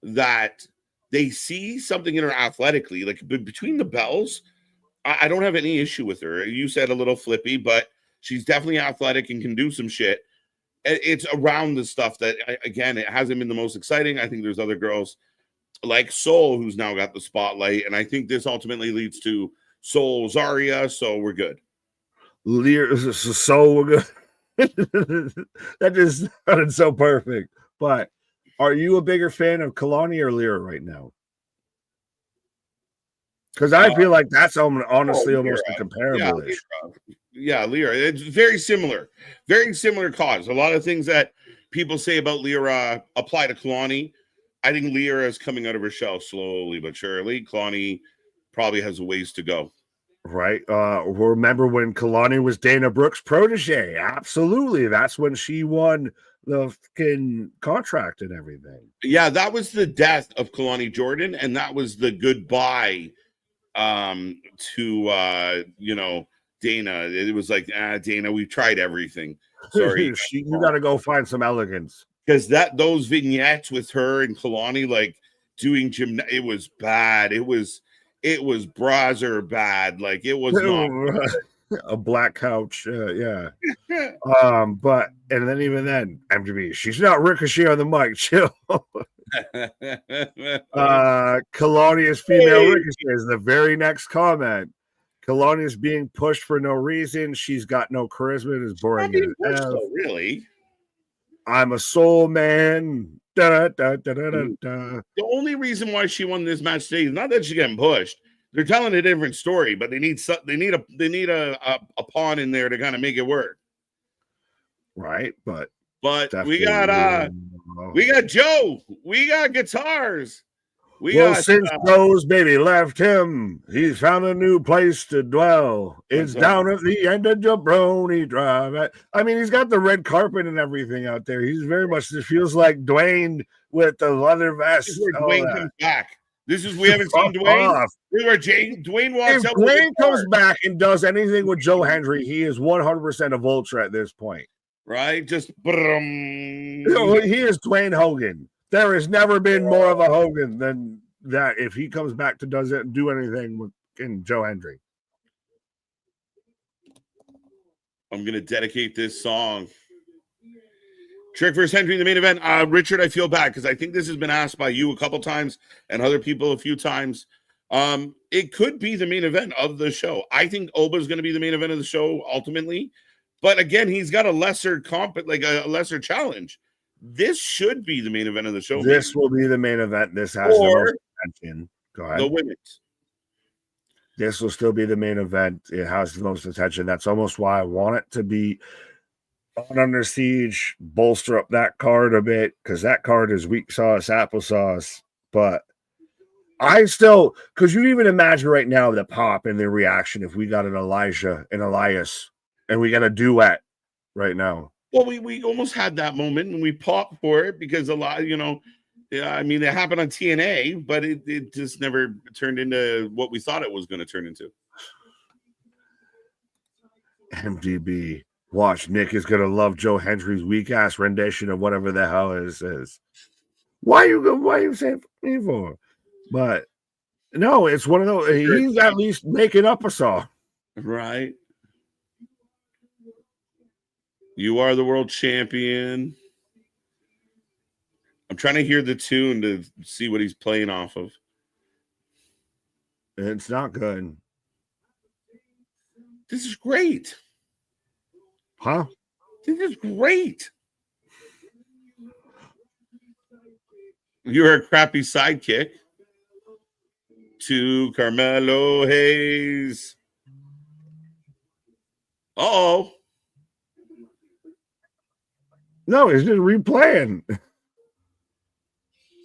that they see something in her athletically. Like, between the bells, I don't have any issue with her. You said a little flippy, but she's definitely athletic and can do some shit. It's around the stuff that, again, it hasn't been the most exciting. I think there's other girls like Soul who's now got the spotlight, and I think this ultimately leads to Soul Zarya, so we're good. So we're good. That just sounded so perfect. But are you a bigger fan of Kehlani or Lyra right now? Because I feel like that's honestly almost Lyra. incomparable. Yeah, Lyra. It's very similar. Very similar cause. A lot of things that people say about Lyra apply to Kehlani. I think Lyra is coming out of her shell slowly but surely. Kehlani probably has a ways to go. Right. Remember when Kehlani was Dana Brooks' protege? Absolutely. That's when she won the fucking contract and everything. Yeah, that was the death of Kehlani Jordan, and that was the goodbye to Dana. It was like, Dana, we've tried everything. Sorry. You got to go find some elegance. Because those vignettes with her and Kehlani, like doing gym, it was bad. It was Brazzer bad. Like it was not a black couch. Yeah. But and then even then, MTV, she's not Ricochet on the mic. Chill. Kehlani is female Ricochet is the very next comment. Kehlani is being pushed for no reason. She's got no charisma. It is boring. Really? I'm a soul man. Da, da, da, da, da, da. The only reason why she won this match today is not that she's getting pushed. They're telling a different story, but they need a pawn in there to kind of make it work. Right, but we got Joe. We got guitars. Since Joe's baby left him, he's found a new place to dwell. It's down at the end of Jabroni Drive. I mean, he's got the red carpet and everything out there. He's very much, it feels like Dwayne with the leather vest. This is where Dwayne comes back. We haven't seen Dwayne. This is where Dwayne walks if up. Dwayne comes back and does anything with Joe Hendry, he is 100% a vulture at this point. Right? Just he is Dwayne Hogan. There has never been more of a Hogan than that if he comes back to do anything with Joe Hendry. I'm going to dedicate this song. Trick versus Hendry in the main event. Richard, I feel bad because I think this has been asked by you a couple times and other people a few times. It could be the main event of the show. I think Oba is going to be the main event of the show ultimately. But again, he's got a lesser a lesser challenge. This should be the main event of the show. This will be the main event. This has the most attention. Go ahead. The women's. This will still be the main event. It has the most attention. That's almost why I want it to be on Under Siege. Bolster up that card a bit because that card is weak sauce, applesauce. But I still, because you even imagine right now the pop and the reaction if we got an Elijah and Elias and we got a duet right now. Well, we almost had that moment when we popped for it because a lot, I mean, it happened on TNA, but it just never turned into what we thought it was going to turn into. MDB, watch. Nick is going to love Joe Hendry's weak ass rendition of whatever the hell it is. Why you saying me for? But no, it's one of those. He's at least making up a song, right? You are the world champion. I'm trying to hear the tune to see what he's playing off of. It's not good. This is great. Huh? This is great. You're a crappy sidekick to Carmelo Hayes. Uh-oh. No, it's just replaying.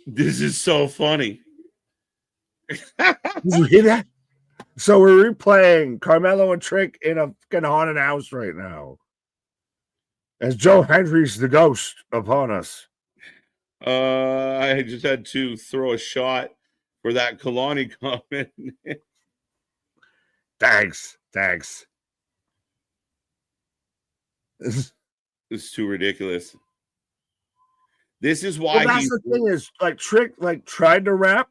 This is so funny. Did you hear that? So we're replaying Carmelo and Trick in a fucking haunted house right now. As Joe Hendry's the ghost upon us. I just had to throw a shot for that Kehlani comment. Thanks. It's too ridiculous. This is why that's the thing is like Trick tried to rap.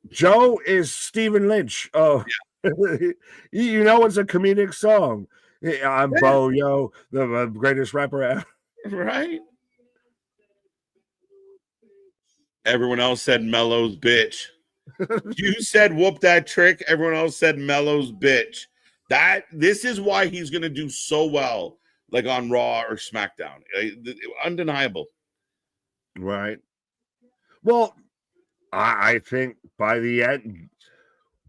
Joe is Stephen Lynch. Oh, yeah. It's a comedic song. I'm Bo Yo, the greatest rapper ever. Right? Everyone else said Mello's bitch. You said whoop that Trick. Everyone else said Mello's bitch. This is why he's gonna do so well, like on Raw or SmackDown. Undeniable. Right. Well, I think by the end,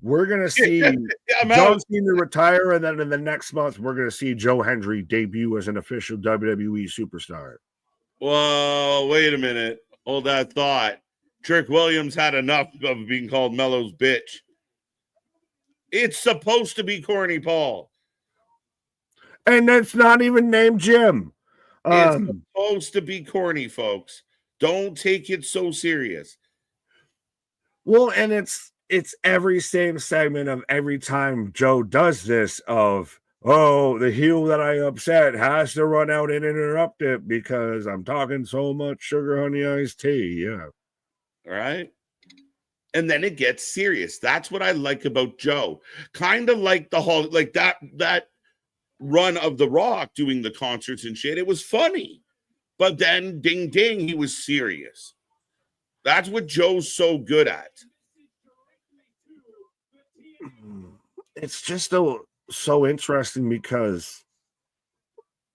We're gonna see John Cena retire, and then in the next month, we're gonna see Joe Hendry debut as an official WWE superstar. Well, wait a minute. Hold that thought. Trick Williams had enough of being called Mello's bitch. It's supposed to be corny, Paul. And it's not even named Jim. It's supposed to be corny, folks. Don't take it so serious. Well, and it's every same segment of every time Joe does this of, oh, the heel that I upset has to run out and interrupt it because I'm talking so much sugar honey iced tea. Yeah. All right. And then it gets serious. That's what I like about Joe. Kind of like the whole, like that run of The Rock doing the concerts and shit. It was funny. But then ding ding, he was serious. That's what Joe's so good at. It's just so interesting because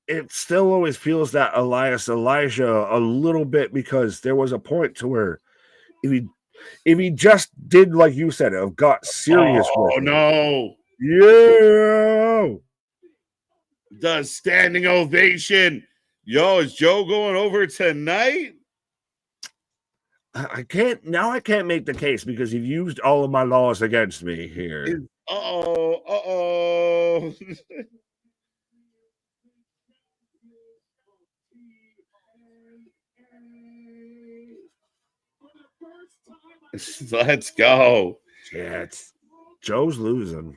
it still always feels that Elijah a little bit, because there was a point to where if he just did like you said, it got serious. Oh no! Yeah, the standing ovation. Yo, is Joe going over tonight? I can't make the case because you've used all of my laws against me here. Uh-oh. Let's go. Yeah, Joe's losing.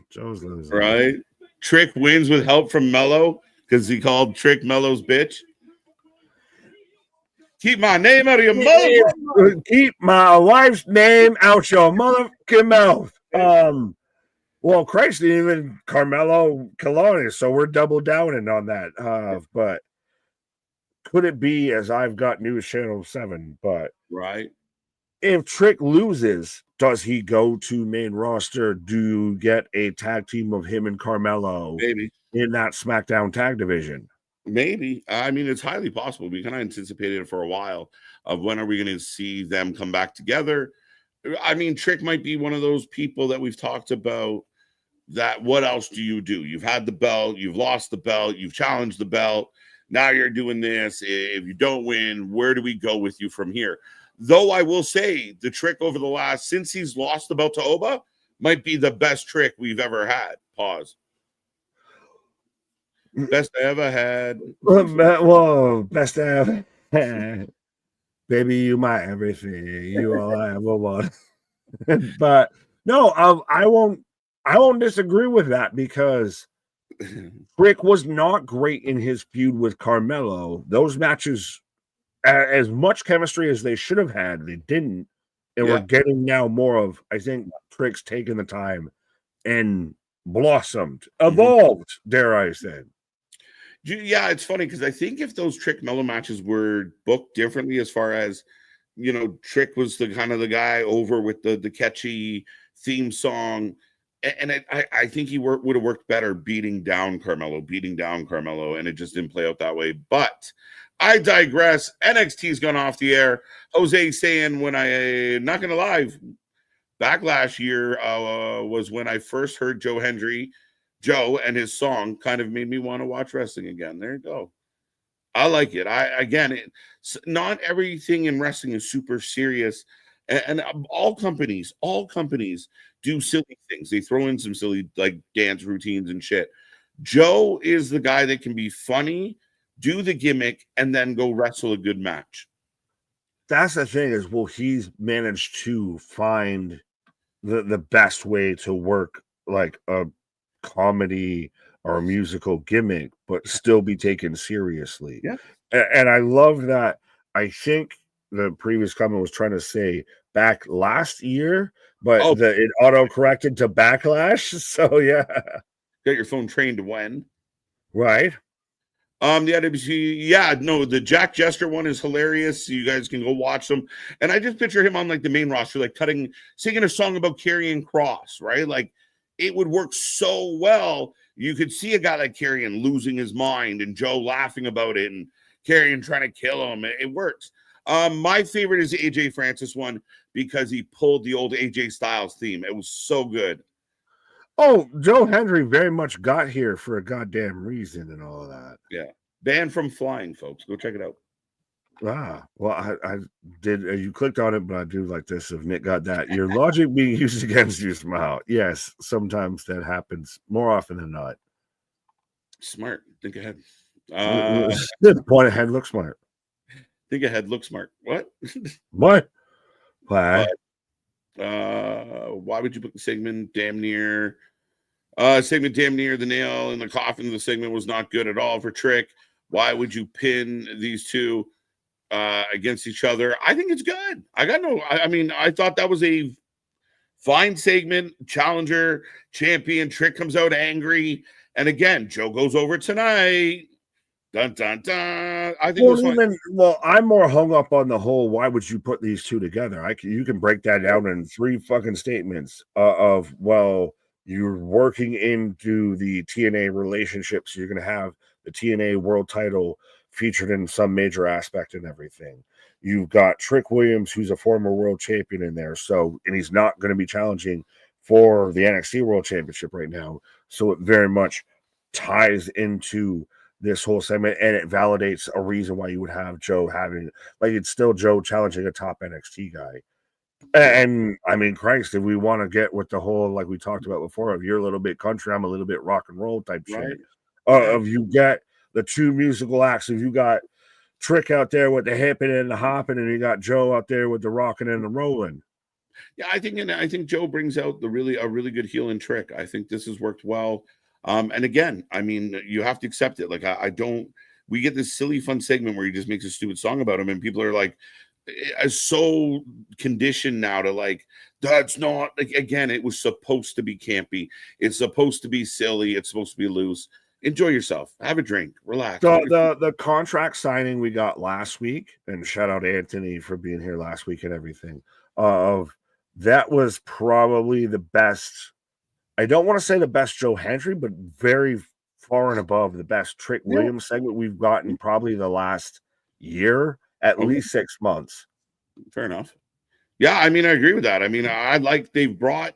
Right? Trick wins with help from Mello because he called Trick Mello's bitch. Keep my name out of your mouth. Keep my wife's name out your motherfucking mouth. Well, Christ didn't even Carmelo Kehlani, so we're double downing on that. But could it be, as I've got News Channel 7? But right, if Trick loses, does he go to main roster? Do you get a tag team of him and Carmelo maybe in that SmackDown tag division? Maybe. I mean, it's highly possible. We kind of anticipated it for a while of when are we going to see them come back together. I mean, Trick might be one of those people that we've talked about that what else do? You've had the belt, you've lost the belt, you've challenged the belt. Now you're doing this. If you don't win, where do we go with you from here? Though I will say the Trick over the last, since he's lost the belt to Oba, might be the best Trick we've ever had. Pause. Best I ever had. Whoa, best I ever had. Baby, you my everything. You all I ever want. But no, I won't disagree with that because Trick was not great in his feud with Carmelo. Those matches, as much chemistry as they should have had, they didn't. And we're getting now more of, I think, Trick's taking the time and blossomed, evolved, dare I say. Yeah, it's funny because I think if those Trick Mello matches were booked differently, as far as, you know, Trick was the kind of the guy over with the catchy theme song, and I think he would have worked better beating down Carmelo, and it just didn't play out that way. But I digress. NXT's gone off the air. Jose saying, when I not gonna lie, Backlash year was when I first heard Joe and his song kind of made me want to watch wrestling again. There you go. I like it. Not everything in wrestling is super serious, and all companies do silly things. They throw in some silly like dance routines and shit. Joe is the guy that can be funny, do the gimmick, and then go wrestle a good match. That's the thing is, well, he's managed to find the best way to work like a comedy or a musical gimmick, but still be taken seriously. Yeah. And I love that. I think the previous comment was trying to say back last year, but it auto-corrected to backlash. So yeah. Got your phone trained to when? Right. The Jack Jester one is hilarious. So you guys can go watch them. And I just picture him on like the main roster, like singing a song about Karrion Kross, right? Like it would work so well. You could see a guy like Karrion losing his mind and Joe laughing about it and Karrion trying to kill him. It works. My favorite is the AJ Francis one because he pulled the old AJ Styles theme. It was so good. Oh, Joe Hendry very much got here for a goddamn reason and all of that. Yeah. Banned from flying, folks. Go check it out. Well, I did. You clicked on it, but I do like this. If Nick got that, your logic being used against you somehow. Yes, sometimes that happens more often than not. Smart. Think ahead. Point ahead, look smart. Think ahead, look smart. What? What? Why? Why would you put the segment damn near? Segment damn near the nail in the coffin. The segment was not good at all for Trick. Why would you pin these two against each other? I think it's good. I mean, I thought that was a fine segment. Challenger, champion, Trick comes out angry. And again, Joe goes over tonight. Dun, dun, dun. I think I'm more hung up on the whole, why would you put these two together? You can break that down in 3 fucking statements of, well, you're working into the TNA relationship, so you're going to have the TNA world title featured in some major aspect and everything. You've got Trick Williams, who's a former world champion in there, and he's not going to be challenging for the NXT World Championship right now. So it very much ties into this whole segment, and it validates a reason why you would have Joe it's still Joe challenging a top NXT guy. And I mean, Christ, if we want to get with the whole, like we talked about before, of you're a little bit country, I'm a little bit rock and roll type shit. Of you get the 2 musical acts, if you got Trick out there with the hipping and the hopping, and you got Joe out there with the rocking and the rolling. Yeah, I think Joe brings out a really good heel and Trick. I think this has worked well. And again, I mean, you have to accept it. Like, we get this silly fun segment where he just makes a stupid song about him, and people are like, so conditioned now to like, that's not like, again, it was supposed to be campy. It's supposed to be silly. It's supposed to be loose. Enjoy yourself. Have a drink. Relax. The contract signing we got last week, and shout out Anthony for being here last week and everything. That was probably the best. I don't want to say the best Joe Hendry, but very far and above the best Trick Williams segment we've gotten probably the last year, at least 6 months. Fair enough. Yeah, I mean, I agree with that. I mean, I like they've brought,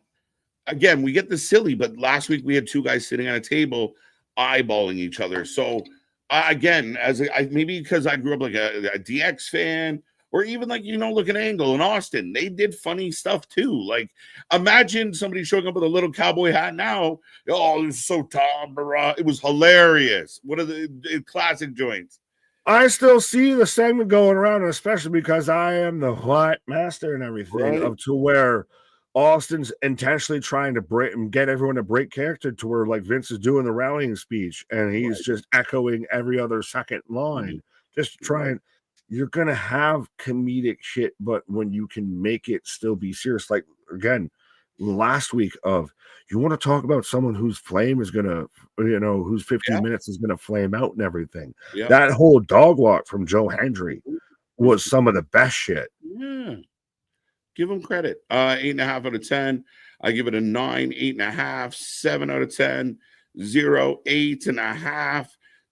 again, we get the silly, but last week we had 2 guys sitting on a table eyeballing each other. So again, maybe because I grew up like a DX fan, or even like, look at Angle and Austin, they did funny stuff too. Like, imagine somebody showing up with a little cowboy hat now. Oh, it was so Tom. It was hilarious. What are the classic joints? I still see the segment going around, especially because I am the what master and everything, up to where Austin's intentionally trying to get everyone to break character to where like Vince is doing the rallying speech and he's just echoing every other second line, just trying. You're going to have comedic shit, but when you can make it still be serious, like again, last week you want to talk about someone whose flame is going to, whose 15 minutes is going to flame out and everything. Yeah. That whole dog walk from Joe Hendry was some of the best shit. Yeah. Give him credit. 8.5 out of 10. I give it a 9, 8.5, 7 out of 10, 0, 8.5.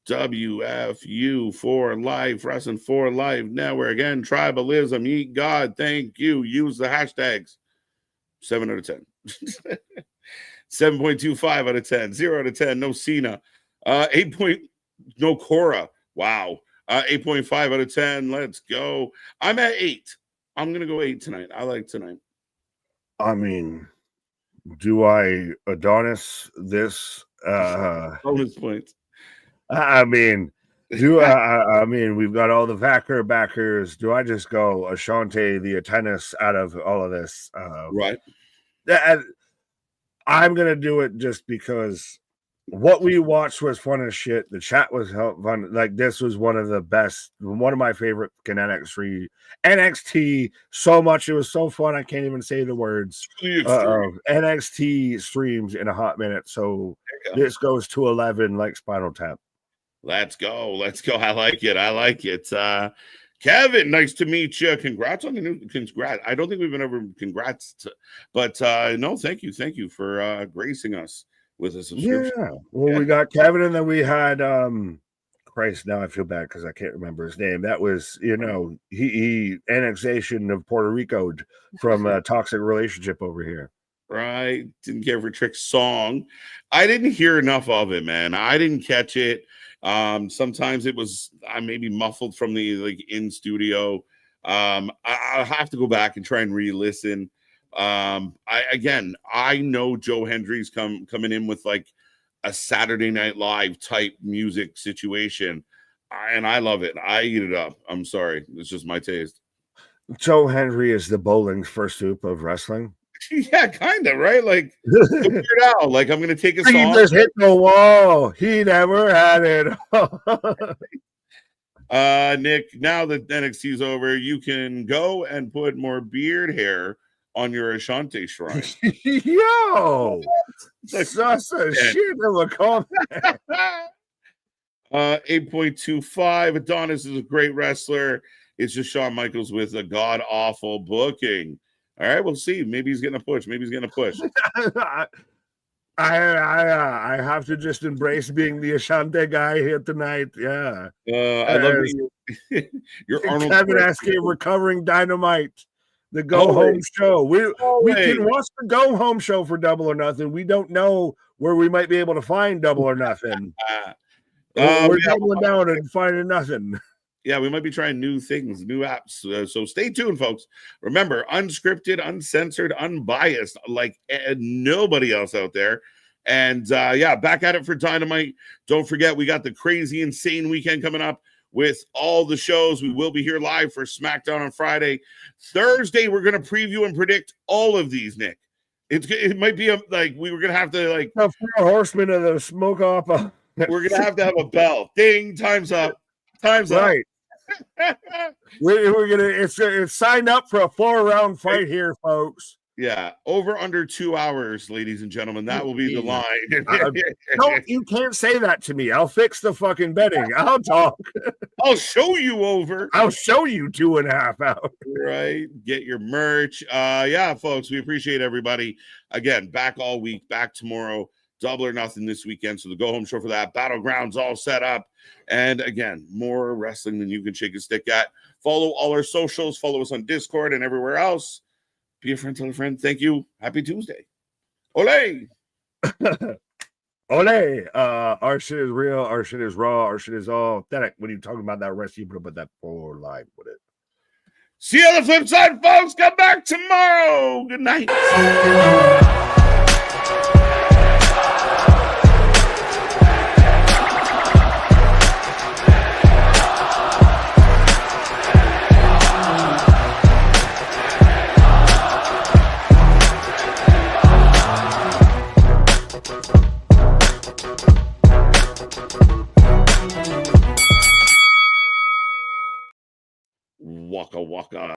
WFU for life, Wrestling for Life Network. Again, tribalism, eat God, thank you. Use the hashtags. 7 out of 10. 7.25 out of 10. 0 out of 10. No Cena. 8 point. No Cora. Wow. 8.5 out of 10. Let's go. I'm at 8. I'm gonna go 8 tonight. I like tonight. I mean, do I Adonis this? Bonus points. I mean, I mean, we've got all the Vaquer backers. Do I just go Ashante the tennis out of all of this? Right. I'm gonna do it just because what we watched was fun as shit. The chat was fun. Like, this was one of my favorite NXT so much. It was so fun. I can't even say the words. NXT streams in a hot minute. So this goes to 11 like Spinal Tap. Let's go. I like it. Kevin, nice to meet you. Congrats on the new congrats. I don't think we've been over congrats, but no, thank you for gracing us with a subscription. Yeah. Well, we got Kevin, and then we had Christ, now I feel bad because I can't remember his name. That was, he annexation of Puerto Rico from a toxic relationship over here. right? Didn't care for Trick's song. I didn't hear enough of it, man. I didn't catch it. Sometimes it was maybe muffled from the in studio. I'll have to go back and try and re-listen. I know Joe Hendry's coming in with like a Saturday Night Live type music situation, and I love it. I eat it up. I'm sorry, it's just my taste. Joe Hendry is the bowling first soup of wrestling. Yeah, kind of, right? Like, Weird Al, like, I'm gonna take a song. He just hit the wall. He never had it. Nick, now that NXT's over, you can go and put more beard hair on your Ashante shrine. Yo, that's a shit of a comment. 8.25. Adonis is a great wrestler. It's just Shawn Michaels with a god awful booking. All right, we'll see. Maybe he's getting a push. I have to just embrace being the Ashante guy here tonight. Yeah. I love your Arnold Kevin asking recovering Dynamite, the go home show. We can watch the go home show for Double or Nothing. We don't know where we might be able to find Double or Nothing. We're doubling down and finding nothing. Yeah, we might be trying new things, new apps. So stay tuned, folks. Remember, unscripted, uncensored, unbiased, like nobody else out there. And back at it for Dynamite. Don't forget, we got the crazy, insane weekend coming up with all the shows. We will be here live for SmackDown on Friday. Thursday, we're going to preview and predict all of these, Nick. It might be we were going to have to the 4 horsemen of the smoke opera. We're going to have a bell. Ding, time's up. Time's right. Up. We're gonna it's sign up for a 4-round fight here, folks. Yeah, over under 2 hours, ladies and gentlemen. That will be the line. No, you can't say that to me. I'll fix the fucking betting. I'll talk. I'll show you over. I'll show you 2.5 hours. Right. Get your merch. Folks, we appreciate everybody. Again, back all week, back tomorrow. Double or Nothing this weekend. So the go home show for that. Battlegrounds all set up. And again, more wrestling than you can shake a stick at. Follow all our socials. Follow us on Discord and everywhere else. Be a friend, tell a friend. Thank you. Happy Tuesday. Ole. Ole. Our shit is real. Our shit is raw. Our shit is all authentic. When you talking about that rest, you put that for live with it. See you on the flip side, folks. Come back tomorrow. Good night. Waka waka.